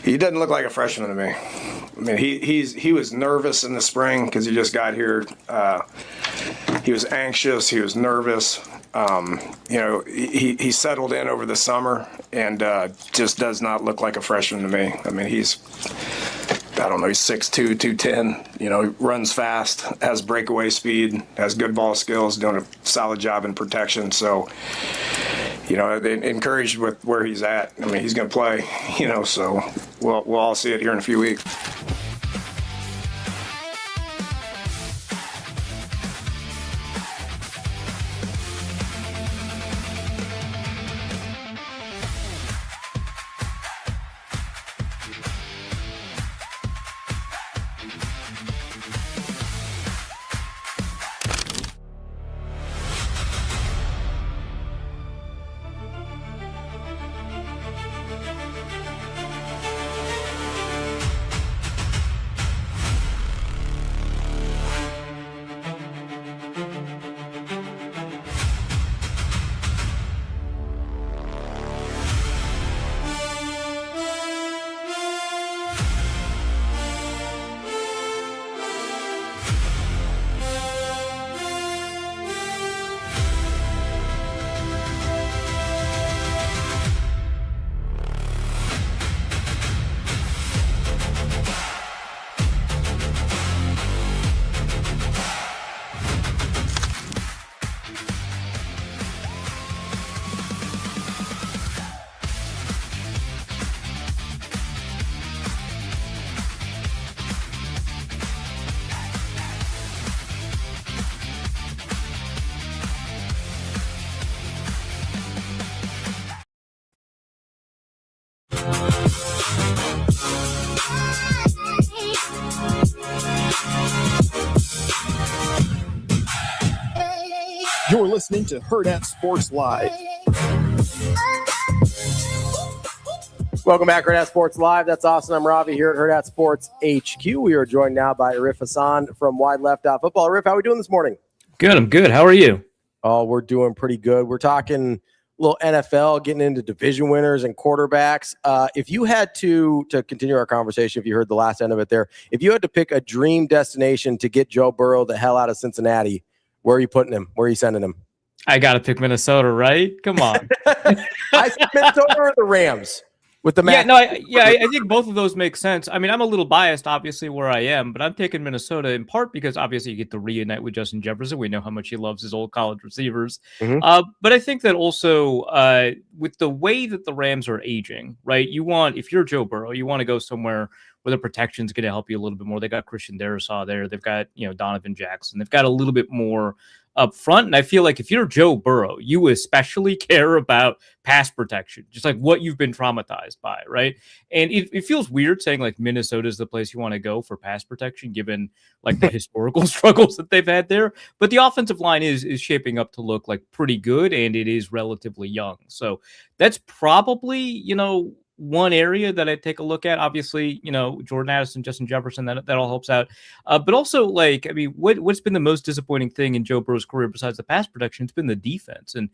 He doesn't look like a freshman to me. I mean, he was nervous in the spring because he just got here. He was anxious. He was nervous. He settled in over the summer and just does not look like a freshman to me. I mean, he's 6'2", 210. He runs fast, has breakaway speed, has good ball skills, doing a solid job in protection. So, encouraged with where he's at. I mean, he's going to play, so we'll all see it here in a few weeks. You're listening to Hurrdat Sports Live. Welcome back, Hurrdat Sports Live. That's Austin. I'm Ravi here at Hurrdat Sports HQ. We are joined now by Arif Hasan from Wide Left Football. Arif, how are we doing this morning? Good. I'm good. How are you? Oh, we're doing pretty good. We're talking a little NFL, getting into division winners and quarterbacks. If you had to continue our conversation, if you heard the last end of it there, if you had to pick a dream destination to get Joe Burrow the hell out of Cincinnati, where are you putting him? Where are you sending him? I got to pick Minnesota, right? Come on. I said Minnesota or the Rams with the match. I think both of those make sense. I mean, I'm a little biased, obviously, where I am, but I'm taking Minnesota in part because obviously you get to reunite with Justin Jefferson. We know how much he loves his old college receivers. Mm-hmm. But I think that also with the way that the Rams are aging, right? If you're Joe Burrow, you want to go somewhere where the protection is going to help you a little bit more. They got Christian Darrisaw there. They've got, Donovan Jackson. They've got a little bit more up front. And I feel like if you're Joe Burrow, you especially care about pass protection, just like what you've been traumatized by, right? And it feels weird saying like Minnesota is the place you want to go for pass protection, given like the historical struggles that they've had there. But the offensive line is shaping up to look like pretty good, and it is relatively young. So that's probably, one area that I take a look at. Obviously, Jordan Addison, Justin Jefferson, that all helps out. But also, what's been the most disappointing thing in Joe Burrow's career besides the pass protection? It's been the defense. And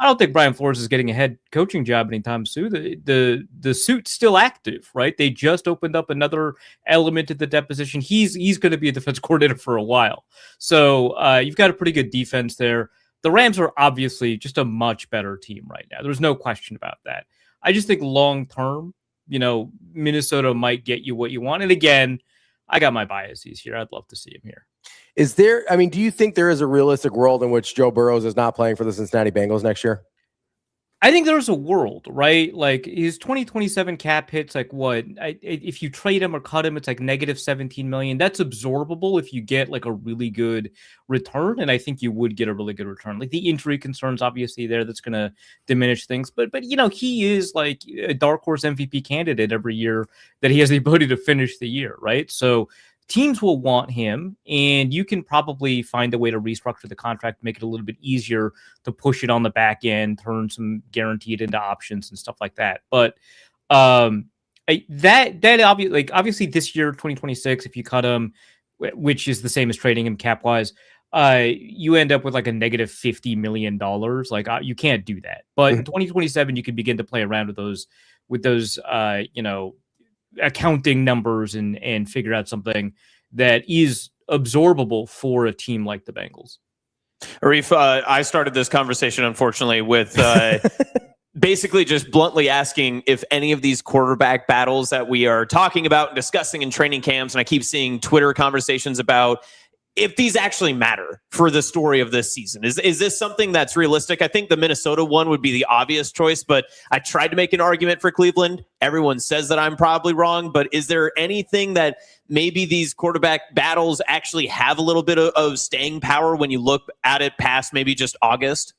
I don't think Brian Flores is getting a head coaching job anytime soon. The suit's still active, right? They just opened up another element of the deposition. He's going to be a defense coordinator for a while. So you've got a pretty good defense there. The Rams are obviously just a much better team right now. There's no question about that. I just think long term, Minnesota might get you what you want. And again, I got my biases here. I'd love to see him here. Do you think there is a realistic world in which Joe Burrows is not playing for the Cincinnati Bengals next year? I think there's a world, right? Like his 2027 cap hits like what? If you trade him or cut him, it's like negative 17 million. That's absorbable if you get like a really good return, and I think you would get a really good return. Like the injury concerns, obviously there, that's going to diminish things. But he is like a dark horse MVP candidate every year that he has the ability to finish the year, right? So teams will want him, and you can probably find a way to restructure the contract, make it a little bit easier to push it on the back end, turn some guaranteed into options and stuff like that. But obviously this year, 2026, if you cut him, which is the same as trading him cap wise, you end up with like a negative $50 million. Like you can't do that. But in 2027, you can begin to play around with those accounting numbers and figure out something that is absorbable for a team like the Bengals. Arif, I started this conversation, unfortunately, with basically just bluntly asking if any of these quarterback battles that we are talking about and discussing in training camps, and I keep seeing Twitter conversations about, if these actually matter for the story of this season. Is this something that's realistic? I think the Minnesota one would be the obvious choice, but I tried to make an argument for Cleveland. Everyone says that I'm probably wrong, but is there anything that maybe these quarterback battles actually have a little bit of staying power when you look at it past maybe just August?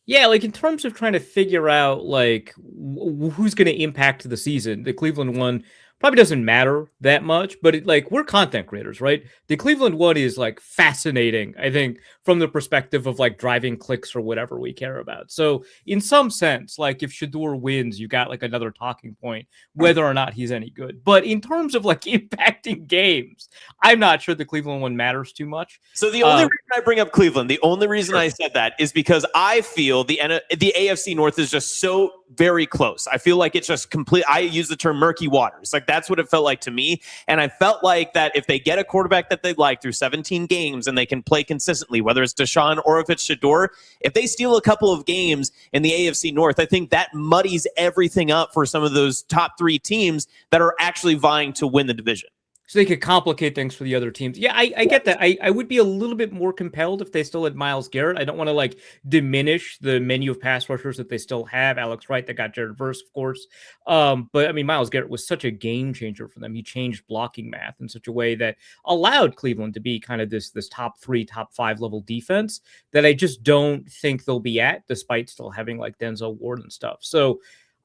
Yeah, like in terms of trying to figure out like who's going to impact the season, the Cleveland one probably doesn't matter that much, but like we're content creators, right? The Cleveland one is like fascinating, I think, from the perspective of like driving clicks or whatever we care about. So in some sense, like if Shedeur wins, you got like another talking point, whether or not he's any good. But in terms of like impacting games, I'm not sure the Cleveland one matters too much. So the only reason I bring up Cleveland, the only reason I said that is because I feel the AFC North is just so very close. I feel like it's just complete. I use the term murky waters. Like that's what it felt like to me. And I felt like that if they get a quarterback that they like through 17 games and they can play consistently, whether it's Deshaun or if it's Shedeur, if they steal a couple of games in the AFC North, I think that muddies everything up for some of those top three teams that are actually vying to win the division. So they could complicate things for the other teams. Yeah, I get that. I would be a little bit more compelled if they still had Myles Garrett. I don't want to like diminish the menu of pass rushers that they still have. Alex Wright, that got Jared Verse, of course. But I mean, Myles Garrett was such a game changer for them. He changed blocking math in such a way that allowed Cleveland to be kind of this top 3, top 5 level defense that I just don't think they'll be at, despite still having like Denzel Ward and stuff. So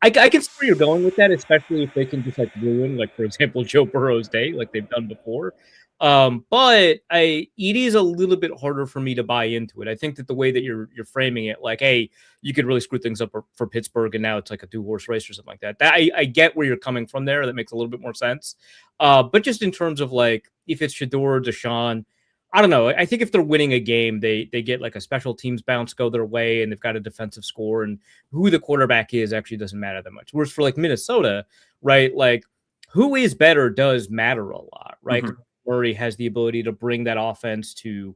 I can see where you're going with that, especially if they can just like ruin, like for example, Joe Burrow's day, like they've done before. But it is a little bit harder for me to buy into it. I think that the way that you're framing it, like, hey, you could really screw things up for Pittsburgh, and now it's like a 2-horse race or something like that. I get where you're coming from there. That makes a little bit more sense. But just in terms of like, if it's Shedeur or Deshaun, I don't know. I think if they're winning a game, they get like a special teams bounce go their way, and they've got a defensive score, and who the quarterback is actually doesn't matter that much. Whereas for like Minnesota, right, like who is better does matter a lot, right? Mm-hmm. Murray has the ability to bring that offense to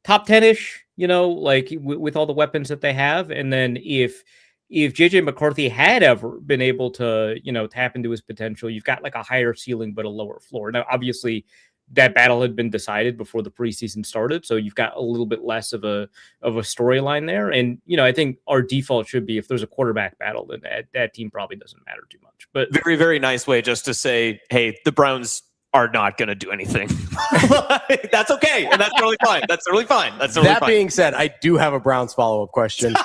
top 10-ish, you know, like with all the weapons that they have. And then if JJ McCarthy had ever been able to, you know, tap into his potential, you've got like a higher ceiling but a lower floor. Now, obviously, that battle had been decided before the preseason started, so you've got a little bit less of a storyline there. And you know, I think our default should be if there's a quarterback battle, then that team probably doesn't matter too much. But very, very nice way just to say, hey, the Browns are not going to do anything. That's okay, and that's totally fine. That's totally fine. That's totally that fine. being said, I do have a Browns follow-up question.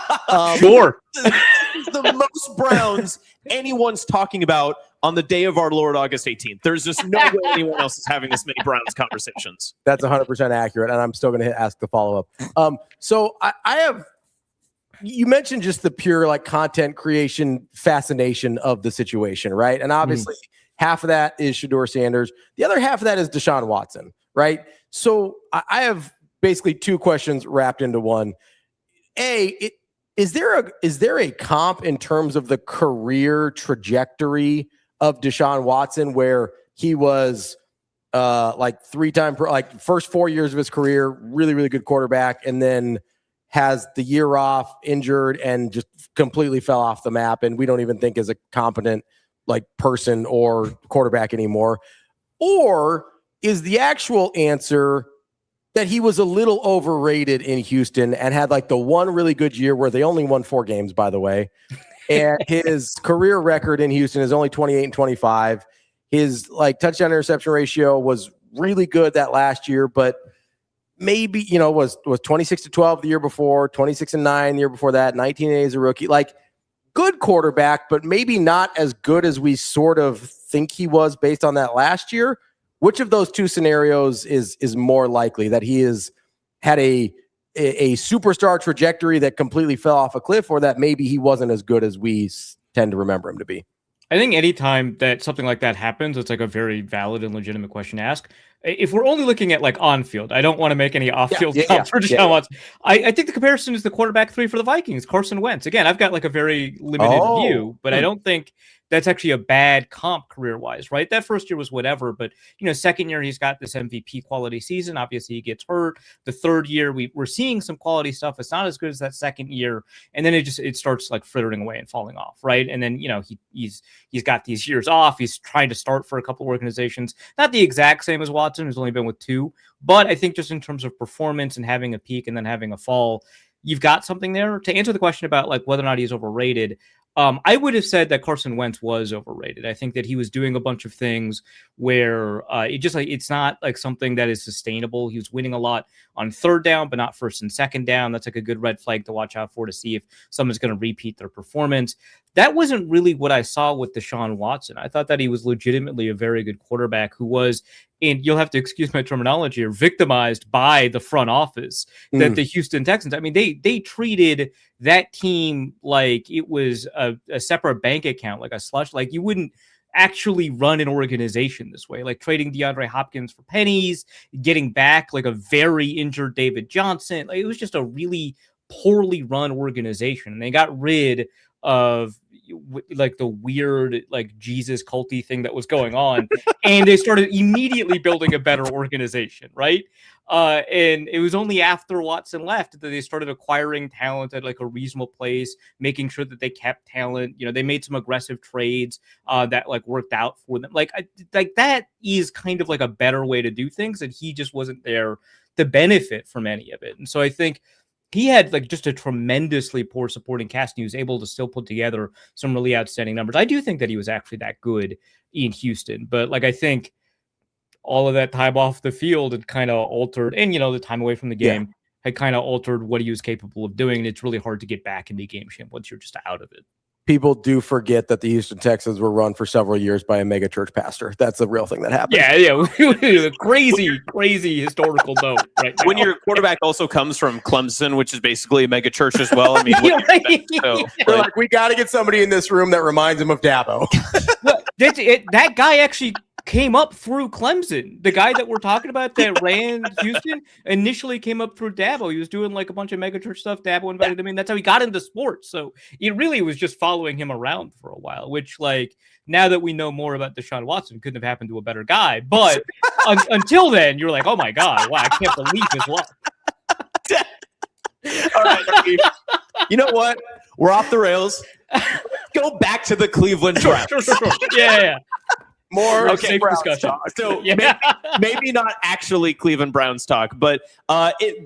Sure. The most Browns anyone's talking about on the day of our Lord August 18th. There's just no way anyone else is having this many Browns conversations. That's 100% accurate, and I'm still going to ask the follow-up. So I have, you mentioned just the pure like content creation fascination of the situation, right? And obviously half of that is Shedeur Sanders. The other half of that is Deshaun Watson, right? So I have basically two questions wrapped into one. Is there a comp in terms of the career trajectory of Deshaun Watson where he was like like first 4 years of his career, really, really good quarterback, and then has the year off, injured, and just completely fell off the map, and we don't even think is a competent like person or quarterback anymore? Or is the actual answer that he was a little overrated in Houston and had like the one really good year where they only won 4 games, by the way, and his career record in Houston is only 28-25. His like touchdown interception ratio was really good that last year, but maybe, you know, was 26-12 the year before, 26-9 the year before that, 19 as a rookie. Like, good quarterback, but maybe not as good as we sort of think he was based on that last year. Which of those two scenarios is more likely, that he has had a superstar trajectory that completely fell off a cliff, or that maybe he wasn't as good as we tend to remember him to be? I think anytime that something like that happens, it's like a very valid and legitimate question to ask. if we're only looking at like on field, I don't want to make any off field comps for Deshaun Watson. I think the comparison is the quarterback 3 for the Vikings, Carson Wentz. Again, I've got like a very limited view, but I don't think that's actually a bad comp career-wise, right? That first year was whatever, but second year he's got this MVP quality season. Obviously, he gets hurt. The third year we're seeing some quality stuff. It's not as good as that second year, and then it starts like frittering away and falling off, right? And then he's got these years off. He's trying to start for a couple of organizations, not the exact same as Watson, who's only been with 2, but I think just in terms of performance and having a peak and then having a fall, you've got something there. To answer the question about like whether or not he's overrated, I would have said that Carson Wentz was overrated. I think that he was doing a bunch of things where it's not like something that is sustainable. He was winning a lot on third down, but not first and second down. That's like a good red flag to watch out for to see if someone's going to repeat their performance. That wasn't really what I saw with Deshaun Watson. I thought that he was legitimately a very good quarterback who was, and you'll have to excuse my terminology, or victimized by the front office that the Houston Texans. I mean, they treated that team like it was a separate bank account, like a slush. Like you wouldn't actually run an organization this way, like trading DeAndre Hopkins for pennies, getting back like a very injured David Johnson. Like it was just a really poorly run organization, and they got rid of like the weird like Jesus culty thing that was going on, and they started immediately building a better organization, right? And it was only after Watson left that they started acquiring talent at like a reasonable place, making sure that they kept talent. They made some aggressive trades that like worked out for them. Like that is kind of like a better way to do things, and he just wasn't there to benefit from any of it. And so I think he had like just a tremendously poor supporting cast, and he was able to still put together some really outstanding numbers. I do think that he was actually that good in Houston, but like I think all of that time off the field had kind of altered, and the time away from the game had kind of altered what he was capable of doing. And it's really hard to get back into game shape once you're just out of it. People do forget that the Houston Texans were run for several years by a mega church pastor. That's the real thing that happened. Yeah. crazy historical note right now. When your quarterback also comes from Clemson, which is basically a mega church as well. I mean, We're like, we got to get somebody in this room that reminds him of Dabo. That guy actually came up through Clemson. The guy that we're talking about that ran Houston initially came up through Dabo. He was doing like a bunch of megachurch stuff. Dabo invited him in. That's how he got into sports. So it really was just following him around for a while, which like now that we know more about Deshaun Watson, couldn't have happened to a better guy. But until then, you're like, oh my God, wow, I can't believe his luck. All right. You know what? We're off the rails. Let's go back to the Cleveland draft. Sure. Yeah. More safe discussion. So maybe not actually Cleveland Browns talk, but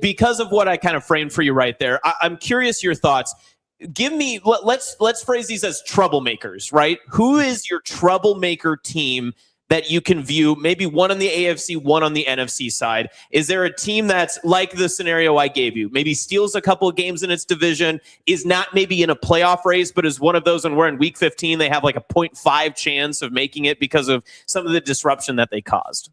because of what I kind of framed for you right there, I'm curious your thoughts. Give me, let's phrase these as troublemakers, right? Who is your troublemaker team that you can view, maybe one on the AFC, one on the NFC side? Is there a team that's like the scenario I gave you, maybe steals a couple of games in its division, is not maybe in a playoff race, but is one of those, and we're in week 15, they have like a 0.5 chance of making it because of some of the disruption that they caused?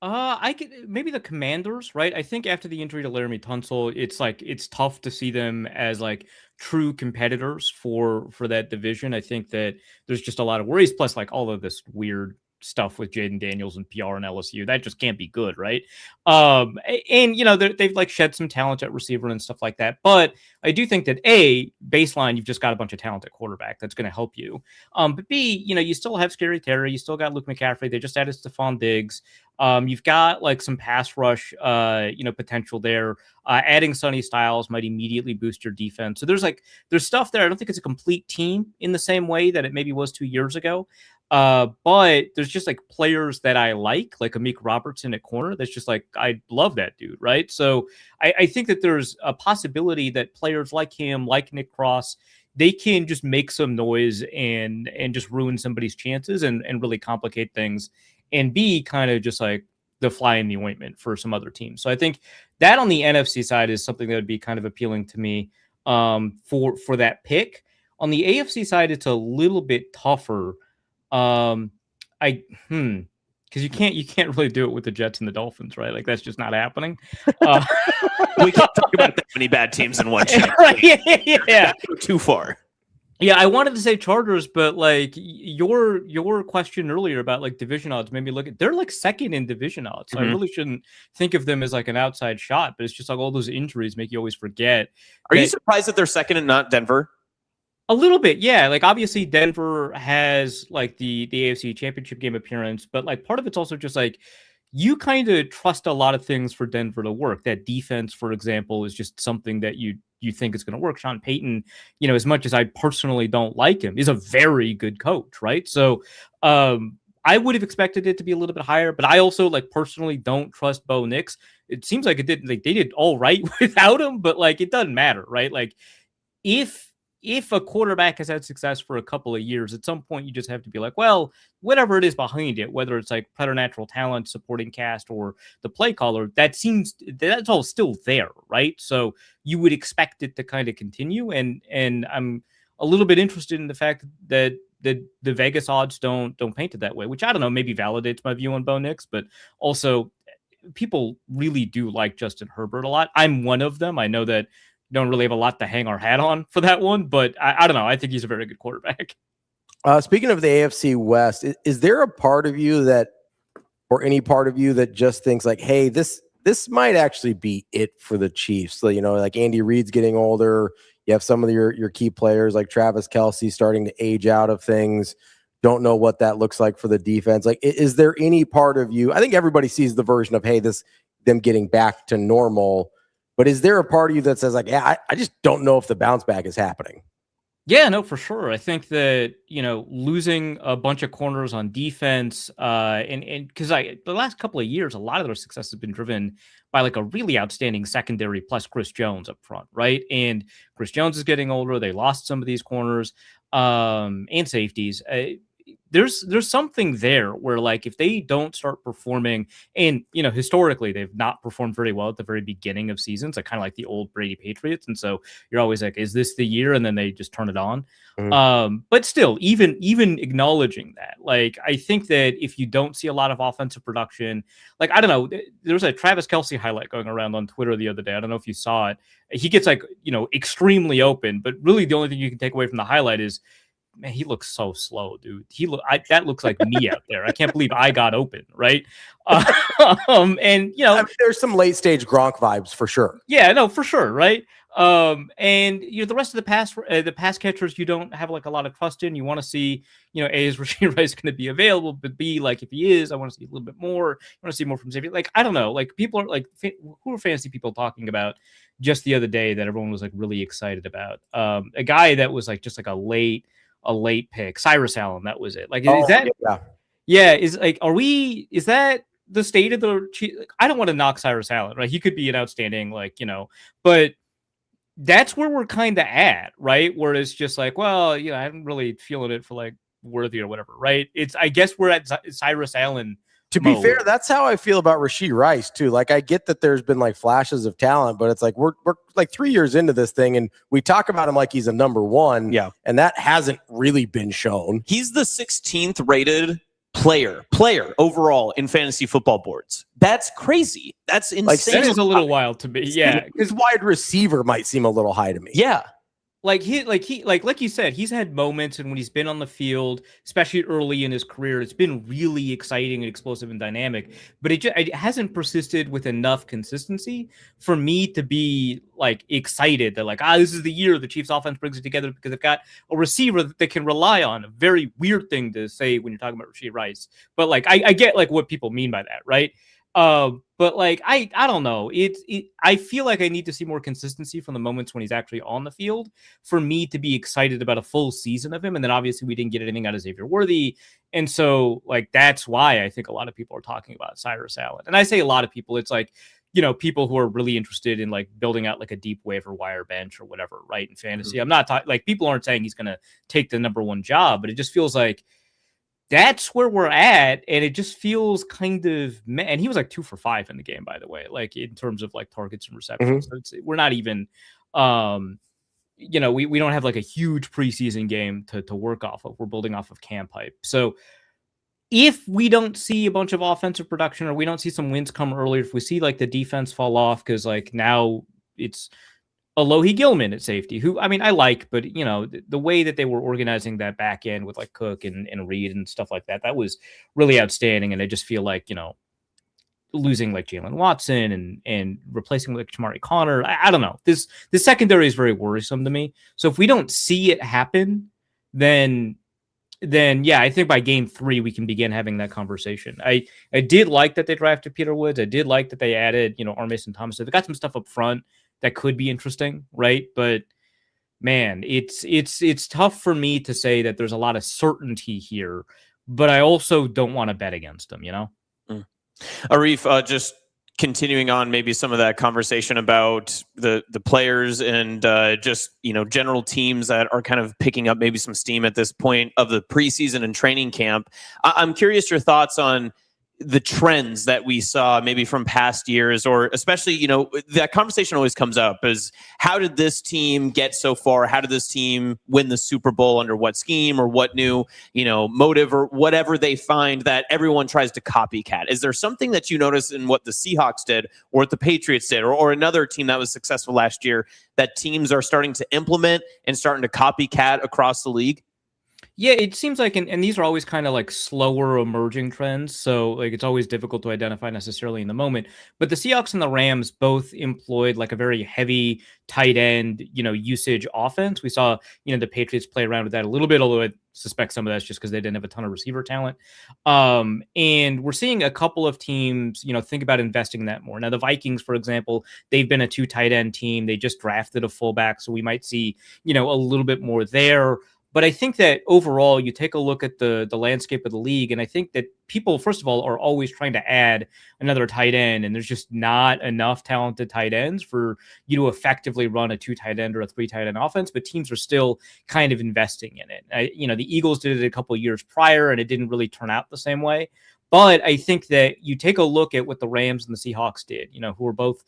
I could maybe the Commanders, right? I think after the injury to Laramie Tunsil, it's tough to see them as like true competitors for that division. I think that there's just a lot of worries, plus like all of this weird stuff with Jaden Daniels and PR and LSU that just can't be good, right? And they've like shed some talent at receiver and stuff like that, but I do think that baseline, you've just got a bunch of talent at quarterback that's going to help you. But B, you still have Scary Terry, you still got Luke McCaffrey, they just added Stephon Diggs. You've got like some pass rush potential there. Adding Sonny Styles might immediately boost your defense. So there's stuff there. I don't think it's a complete team in the same way that it maybe was 2 years ago. But there's just like players that I like Amik Robertson at corner. That's just like, I love that dude, right? So I think that there's a possibility that players like him, like Nick Cross, they can just make some noise and just ruin somebody's chances and really complicate things and be kind of just like the fly in the ointment for some other teams. So I think that on the NFC side is something that would be kind of appealing to me for that pick. On the AFC side, it's a little bit tougher. Because you can't really do it with the Jets and the Dolphins, right? Like that's just not happening. We can't talk about that many bad teams in one show. Right? Yeah. Go too far. Yeah, I wanted to say Chargers, but like your question earlier about like division odds made me look at they're like second in division odds. So I really shouldn't think of them as like an outside shot, but it's just like all those injuries make you always forget. Are you surprised that they're second and not Denver? A little bit, yeah. Like obviously Denver has like the AFC Championship game appearance, but like part of it's also just like you kind of trust a lot of things for Denver to work. That defense, for example, is just something that you think is going to work. Sean Payton, as much as I personally don't like him, is a very good coach, right? So I would have expected it to be a little bit higher, but I also like personally don't trust Bo Nix. It seems like they did all right without him, but like it doesn't matter, right? Like if a quarterback has had success for a couple of years, at some point you just have to be like, well, whatever it is behind it, whether it's like preternatural talent, supporting cast, or the play caller, that's all still there, right? So you would expect it to kind of continue. And I'm a little bit interested in the fact that the Vegas odds don't paint it that way, which I don't know, maybe validates my view on Bo Nix, but also people really do like Justin Herbert a lot. I'm one of them. I know that don't really have a lot to hang our hat on for that one, but I don't know. I think he's a very good quarterback. Speaking of the AFC West, is there a part of you or any part of you that just thinks like, hey, this might actually be it for the Chiefs? So, like Andy Reid's getting older. You have some of your key players like Travis Kelce starting to age out of things. Don't know what that looks like for the defense. Like, is there any part of you? I think everybody sees the version of, hey, them getting back to normal. But is there a part of you that says like, yeah, I just don't know if the bounce back is happening? Yeah, no, for sure. I think that, losing a bunch of corners on defense, and because the last couple of years, a lot of their success has been driven by like a really outstanding secondary plus Chris Jones up front, right? And Chris Jones is getting older. They lost some of these corners and safeties. There's something there where like if they don't start performing, and historically they've not performed very well at the very beginning of seasons, like kind of like the old Brady Patriots, and so you're always like, is this the year? And then they just turn it on. But still, even acknowledging that, like I think that if you don't see a lot of offensive production, like I don't know, there was a Travis Kelce highlight going around on Twitter the other day. I don't know if you saw it. He gets like extremely open, but really the only thing you can take away from the highlight is, man, he looks so slow, dude. That looks like me out there. I can't believe I got open, right? And there's some late stage Gronk vibes for sure. Yeah, no, for sure, right? And the rest of the pass catchers, you don't have like a lot of trust in. You want to see, A, is Rashee Rice going to be available, but B, like if he is, I want to see a little bit more. I want to see more from Xavier. Like I don't know, like people are like, who are fantasy people talking about just the other day that everyone was like really excited about? A guy that was like just like a late pick, Cyrus Allen. That was it. Like, is that? Yeah. Is that the state of the? I don't want to knock Cyrus Allen, right? He could be an outstanding, but that's where we're kind of at, right? Where it's just like, well, I'm really feeling it for like Worthy or whatever, right? I guess we're at Cyrus Allen. To be fair, that's how I feel about Rashee Rice too. Like I get that there's been like flashes of talent, but it's like we're like 3 years into this thing and we talk about him like he's a number one. Yeah. And that hasn't really been shown. He's the 16th rated player overall in fantasy football boards. That's crazy. That's insane. Like, that is a little wild to me. Yeah. His wide receiver might seem a little high to me. Yeah. Like you said, he's had moments, and when he's been on the field, especially early in his career, it's been really exciting and explosive and dynamic. But it hasn't persisted with enough consistency for me to be like excited that like, this is the year the Chiefs offense brings it together because they've got a receiver that they can rely on. A very weird thing to say when you're talking about Rashee Rice, but like I get like what people mean by that, right? But like I don't know. I feel like I need to see more consistency from the moments when he's actually on the field for me to be excited about a full season of him. And then obviously we didn't get anything out of Xavier Worthy. And so like that's why I think a lot of people are talking about Cyrus Allen. And I say a lot of people, it's like, people who are really interested in like building out like a deep waiver wire bench or whatever, right? In fantasy. I'm not talking like people aren't saying he's gonna take the number one job, but it just feels like that's where we're at, and it just feels kind of. And he was like 2 for 5 in the game, by the way, like in terms of like targets and receptions. So we're not even, we don't have like a huge preseason game to work off of. We're building off of camp hype. So if we don't see a bunch of offensive production, or we don't see some wins come earlier, if we see like the defense fall off because like now it's Alohi Gilman at safety, who, I mean, I like, but the way that they were organizing that back end with like Cook and Reed and stuff like that, that was really outstanding. And I just feel like, losing like Jalen Watson and replacing like Shamari Connor, I don't know. This secondary is very worrisome to me. So if we don't see it happen, then yeah, I think by game 3 we can begin having that conversation. I did like that they drafted Peter Woods. I did like that they added, Armason Thomas. So they got some stuff up front that could be interesting, right? But man, it's tough for me to say that there's a lot of certainty here, but I also don't want to bet against them, Arif, just continuing on maybe some of that conversation about the players and just general teams that are kind of picking up maybe some steam at this point of the preseason and training camp. I'm curious your thoughts on the trends that we saw maybe from past years, or especially, that conversation always comes up is how did this team get so far? How did this team win the Super Bowl under what scheme or what new, motive or whatever they find that everyone tries to copycat? Is there something that you notice in what the Seahawks did or what the Patriots did or another team that was successful last year that teams are starting to implement and starting to copycat across the league? Yeah, it seems like, and these are always kind of like slower emerging trends. So like it's always difficult to identify necessarily in the moment. But the Seahawks and the Rams both employed like a very heavy tight end, usage offense. We saw, the Patriots play around with that a little bit, although I suspect some of that's just because they didn't have a ton of receiver talent. And we're seeing a couple of teams, think about investing in that more. Now, the Vikings, for example, they've been a 2 tight end team. They just drafted a fullback. So we might see, a little bit more there. But I think that overall, you take a look at the landscape of the league, and I think that people, first of all, are always trying to add another tight end, and there's just not enough talented tight ends for you to effectively run a 2 tight end or a 3 tight end offense, but teams are still kind of investing in it. The Eagles did it a couple of years prior, and it didn't really turn out the same way. But I think that you take a look at what the Rams and the Seahawks did, who are both,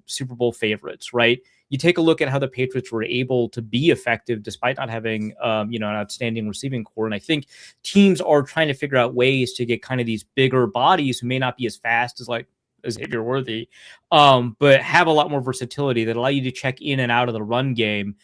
Super Bowl favorites, right? You take a look at how the Patriots were able to be effective despite not having, an outstanding receiving core. And I think teams are trying to figure out ways to get kind of these bigger bodies who may not be as fast as Xavier Worthy, but have a lot more versatility that allow you to check in and out of the run game,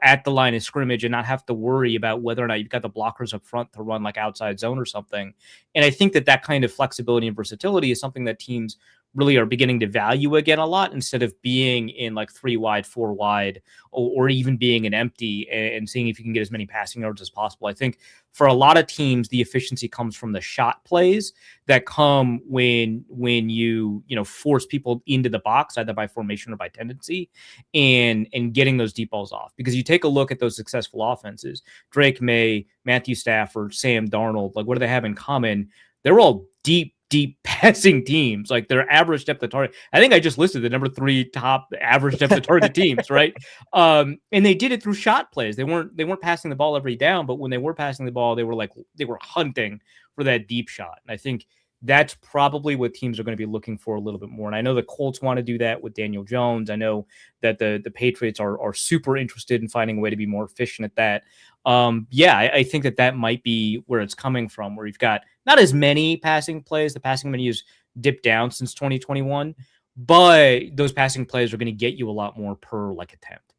at the line of scrimmage and not have to worry about whether or not you've got the blockers up front to run like outside zone or something. And I think that kind of flexibility and versatility is something that teams really are beginning to value again a lot, instead of being in like 3 wide, 4 wide, or even being an empty and seeing if you can get as many passing yards as possible. I think for a lot of teams, the efficiency comes from the shot plays that come when you force people into the box, either by formation or by tendency, and getting those deep balls off. Because you take a look at those successful offenses, Drake May, Matthew Stafford, Sam Darnold, like what do they have in common? They're all deep passing teams. Like their average depth of target, I think I just listed the number 3 top average depth of target teams, right? And they did it through shot plays. They weren't passing the ball every down, but when they were passing the ball, they were hunting for that deep shot. And I think that's probably what teams are going to be looking for a little bit more. And I know the Colts want to do that with Daniel Jones. I know that the Patriots are super interested in finding a way to be more efficient at that. I think that might be where it's coming from, where you've got not as many passing plays. The passing menu has dipped down since 2021, but those passing plays are going to get you a lot more per attempt.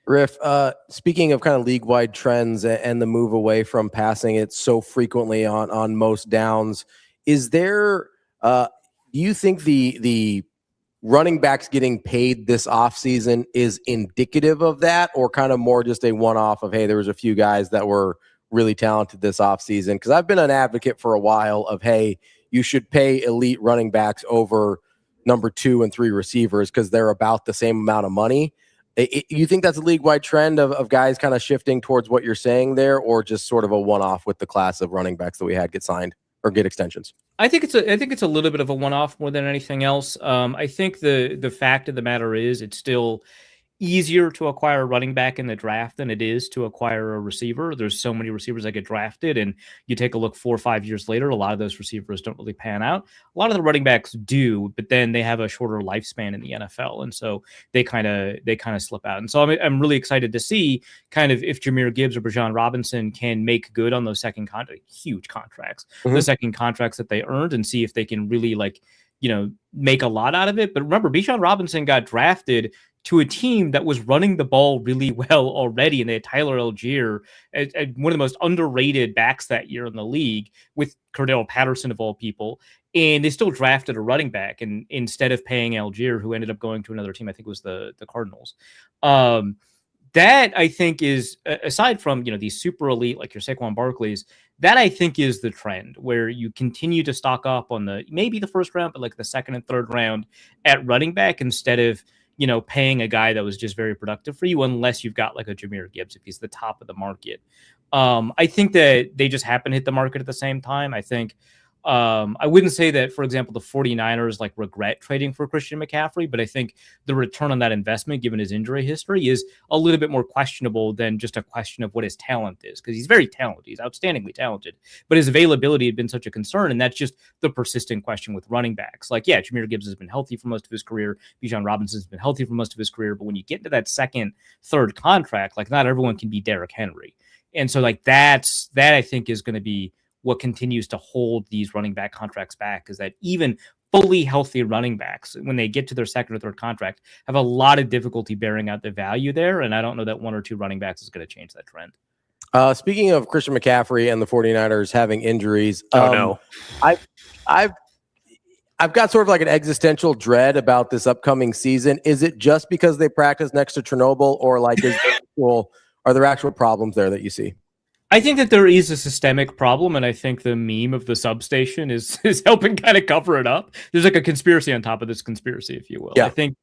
Riff, speaking of kind of league-wide trends and the move away from passing it so frequently on most downs, is there do you think the running backs getting paid this offseason is indicative of that, or kind of more just a one-off of, hey, there was a few guys that were really talented this offseason? Because I've been an advocate for a while of, hey, you should pay elite running backs over number 2 and 3 receivers because they're about the same amount of money. You think that's a league-wide trend of guys kind of shifting towards what you're saying there, or just sort of a one-off with the class of running backs that we had get signed or get extensions? I think it's a little bit of a one-off more than anything else. I think the fact of the matter is it's still easier to acquire a running back in the draft than it is to acquire a receiver. There's so many receivers that get drafted, and you take a look 4 or 5 years later, a lot of those receivers don't really pan out. A lot of the running backs do, but then they have a shorter lifespan in the NFL, and so they kind of slip out. And so I'm really excited to see kind of if Jahmyr Gibbs or Bijan Robinson can make good on those second huge contracts, the second contracts that they earned, and see if they can really make a lot out of it. But remember, Bijan Robinson got drafted to a team that was running the ball really well already. And they had Tyler Algier, one of the most underrated backs that year in the league, with Cordell Patterson of all people. And they still drafted a running back, and instead of paying Algier, who ended up going to another team, I think it was the Cardinals. That I think is, aside from, these super elite like your Saquon Barkley's, that I think is the trend, where you continue to stock up on maybe the first round, but like the second and third round at running back, instead of paying a guy that was just very productive for you, unless you've got like a Jahmyr Gibbs if he's the top of the market. I think that they just happen to hit the market at the same time. I think I wouldn't say that, for example, the 49ers like regret trading for Christian McCaffrey, but I think the return on that investment, given his injury history, is a little bit more questionable than just a question of what his talent is, because he's very talented. He's outstandingly talented, but his availability had been such a concern. And that's just the persistent question with running backs. Like, yeah, Jahmyr Gibbs has been healthy for most of his career. Bijan Robinson's been healthy for most of his career. But when you get into that second, third contract, like, not everyone can be Derrick Henry. And so like that I think is going to be what continues to hold these running back contracts back, is that even fully healthy running backs, when they get to their second or third contract, have a lot of difficulty bearing out the value there. And I don't know that one or two running backs is going to change that trend. Speaking of Christian McCaffrey and the 49ers having injuries, no. I've got sort of like an existential dread about this upcoming season. Is it just because they practice next to Chernobyl, or like are there actual problems there that you see? I think that there is a systemic problem, and I think the meme of the substation is helping kind of cover it up. There's like a conspiracy on top of this conspiracy, if you will. Yeah. I think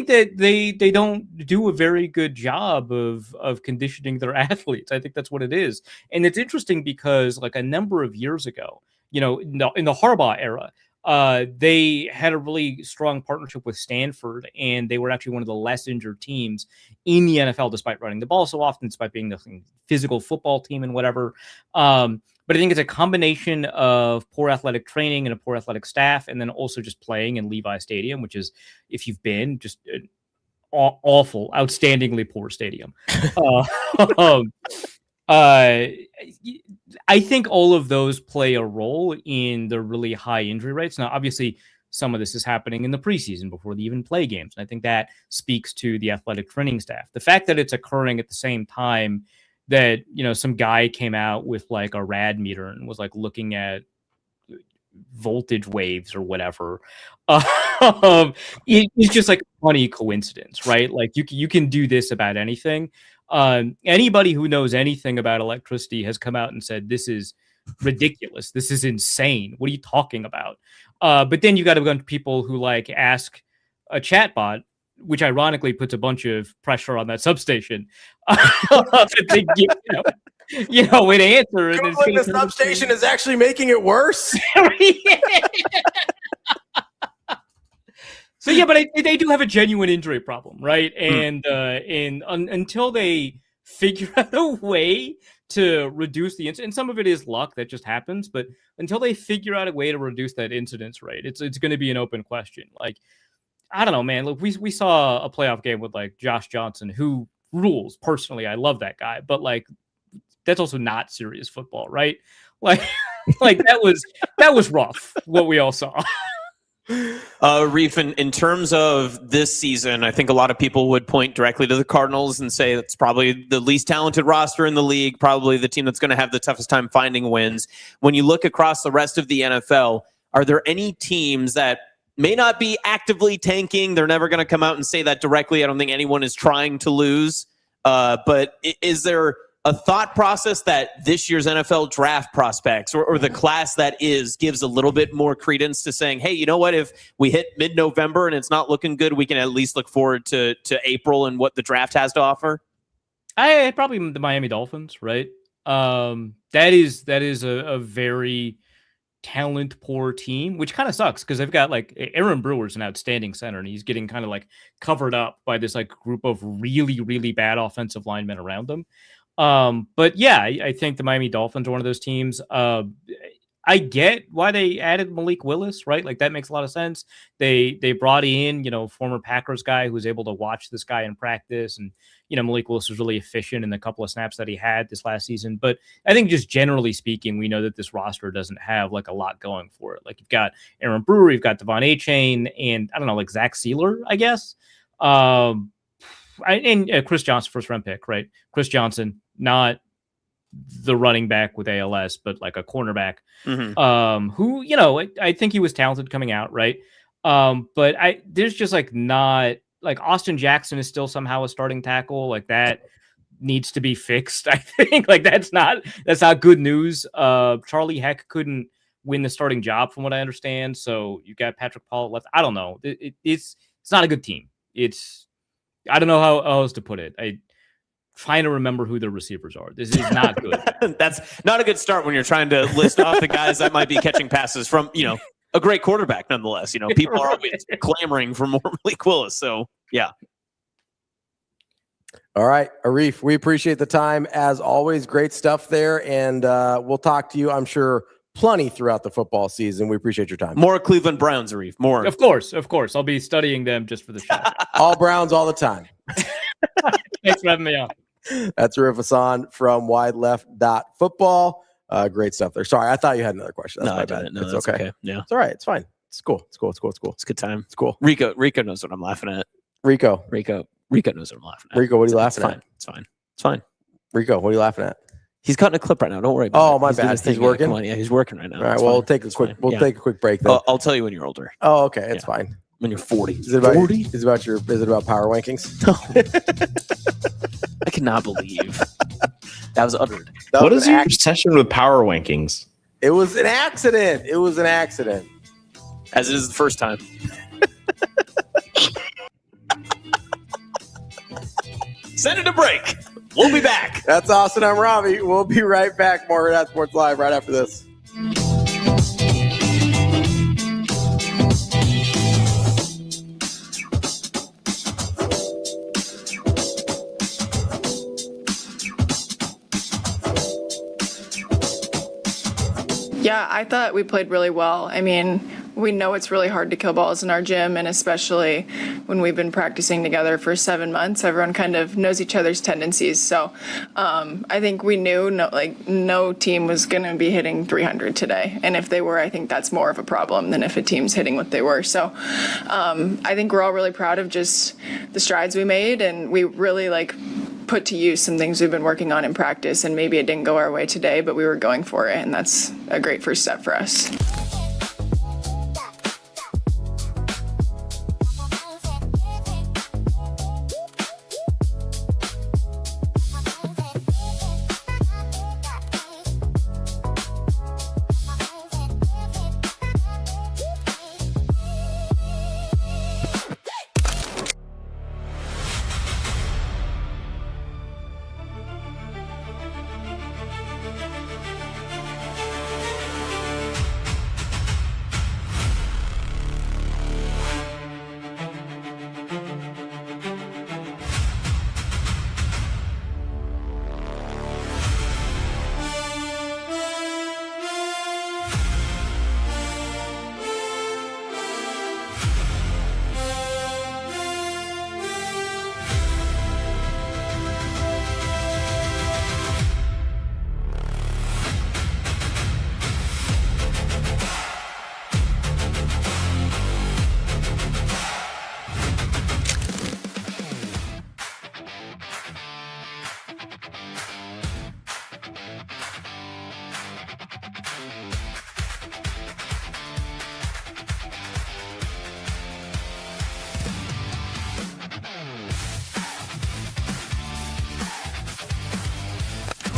that they don't do a very good job of conditioning their athletes. I think that's what it is. And it's interesting because like a number of years ago, in the Harbaugh era, they had a really strong partnership with Stanford, and they were actually one of the less injured teams in the NFL, despite running the ball so often, despite being the physical football team and whatever. But I think it's a combination of poor athletic training and a poor athletic staff, and then also just playing in Levi Stadium, which is, if you've been, just an awful, outstandingly poor stadium. I think all of those play a role in the really high injury rates. Now, obviously, some of this is happening in the preseason before they even play games. And I think that speaks to the athletic training staff. The fact that it's occurring at the same time that, some guy came out with like a rad meter and was like looking at voltage waves or whatever, it's just like a funny coincidence, right? Like you can do this about anything. Anybody who knows anything about electricity has come out and said, this is ridiculous. This is insane. What are you talking about? But then you got a bunch of people who like ask a chatbot, which ironically puts a bunch of pressure on that substation. To think, way to answer. And the substation is actually making it worse. So yeah, but they do have a genuine injury problem, right? And until they figure out a way to reduce the incidence, and some of it is luck that just happens, but until they figure out a way to reduce that incidence rate, it's going to be an open question. Like, I don't know, man. Look, we saw a playoff game with like Josh Johnson, who rules. Personally, I love that guy, but like, that's also not serious football, right? Like that was rough what we all saw. Reef, in terms of this season, I think a lot of people would point directly to the Cardinals and say that's probably the least talented roster in the league, probably the team that's going to have the toughest time finding wins. When you look across the rest of the NFL, are there any teams that may not be actively tanking? They're never going to come out and say that directly. I don't think anyone is trying to lose. But is there a thought process that this year's NFL draft prospects or the class that gives a little bit more credence to saying, hey, you know what, if we hit mid-November and it's not looking good, we can at least look forward to April and what the draft has to offer? I probably the Miami Dolphins, right? That is a very talent poor team, which kind of sucks because they've got like Aaron Brewer's an outstanding center, and he's getting kind of like covered up by this like group of really, really bad offensive linemen around them. But yeah, I think the Miami Dolphins are one of those teams. I get why they added Malik Willis, right? Like that makes a lot of sense. They brought in, former Packers guy who was able to watch this guy in practice, and Malik Willis was really efficient in the couple of snaps that he had this last season. But I think just generally speaking, we know that this roster doesn't have like a lot going for it. Like you've got Aaron Brewer, you've got Devon Achane, and I don't know, like Zach Sealer, I guess. Chris Johnson, first round pick, right? Chris Johnson, not the running back with ALS, but like a cornerback, who, I think he was talented coming out, right? But there's just like not like Austin Jackson is still somehow a starting tackle, like that needs to be fixed. I think like that's not good news. Charlie Heck couldn't win the starting job from what I understand. So you got Patrick Paul left. I don't know. It's not a good team. I don't know how else to put it. Trying to remember who the receivers are. This is not good. That's not a good start when you're trying to list off the guys that might be catching passes from, a great quarterback nonetheless. People are always clamoring for more Malik Willis. So, yeah. All right, Arif, we appreciate the time. As always, great stuff there. And we'll talk to you, I'm sure, plenty throughout the football season. We appreciate your time. More Cleveland Browns, Arif. More. Of course. I'll be studying them just for the show. All Browns all the time. Thanks for having me on. That's Arif Hasan from wideleft.football. Great stuff there. Sorry, I thought you had another question. That's my bad. No, it's that's okay. Yeah. It's all right. It's fine. It's cool. It's a good time. It's cool. Rico knows what I'm laughing at. Rico knows what I'm laughing at. Rico, what are you laughing at? It's fine. Rico, what are you laughing at? He's cutting a clip right now. Don't worry about it. Oh, my bad. He's working? Come on. Yeah, he's working right now. All right, well, we'll take a quick break then. I'll tell you when you're older. Oh, okay. It's fine. When you're 40. Is it about 40? Is it about power rankings? No. I cannot believe that was uttered. What is your obsession with power rankings? It was an accident. As it is the first time. Send it to break. We'll be back. That's Austin. I'm Ravi. We'll be right back. More Hurrdat Sports Live right after this. Yeah, I thought we played really well. I mean, we know it's really hard to kill balls in our gym, and especially when we've been practicing together for 7 months, everyone kind of knows each other's tendencies. So I think we knew no team was going to be hitting 300 today. And if they were, I think that's more of a problem than if a team's hitting what they were. So I think we're all really proud of just the strides we made, and we really put to use some things we've been working on in practice, and maybe it didn't go our way today, but we were going for it, and that's a great first step for us.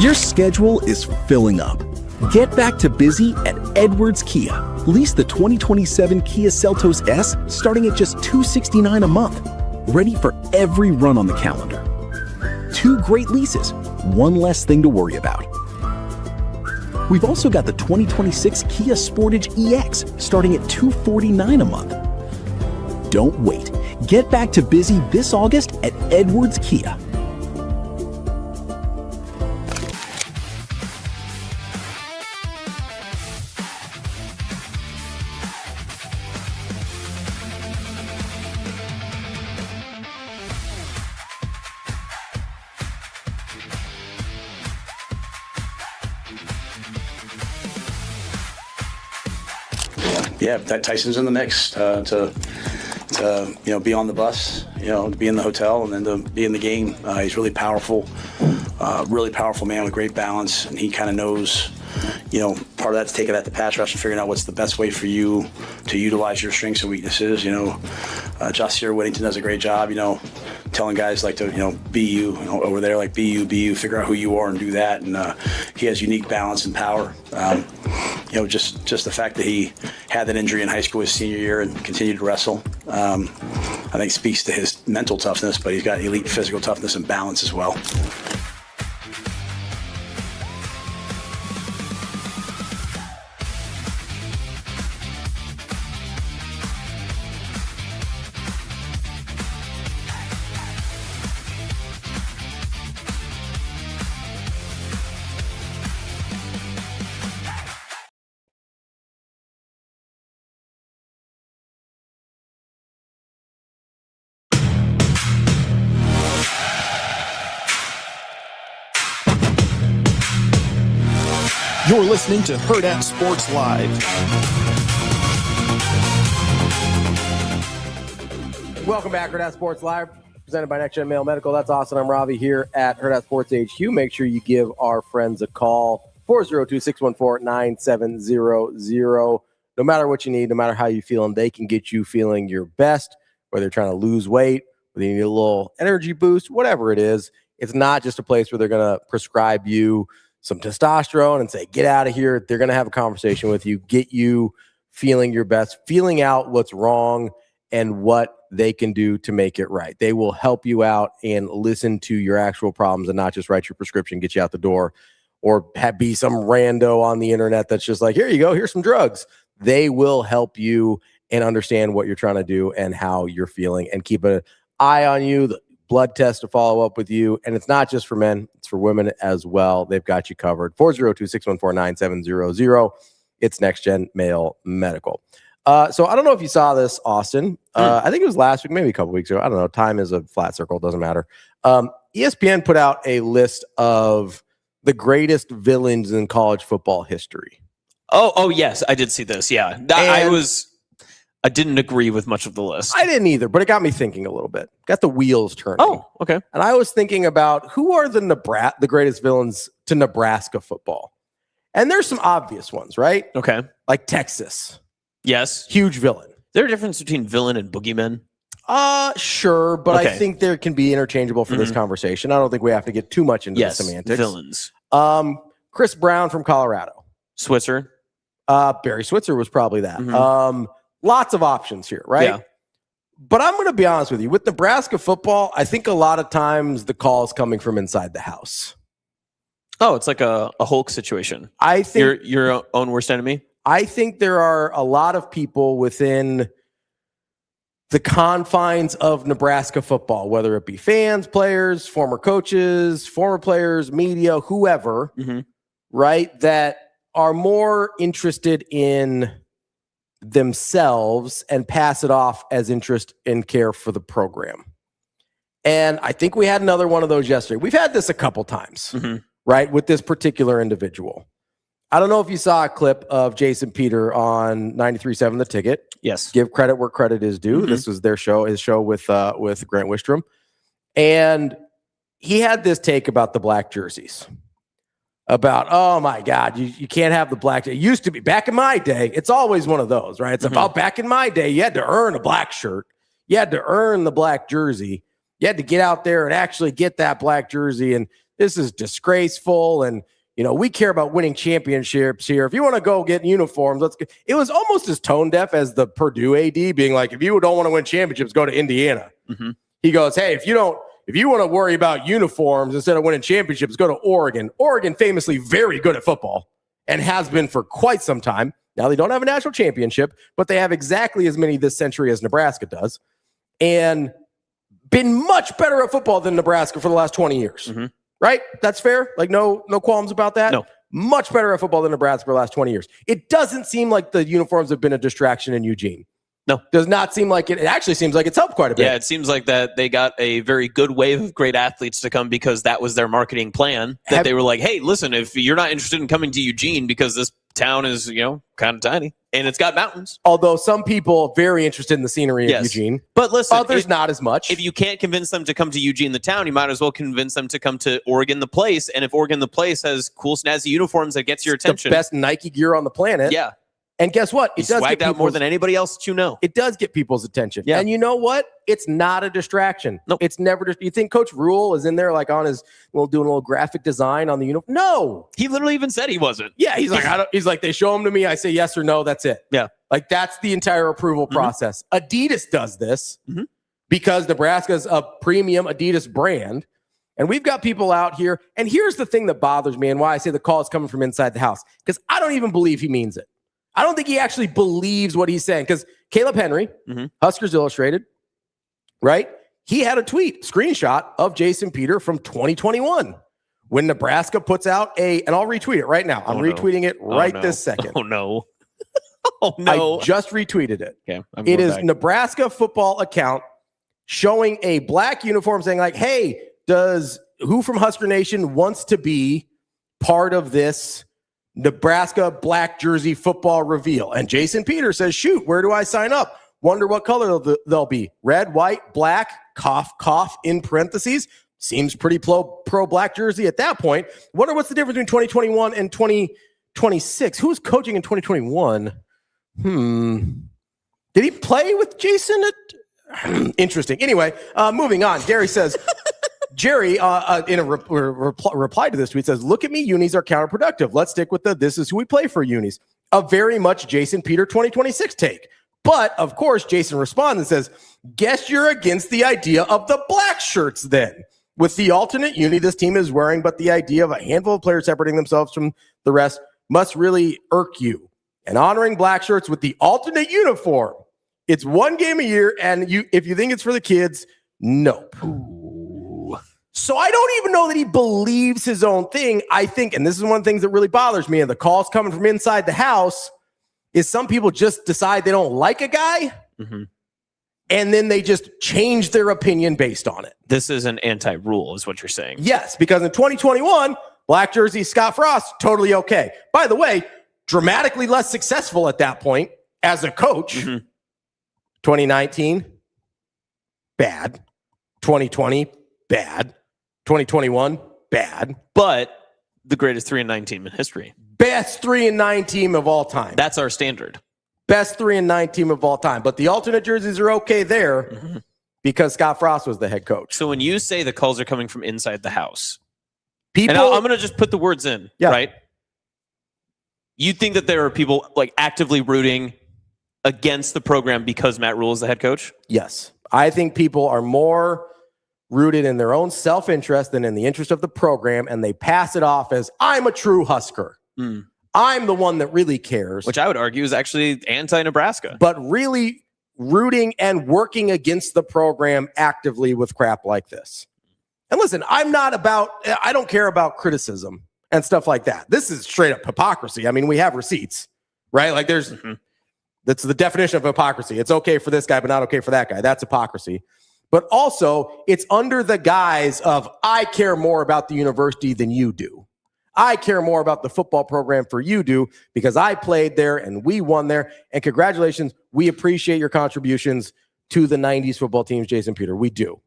Your schedule is filling up. Get back to busy at Edwards Kia. Lease the 2027 Kia Seltos S starting at just $269 a month. Ready for every run on the calendar. 2 great leases, 1 less thing to worry about. We've also got the 2026 Kia Sportage EX starting at $249 a month. Don't wait. Get back to busy this August at Edwards Kia. Yeah, that Tyson's in the mix to be on the bus, to be in the hotel, and then to be in the game. He's really powerful man with great balance, and he kind of knows, part of that's taking that to pass rush and figuring out what's the best way for you to utilize your strengths and weaknesses. Jossier Whittington does a great job, telling guys like to, be you, over there, like be you, figure out who you are and do that. And he has unique balance and power. Just the fact that he had that injury in high school his senior year and continued to wrestle, I think speaks to his mental toughness, but he's got elite physical toughness and balance as well. You're listening to Hurrdat Sports Live. Welcome back, Hurrdat Sports Live, presented by Next Gen Male Medical. That's Austin. I'm Ravi here at Hurrdat Sports HQ. Make sure you give our friends a call, 402-614-9700. No matter what you need, no matter how you're feeling, they can get you feeling your best, whether you're trying to lose weight, whether you need a little energy boost, whatever it is. It's not just a place where they're going to prescribe you some testosterone and say, get out of here. They're going to have a conversation with you, get you feeling your best, feeling out what's wrong and what they can do to make it right. They will help you out and listen to your actual problems and not just write your prescription, get you out the door, or be some rando on the internet that's just like, here you go, here's some drugs. They will help you and understand what you're trying to do and how you're feeling and keep an eye on you, the blood test to follow up with you. And it's not just for men, it's for women as well. They've got you covered. 402-614-9700. It's Next Gen Male Medical. So I don't know if you saw this, Austin. I think it was last week, maybe a couple weeks ago. I don't know. Time is a flat circle. It doesn't matter. ESPN put out a list of the greatest villains in college football history. Oh, yes. I did see this. Yeah. I didn't agree with much of the list. I didn't either, but it got me thinking a little bit. Got the wheels turning. Oh, okay. And I was thinking about who are the greatest villains to Nebraska football. And there's some obvious ones, right? Okay. Like Texas. Yes. Huge villain. Is there a difference between villain and boogeyman? Sure, but Okay. I think there can be interchangeable for this conversation. I don't think we have to get too much into the semantics. Villains. Chris Brown from Colorado. Switzer. Barry Switzer was probably that. Lots of options here, right? Yeah. But I'm going to be honest with you. With Nebraska football, I think a lot of times the call is coming from inside the house. Oh, it's like a Hulk situation. I think your own worst enemy? I think there are a lot of people within the confines of Nebraska football, whether it be fans, players, former coaches, former players, media, whoever, right, that are more interested in themselves and pass it off as interest and care for the program. And I think we had another one of those yesterday. We've had this a couple times, right, with this particular individual. I don't know if you saw a clip of Jason Peter on 93.7 The Ticket. Yes. Give credit where credit is due. This was their show, his show with Grant Wistrom. And he had this take about the black jerseys. About, oh my God, you can't have the black. It used to be back in my day. It's always one of those, right? It's about back in my day, you had to earn a black shirt. You had to earn the black jersey. You had to get out there and actually get that black jersey. And this is disgraceful. And, we care about winning championships here. If you want to go get uniforms, let's go. It was almost as tone deaf as the Purdue AD being like, if you don't want to win championships, go to Indiana. He goes, hey, if you want to worry about uniforms instead of winning championships, go to Oregon. Oregon famously very good at football and has been for quite some time. Now they don't have a national championship, but they have exactly as many this century as Nebraska does and been much better at football than Nebraska for the last 20 years. Right? That's fair? Like no qualms about that? No. Much better at football than Nebraska for the last 20 years. It doesn't seem like the uniforms have been a distraction in Eugene. No. Does not seem like it. It actually seems like it's helped quite a bit. Yeah, it seems like that they got a very good wave of great athletes to come because that was their marketing plan. They were like, hey, listen, if you're not interested in coming to Eugene because this town is, kind of tiny, and it's got mountains. Although some people very interested in the scenery of Eugene. But listen, others not as much. If you can't convince them to come to Eugene, the town, you might as well convince them to come to Oregon, the place. And if Oregon, the place, has cool, snazzy uniforms that gets your attention. The best Nike gear on the planet. Yeah. And guess what? It does get out more than anybody else that you know. It does get people's attention. Yeah. And you know what? It's not a distraction. Nope. It's never just. You think Coach Rule is in there like on his doing a little graphic design on the uniform? No. He literally even said he wasn't. Yeah, he's like, he's like, they show him to me, I say yes or no, that's it. Yeah. Like that's the entire approval process. Adidas does this because Nebraska's a premium Adidas brand. And we've got people out here. And here's the thing that bothers me and why I say the call is coming from inside the house. Because I don't even believe he means it. I don't think he actually believes what he's saying. Because Caleb Henry, Huskers Illustrated, right? He had a screenshot of Jason Peter from 2021 when Nebraska puts out and I'll retweet it right now. I'm retweeting it right this second. Oh, no. Oh, no. I just retweeted it. Okay, it is Nebraska football account showing a black uniform saying like, hey, who from Husker Nation wants to be part of this Nebraska black jersey football reveal? And Jason Peters says, shoot, where do I sign up? Wonder what color they'll be. Red, white, black, cough, in parentheses. Seems pretty pro black jersey at that point. Wonder what's the difference between 2021 and 2026. Who's coaching in 2021? Did he play with Jason? Interesting. Anyway, moving on. Jerry says, Jerry, in a reply to this tweet, says, look at me, unis are counterproductive. Let's stick with this is who we play for unis. A very much Jason Peter 2026 take. But, of course, Jason responds and says, guess you're against the idea of the black shirts then. With the alternate uni this team is wearing, but the idea of a handful of players separating themselves from the rest must really irk you. And honoring black shirts with the alternate uniform. It's one game a year, and if you think it's for the kids, nope. Ooh. So I don't even know that he believes his own thing. I think, and this is one of the things that really bothers me, and the calls coming from inside the house, is some people just decide they don't like a guy, and then they just change their opinion based on it. This is an anti-rule, is what you're saying. Yes, because in 2021, black jersey, Scott Frost, totally okay. By the way, dramatically less successful at that point as a coach. 2019, bad. 2020, bad. 2021, bad. But the greatest 3-9 team in history. Best 3-9 team of all time. That's our standard. Best 3-9 team of all time. But the alternate jerseys are okay there because Scott Frost was the head coach. So when you say the calls are coming from inside the house, I'm going to just put the words in, right? You think that there are people like actively rooting against the program because Matt Rule is the head coach? Yes. I think people are more rooted in their own self-interest than in the interest of the program, and they pass it off as, I'm a true Husker. I'm the one that really cares. Which I would argue is actually anti-Nebraska. But really rooting and working against the program actively with crap like this. And listen, I don't care about criticism and stuff like that. This is straight up hypocrisy. I mean, we have receipts, right? Like that's the definition of hypocrisy. It's okay for this guy, but not okay for that guy. That's hypocrisy. But also, it's under the guise of, I care more about the university than you do. I care more about the football program for you do because I played there and we won there. And congratulations, we appreciate your contributions to the 90s football teams, Jason Peter. We do.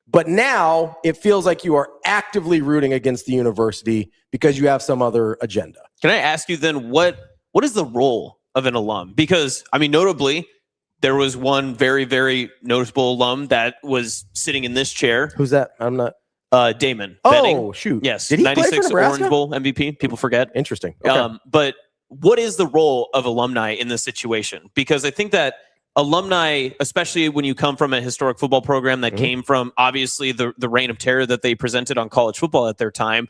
But now it feels like you are actively rooting against the university because you have some other agenda. Can I ask you then, what is the role of an alum? Because, I mean, notably, there was one very, very noticeable alum that was sitting in this chair. Who's that? I'm not. Damon. Oh, Benning. shoot. Yes. Did he 96 play for Nebraska? Orange Bowl MVP. People forget. Interesting. Okay. But what is the role of alumni in this situation? Because I think that alumni, especially when you come from a historic football program that came from obviously the reign of terror that they presented on college football at their time,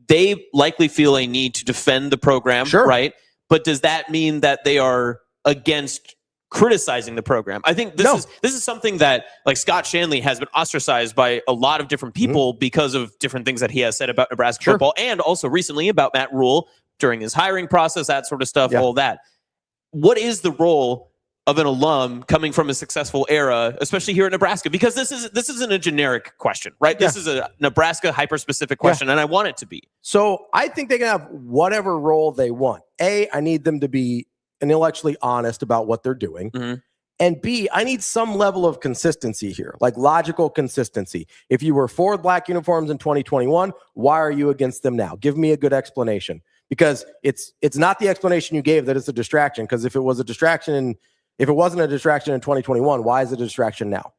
they likely feel a need to defend the program, right? But does that mean that they are against criticizing the program? I think this is something that, like, Scott Shanley has been ostracized by a lot of different people because of different things that he has said about Nebraska football, and also recently about Matt Rule during his hiring process, that sort of stuff, all that. What is the role of an alum coming from a successful era, especially here in Nebraska? Because this isn't a generic question, right? This is a Nebraska hyper-specific question, and I want it to be. So I think they can have whatever role they want. A, I need them to be intellectually honest about what they're doing. And B, I need some level of consistency here, like logical consistency. If you were for black uniforms in 2021, why are you against them now? Give me a good explanation. Because it's not the explanation you gave that it's a distraction. Because if it was a distraction, if it wasn't a distraction in 2021, why is it a distraction now?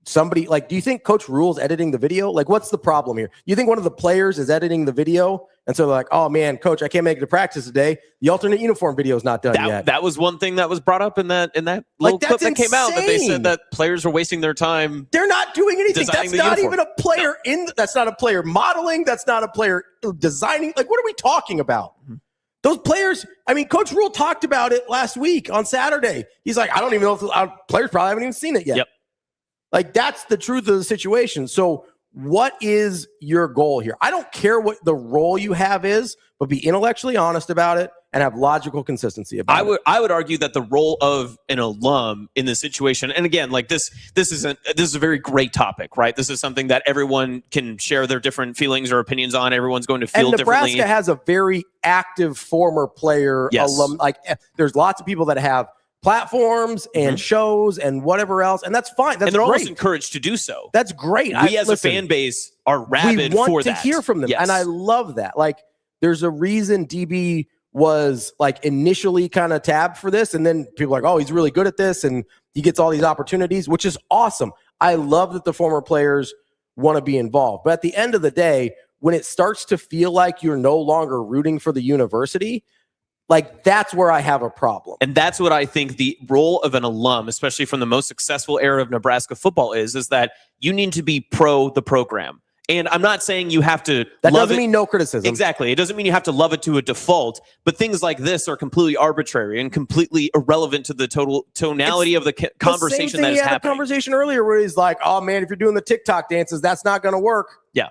Somebody, like, do you think Coach Rule's editing the video? Like, what's the problem here? You think one of the players is editing the video? And so they're like, oh man, Coach, I can't make it to practice today. The alternate uniform video is not done yet. That was one thing that was brought up in that little clip that came out, that they said that players are wasting their time. They're not doing anything. That's not even a player that's not a player modeling. That's not a player designing. Like, what are we talking about? Those players, I mean, Coach Rule talked about it last week on Saturday. He's like, I don't even know if players probably haven't even seen it yet. Like, that's the truth of the situation. So what is your goal here? I don't care what the role you have is, but be intellectually honest about it and have logical consistency about it. I would argue that the role of an alum in this situation, and again, like this is a very great topic, right? This is something that everyone can share their different feelings or opinions on. Everyone's going to feel differently. Nebraska has a very active former player alum. Like, there's lots of people that have platforms and shows and whatever else, and that's fine. That's and they're great. almost encouraged to do so. That's great. We as a fan base are rabid we want for to that. hear from them, and I love that. Like, there's a reason DB was like initially kind of tabbed for this, and then people are like, oh, he's really good at this, and he gets all these opportunities, which is awesome. I love that the former players want to be involved, but at the end of the day, when it starts to feel like you're no longer rooting for the university, like, that's where I have a problem. And that's what I think the role of an alum, especially from the most successful era of Nebraska football, is that you need to be pro the program. And I'm not saying you have to That love doesn't it. mean no criticism. Exactly. It doesn't mean you have to love it to a default, but things like this are completely arbitrary and completely irrelevant to the total tonality of the conversation that is He had happening. a conversation earlier where he's like, oh man, if you're doing the TikTok dances, that's not going to work. Yeah.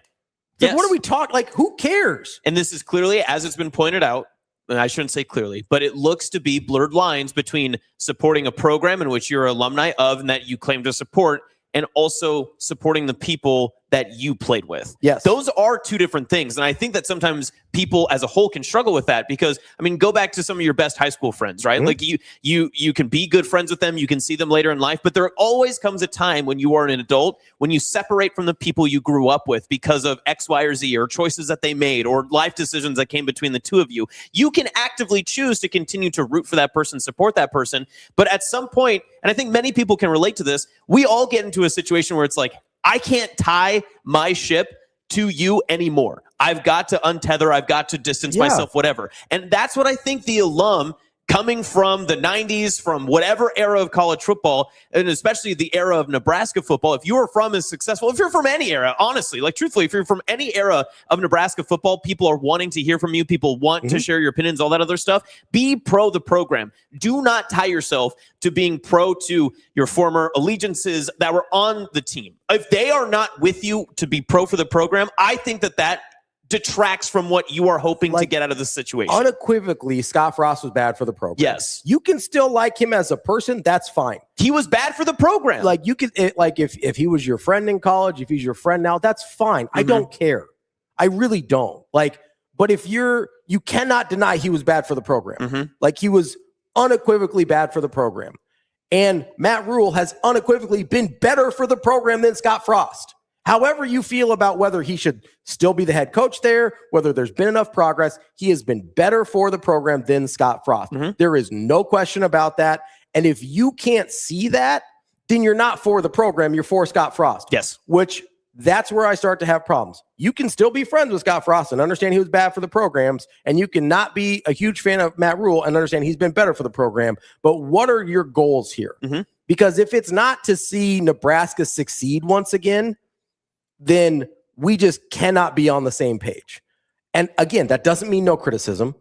Like, what are we talking? Like, who cares? And this is clearly, as it's been pointed out, and I shouldn't say clearly, but it looks to be blurred lines between supporting a program in which you're alumni of and that you claim to support, and also supporting the people that you played with. Yes. Those are two different things. And I think that sometimes people as a whole can struggle with that because, I mean, go back to some of your best high school friends, right? Like you can be good friends with them. You can see them later in life, but there always comes a time when you are an adult, when you separate from the people you grew up with because of X, Y, or Z, or choices that they made, or life decisions that came between the two of you. You can actively choose to continue to root for that person, support that person. But at some point, and I think many people can relate to this, we all get into a situation where it's like, I can't tie my ship to you anymore. I've got to untether. I've got to distance myself, whatever. And that's what I think the alum coming from the 90s, from whatever era of college football, and especially the era of Nebraska football, if you are from as successful, if you're from any era, honestly, like truthfully, if you're from any era of Nebraska football, people are wanting to hear from you. People want to share your opinions, all that other stuff. Be pro the program. Do not tie yourself to being pro to your former allegiances that were on the team. If they are not with you to be pro for the program, I think that detracts from what you are hoping to get out of this situation. Unequivocally, Scott Frost was bad for the program. Yes. You can still like him as a person. That's fine. He was bad for the program. Like, you could, like, if he was your friend in college, if he's your friend now, that's fine. I don't care. I really don't. Like, but if you cannot deny he was bad for the program. Like, he was unequivocally bad for the program. And Matt Rule has unequivocally been better for the program than Scott Frost. However you feel about whether he should still be the head coach there, whether there's been enough progress, he has been better for the program than Scott Frost. There is no question about that. And if you can't see that, then you're not for the program. You're for Scott Frost. Yes. Which, that's where I start to have problems. You can still be friends with Scott Frost and understand he was bad for the programs, and you can not be a huge fan of Matt Rule and understand he's been better for the program. But what are your goals here? Because if it's not to see Nebraska succeed once again, then we just cannot be on the same page. And again, that doesn't mean no criticism.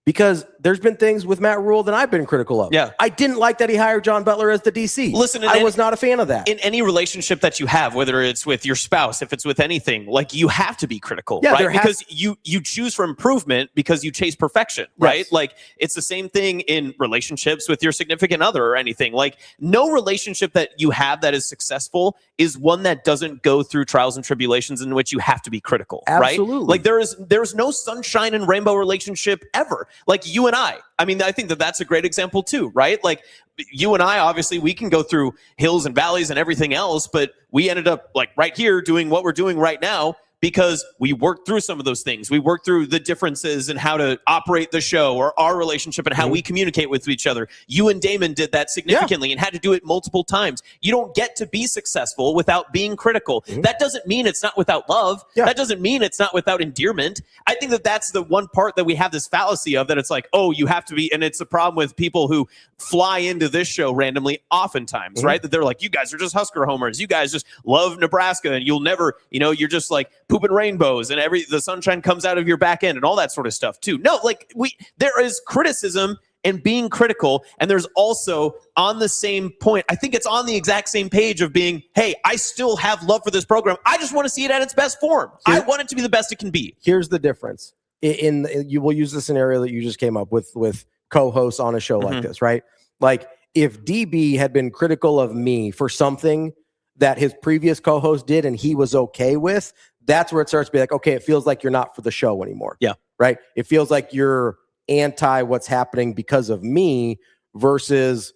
Because there's been things with Matt Rule that I've been critical of. Yeah. I didn't like that he hired John Butler as the DC. Listen, I was not a fan of that. In any relationship that you have, whether it's with your spouse, if it's with anything, like you have to be critical, right? Because you choose for improvement because you chase perfection, right? Yes. Like it's the same thing in relationships with your significant other or anything. Like no relationship that you have that is successful is one that doesn't go through trials and tribulations in which you have to be critical, Absolutely. right? Like there's no sunshine and rainbow relationship ever. Like you and I mean, I think that that's a great example too, right? Like you and I, obviously we can go through hills and valleys and everything else, but we ended up like right here doing what we're doing right now because we worked through some of those things. We worked through the differences in how to operate the show or our relationship and how we communicate with each other. You and Damon did that significantly and had to do it multiple times. You don't get to be successful without being critical. That doesn't mean it's not without love. That doesn't mean it's not without endearment. I think that that's the one part that we have this fallacy of, that it's like, oh, you have to be, and it's a problem with people who fly into this show randomly oftentimes, right? That they're like, you guys are just Husker homers. You guys just love Nebraska and you'll never, you're just like pooping rainbows and the sunshine comes out of your back end and all that sort of stuff too. No, like there is criticism and being critical, and there's also on the same point, I think it's on the exact same page of being, hey, I still have love for this program. I just want to see it at its best form. I want it to be the best it can be. Here's the difference. You will use the scenario that you just came up with co-hosts on a show like this, right? Like if DB had been critical of me for something that his previous co-host did and he was okay with, that's where it starts to be like, okay, it feels like you're not for the show anymore. Yeah. Right? It feels like you're anti what's happening because of me versus,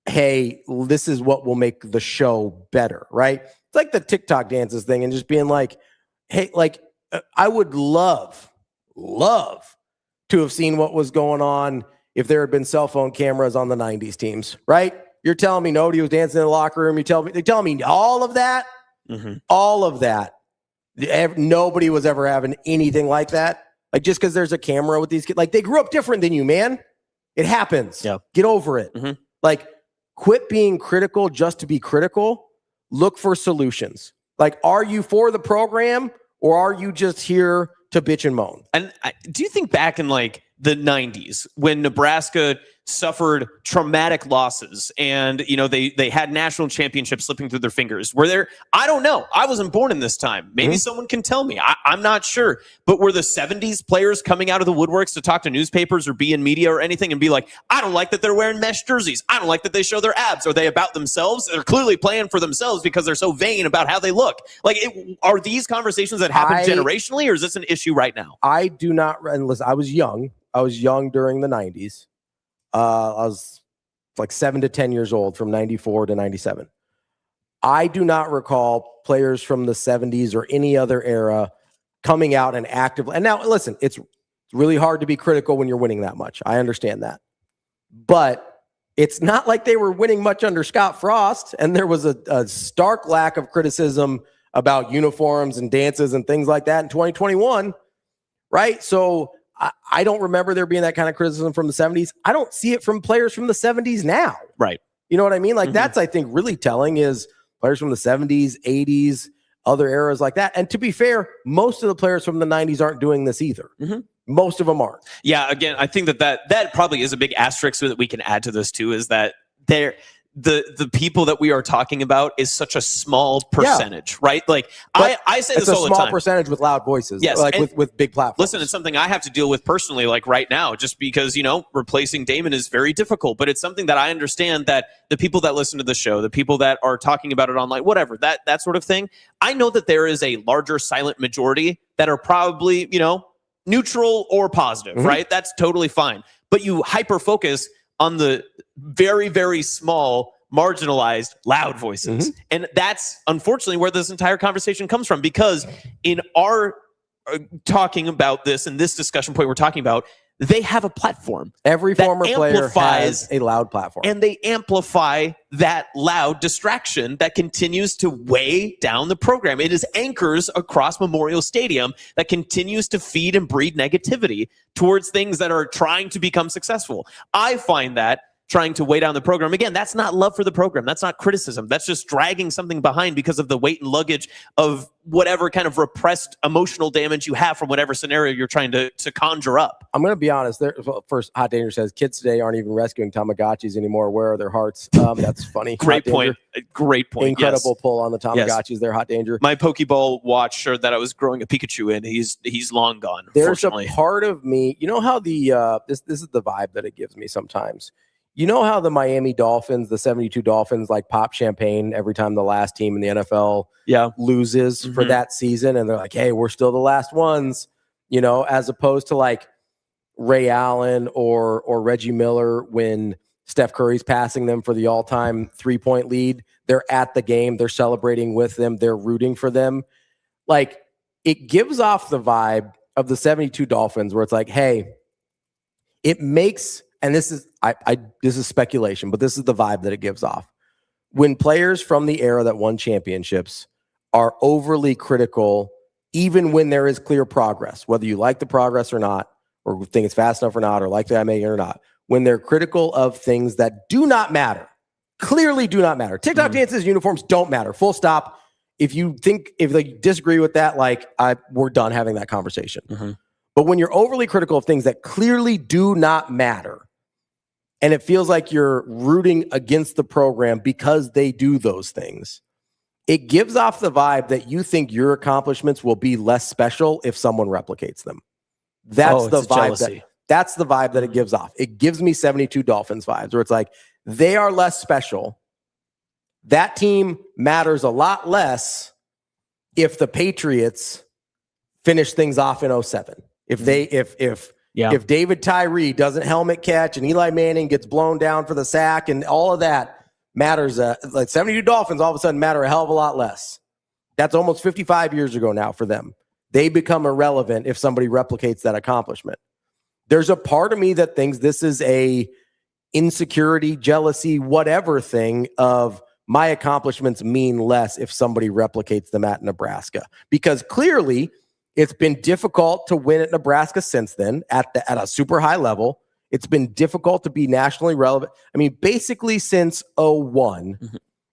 hey, this is what will make the show better, right? It's like the TikTok dances thing and just being like, hey, like I would love to have seen what was going on if there had been cell phone cameras on the 90s teams, right? You're telling me nobody was dancing in the locker room. You're telling me all of that, all of that. Nobody was ever having anything like that. Like just because there's a camera with these kids, like they grew up different than you, man. It happens. Yeah. Get over it. Like quit being critical just to be critical. Look for solutions. Like, are you for the program or are you just here to bitch and moan? And do you think back in like the 90s when Nebraska suffered traumatic losses and, they had national championships slipping through their fingers? Were there, I don't know. I wasn't born in this time. Maybe someone can tell me. I'm not sure. But were the 70s players coming out of the woodworks to talk to newspapers or be in media or anything and be like, I don't like that they're wearing mesh jerseys. I don't like that they show their abs. Are they about themselves? They're clearly playing for themselves because they're so vain about how they look. Like, are these conversations that happen generationally, or is this an issue right now? I do not, and listen, I was young during the 90s. I was like 7 to 10 years old from 94 to 97. I do not recall players from the 70s or any other era coming out and actively. And now, listen, it's really hard to be critical when you're winning that much. I understand that. But it's not like they were winning much under Scott Frost, and there was a stark lack of criticism about uniforms and dances and things like that in 2021, right? So I don't remember there being that kind of criticism from the 70s. I don't see it from players from the 70s now. Right. You know what I mean? Like that's, I think, really telling is players from the 70s, 80s, other eras like that. And to be fair, most of the players from the 90s aren't doing this either. Most of them aren't. Yeah, again, I think that probably is a big asterisk that we can add to this too, is that the people that we are talking about is such a small percentage, right? Like I say this all the time. It's a small percentage with loud voices, yes, like with big platforms. Listen, it's something I have to deal with personally, like right now, just because, replacing Damon is very difficult, but it's something that I understand that the people that listen to the show, the people that are talking about it online, whatever, that sort of thing, I know that there is a larger silent majority that are probably, neutral or positive, right? That's totally fine. But you hyper focus on the very, very small, marginalized, loud voices. And that's unfortunately where this entire conversation comes from, because in our talking about this and this discussion point we're talking about, they have a platform. Every former player has a loud platform. And they amplify that loud distraction that continues to weigh down the program. It is anchors across Memorial Stadium that continues to feed and breed negativity towards things that are trying to become successful. I find that trying to weigh down the program. Again, that's not love for the program. That's not criticism. That's just dragging something behind because of the weight and luggage of whatever kind of repressed emotional damage you have from whatever scenario you're trying to conjure up. I'm going to be honest. First, Hot Danger says kids today aren't even rescuing Tamagotchis anymore. Where are their hearts? That's funny. Great point. Great point. Incredible pull on the Tamagotchis. Yes. They're Hot Danger. My Pokeball watch showed that I was growing a Pikachu in. He's long gone. There's a part of me, you know how the this is the vibe that it gives me sometimes. You know how the Miami Dolphins, the 72 Dolphins, like pop champagne every time the last team in the NFL loses for that season, and they're like, "Hey, we're still the last ones," you know, as opposed to like Ray Allen or Reggie Miller when Steph Curry's passing them for the all-time 3-point lead. They're at the game, they're celebrating with them, they're rooting for them. Like, it gives off the vibe of the 72 Dolphins where it's like, hey, it makes, and this is this is speculation, but this is the vibe that it gives off. When players from the era that won championships are overly critical, even when there is clear progress, whether you like the progress or not, or think it's fast enough or not, or like the making it or not, when they're critical of things that do not matter, clearly do not matter. TikTok dances, uniforms don't matter. Full stop. If you disagree with that, we're done having that conversation. But when you're overly critical of things that clearly do not matter, and it feels like you're rooting against the program because they do those things, it gives off the vibe that you think your accomplishments will be less special if someone replicates them. That's the vibe. That's the vibe that it gives off. It gives me 72 Dolphins vibes where it's like, they are less special. That team matters a lot less if the Patriots finish things off in 07. If David Tyree doesn't helmet catch and Eli Manning gets blown down for the sack and all of that matters, like 72 Dolphins all of a sudden matter a hell of a lot less. That's almost 55 years ago now for them. They become irrelevant if somebody replicates that accomplishment. There's a part of me that thinks this is a insecurity, jealousy, whatever thing of my accomplishments mean less if somebody replicates them at Nebraska. Because clearly it's been difficult to win at Nebraska since then at a super high level. It's been difficult to be nationally relevant. I mean, basically since 01,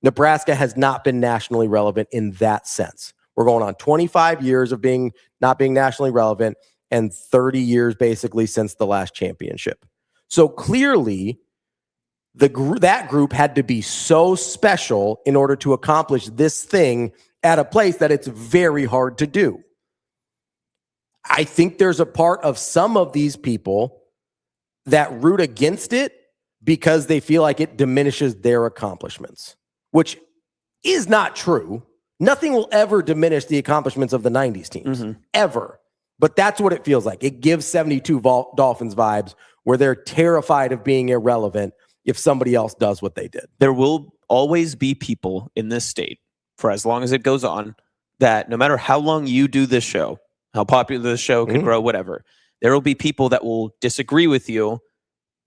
Nebraska has not been nationally relevant in that sense. We're going on 25 years of not being nationally relevant and 30 years basically since the last championship. So clearly that group had to be so special in order to accomplish this thing at a place that it's very hard to do. I think there's a part of some of these people that root against it because they feel like it diminishes their accomplishments, which is not true. Nothing will ever diminish the accomplishments of the 90s teams, ever. But that's what it feels like. It gives 72 Dolphins vibes where they're terrified of being irrelevant if somebody else does what they did. There will always be people in this state, for as long as it goes on, that no matter how long you do this show, how popular this show can grow, whatever, there will be people that will disagree with you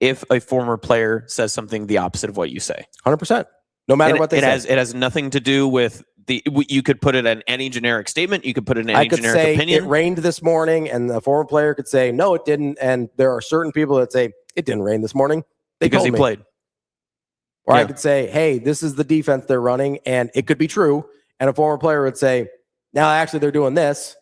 if a former player says something the opposite of what you say. 100%. No matter what they say. It has nothing to do with you could put it in any generic statement. You could put it in any generic say opinion. It rained this morning, and the former player could say, no, it didn't. And there are certain people that say, it didn't rain this morning. Because he played. Or I could say, hey, this is the defense they're running, and it could be true. And a former player would say, now actually they're doing this.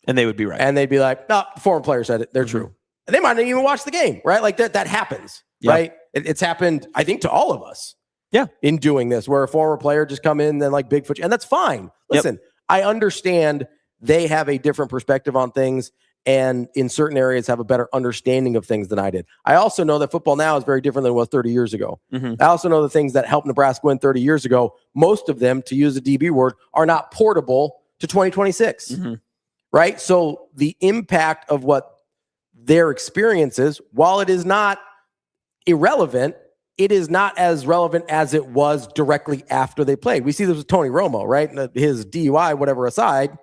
And they would be right. And they'd be like, no, the former player said it. They're true. And they might not even watch the game, right? Like that happens, right? It's happened, I think, to all of us. Yeah. In doing this, where a former player just come in and like Bigfoot, and that's fine. Listen, I understand they have a different perspective on things and in certain areas have a better understanding of things than I did. I also know that football now is very different than it was 30 years ago. I also know the things that helped Nebraska win 30 years ago, most of them, to use a DB word, are not portable to 2026, right? So the impact of what their experience is, while it is not irrelevant, it is not as relevant as it was directly after they played. We see this with Tony Romo, right? His DUI, whatever aside,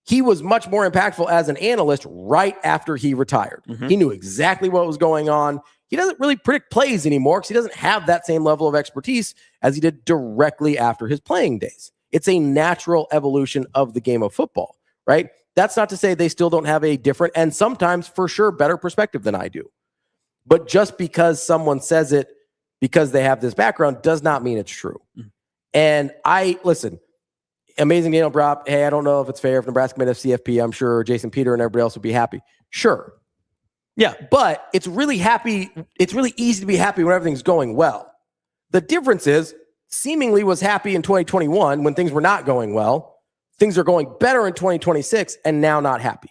he was much more impactful as an analyst right after he retired. He knew exactly what was going on. He doesn't really predict plays anymore because he doesn't have that same level of expertise as he did directly after his playing days. It's a natural evolution of the game of football, right? That's not to say they still don't have a different and sometimes for sure better perspective than I do. But just because someone says it because they have this background does not mean it's true. And listen, amazing Daniel brought up, hey, I don't know if it's fair if Nebraska made a CFP. I'm sure Jason Peter and everybody else would be happy. Sure. Yeah, but it's really easy to be happy when everything's going well. The difference is seemingly was happy in 2021 when things were not going well. Things are going better in 2026 and now not happy.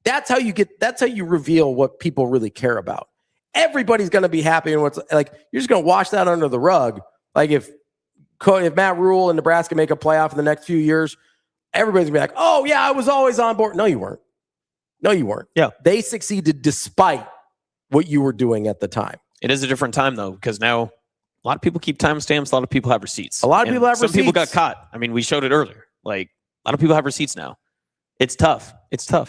That's how you reveal what people really care about. Everybody's going to be happy and what's like, you're just going to wash that under the rug. Like if Matt Rule and Nebraska make a playoff in the next few years, everybody's going to be like, oh yeah, I was always on board. No, you weren't. Yeah. They succeeded despite what you were doing at the time. It is a different time though, because now a lot of people keep timestamps. A lot of people have receipts. Some people got caught. I mean, we showed it earlier. Like a lot of people have receipts now. It's tough. It's very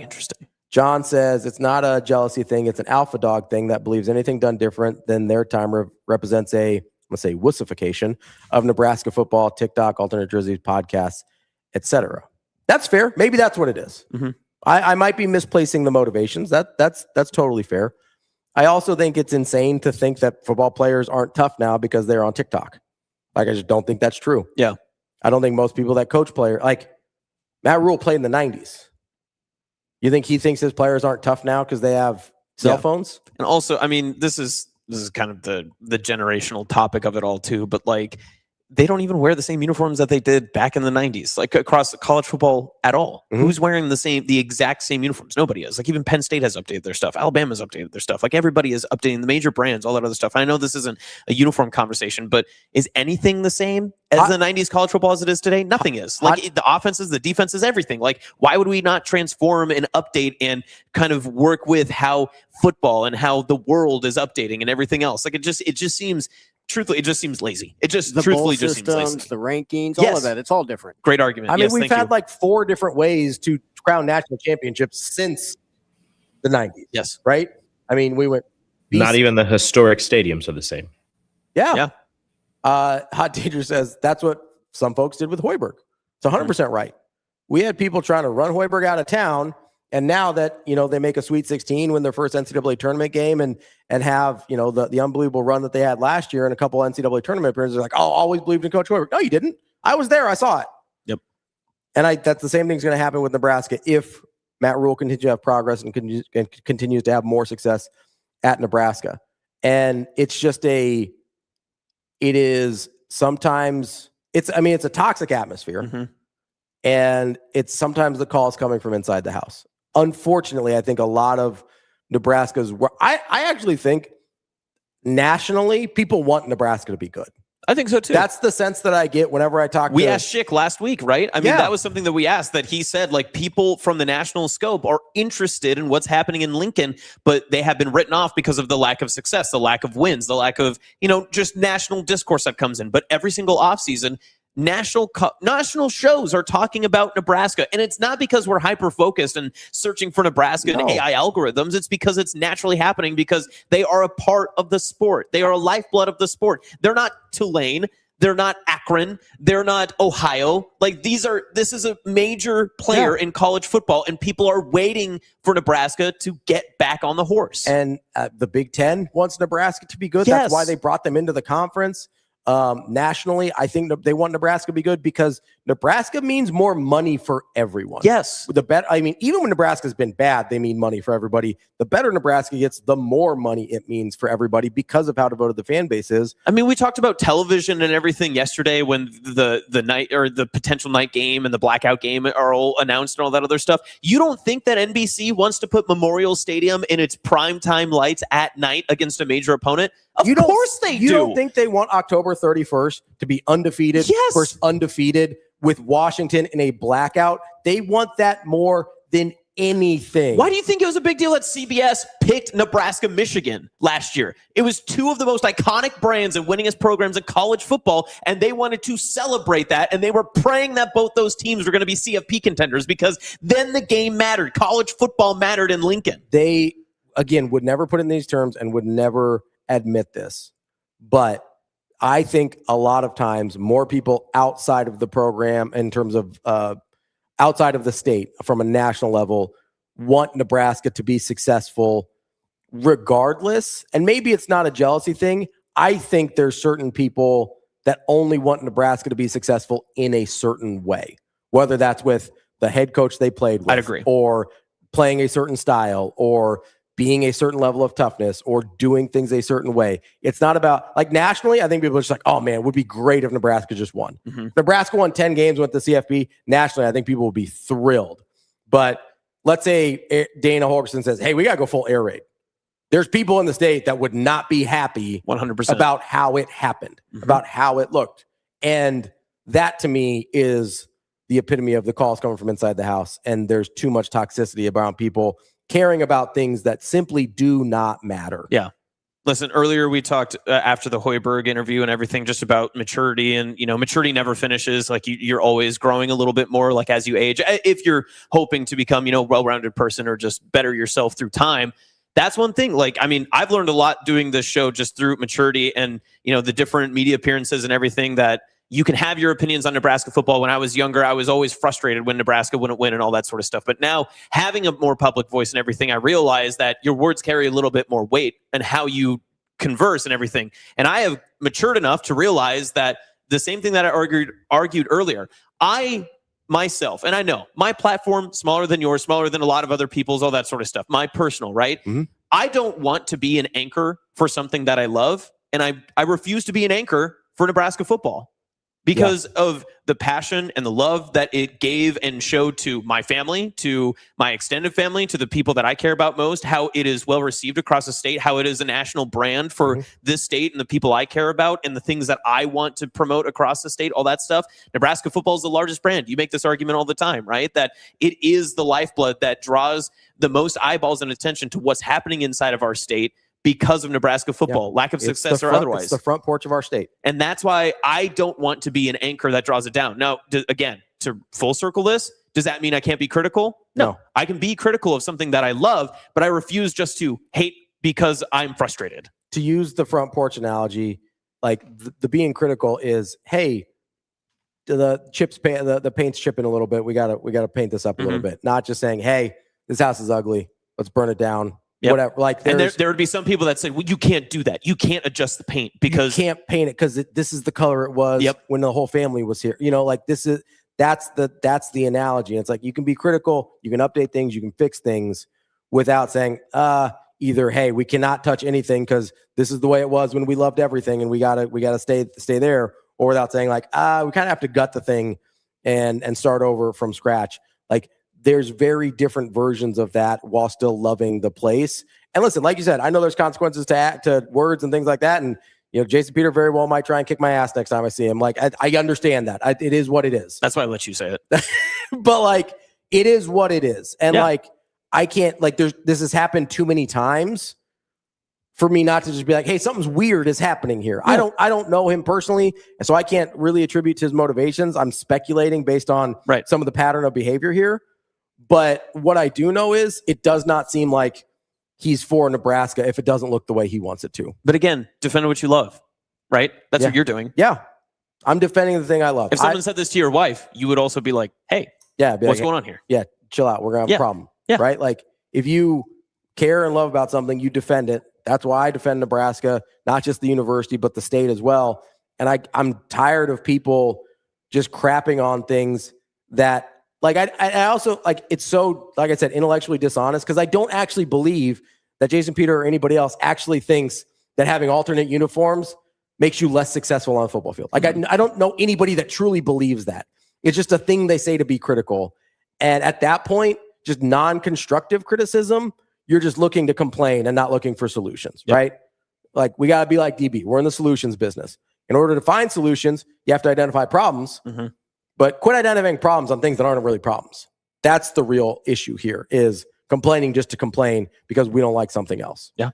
interesting. John says it's not a jealousy thing. It's an alpha dog thing that believes anything done different than their time represents a, let's say, wussification of Nebraska football, TikTok, alternate jerseys, podcasts, etc. That's fair. Maybe that's what it is. Mm-hmm. I might be misplacing the motivations. That's totally fair. I also think it's insane to think that football players aren't tough now because they're on TikTok. Like, I just don't think that's true. Yeah. I don't think most people that coach players, like Matt Rule played in the 90s. You think he thinks his players aren't tough now because they have cell phones? And also, I mean, this is kind of the generational topic of it all too, but like they don't even wear the same uniforms that they did back in the 90s, like across college football at all. Mm-hmm. Who's wearing the exact same uniforms? Nobody is. Like even Penn State has updated their stuff. Alabama's updated their stuff. Like everybody is updating the major brands, all that other stuff. I know this isn't a uniform conversation, but is anything the same as the 90s college football as it is today? Nothing is. Like the offenses, the defenses, everything. Like why would we not transform and update and kind of work with how football and how the world is updating and everything else? Like it just seems truthfully, it just seems lazy. It just truthfully just seems lazy. The rankings, all of that. It's all different. Great argument. I mean, we've had like 4 different ways to crown national championships since the 90s. Yes. Right? I mean, we went. Not even the historic stadiums are the same. Yeah. Hot Teacher says that's what some folks did with Hoiberg. It's 100% right. We had people trying to run Hoiberg out of town. And now that, they make a Sweet 16, win their first NCAA tournament game and have, the unbelievable run that they had last year and a couple NCAA tournament appearances, they're like, oh, always believed in Coach Hoiberg. No, you didn't. I was there. I saw it. Yep. And that's the same thing's going to happen with Nebraska if Matt Rule continues to have progress and continues to have more success at Nebraska. And it's just it's a toxic atmosphere. Mm-hmm. And it's sometimes the calls coming from inside the house. Unfortunately, I think a lot of Nebraska's I actually think nationally people want Nebraska to be good. I think so too. That's the sense that I get whenever I talk We asked Schick last week, right? I mean, Yeah. that was something that we asked, that he said like people from the national scope are interested in what's happening in Lincoln, but they have been written off because of the lack of success, the lack of wins, the lack of, just national discourse that comes in. But every single offseason, national shows are talking about Nebraska, and it's not because we're hyper focused and searching for Nebraska and AI algorithms. It's because it's naturally happening because they are a part of the sport. They are a lifeblood of the sport. They're not Tulane. They're not Akron. They're not Ohio. Like this is a major player in college football, and people are waiting for Nebraska to get back on the horse. And the Big Ten wants Nebraska to be good. Yes. That's why they brought them into the conference. Nationally, I think they want Nebraska to be good because Nebraska means more money for everyone. Yes. Even when Nebraska's been bad, they mean money for everybody. The better Nebraska gets, the more money it means for everybody because of how devoted the fan base is. I mean, we talked about television and everything yesterday when the night or the potential night game and the blackout game are all announced and all that other stuff. You don't think that NBC wants to put Memorial Stadium in its primetime lights at night against a major opponent? Of course they do. You don't think they want October 31st to be undefeated versus undefeated with Washington in a blackout? They want that more than anything. Why do you think it was a big deal that CBS picked Nebraska, Michigan last year? It was 2 of the most iconic brands and winningest programs in college football, and they wanted to celebrate that, and they were praying that both those teams were going to be CFP contenders because then the game mattered. College football mattered in Lincoln. They, again, would never put it in these terms and would never admit this, but I think a lot of times more people outside of the program in terms of outside of the state from a national level want Nebraska to be successful regardless, and maybe it's not a jealousy thing, I think there's certain people that only want Nebraska to be successful in a certain way, whether that's with the head coach they played with, I'd agree, or playing a certain style, or being a certain level of toughness, or doing things a certain way. It's not about, like, nationally, I think people are just like, oh man, it would be great if Nebraska just won. Nebraska won 10 games with the CFP. Nationally, I think people will be thrilled. But let's say Dana Holgorsen says, hey, we got to go full air raid. There's people in the state that would not be happy 100% about how it happened, about how it looked. And that, to me, is the epitome of the calls coming from inside the house. And there's too much toxicity around people caring about things that simply do not matter. Yeah. Listen, earlier we talked after the Hoiberg interview and everything just about maturity, and, maturity never finishes. Like, you're always growing a little bit more, like, as you age, if you're hoping to become, well-rounded person or just better yourself through time. That's one thing. Like, I mean, I've learned a lot doing this show just through maturity and, the different media appearances and everything, that you can have your opinions on Nebraska football. When I was younger, I was always frustrated when Nebraska wouldn't win and all that sort of stuff. But now, having a more public voice and everything, I realize that your words carry a little bit more weight and how you converse and everything. And I have matured enough to realize that the same thing that I argued earlier, I myself, and I know my platform, smaller than yours, smaller than a lot of other people's, all that sort of stuff, my personal, right? I don't want to be an anchor for something that I love. And I refuse to be an anchor for Nebraska football, because of the passion and the love that it gave and showed to my family, to my extended family, to the people that I care about most, how it is well received across the state, how it is a national brand for this state and the people I care about and the things that I want to promote across the state, all that stuff. Nebraska football is the largest brand. You make this argument all the time, right? That it is the lifeblood that draws the most eyeballs and attention to what's happening inside of our state, because of Nebraska football, lack of success or otherwise. It's the front porch of our state. And that's why I don't want to be an anchor that draws it down. Now, again, to full circle this, does that mean I can't be critical? No. I can be critical of something that I love, but I refuse just to hate because I'm frustrated. To use the front porch analogy, like the being critical is, hey, the paint's chipping a little bit. We gotta paint this up a little bit. Not just saying, hey, this house is ugly, let's burn it down. Whatever. Like, and there would be some people that say, well, you can't do that. You can't adjust the paint because you can't paint it because this is the color it was when the whole family was here. Like, that's the analogy. It's like, you can be critical, you can update things, you can fix things without saying, either, hey, we cannot touch anything because this is the way it was when we loved everything and we gotta stay there, or without saying, like, we kind of have to gut the thing and start over from scratch. Like, there's very different versions of that while still loving the place. And listen, like you said, I know there's consequences to words and things like that. And, Jason Peter very well might try and kick my ass next time I see him. Like, I understand that. It is what it is. That's why I let you say it. But, like, it is what it is. And like, I can't, like, this has happened too many times for me not to just be like, hey, something's weird is happening here. I don't know him personally, and so I can't really attribute to his motivations. I'm speculating based on some of the pattern of behavior here. But what I do know is it does not seem like he's for Nebraska if it doesn't look the way he wants it to. But again, defend what you love, right? That's what you're doing. Yeah. I'm defending the thing I love. If someone said this to your wife, you would also be like, hey, what's going on here? Yeah, chill out. We're going to have a problem. Yeah. Right? Like, if you care and love about something, you defend it. That's why I defend Nebraska, not just the university, but the state as well. And I'm tired of people just crapping on things that, like, I also, like, it's so, like I said, intellectually dishonest, because I don't actually believe that Jason Peter or anybody else actually thinks that having alternate uniforms makes you less successful on the football field. Like, I don't know anybody that truly believes that. It's just a thing they say to be critical. And at that point, just non-constructive criticism, you're just looking to complain and not looking for solutions, right? Like, we got to be like DB. We're in the solutions business. In order to find solutions, you have to identify problems. But quit identifying problems on things that aren't really problems. That's the real issue here, is complaining just to complain because we don't like something else. Yeah.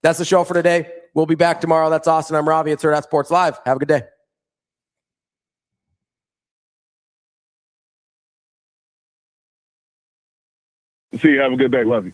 That's the show for today. We'll be back tomorrow. That's Austin. I'm Ravi. It's Hurrdat Sports Live. Have a good day. See you. Have a good day. Love you.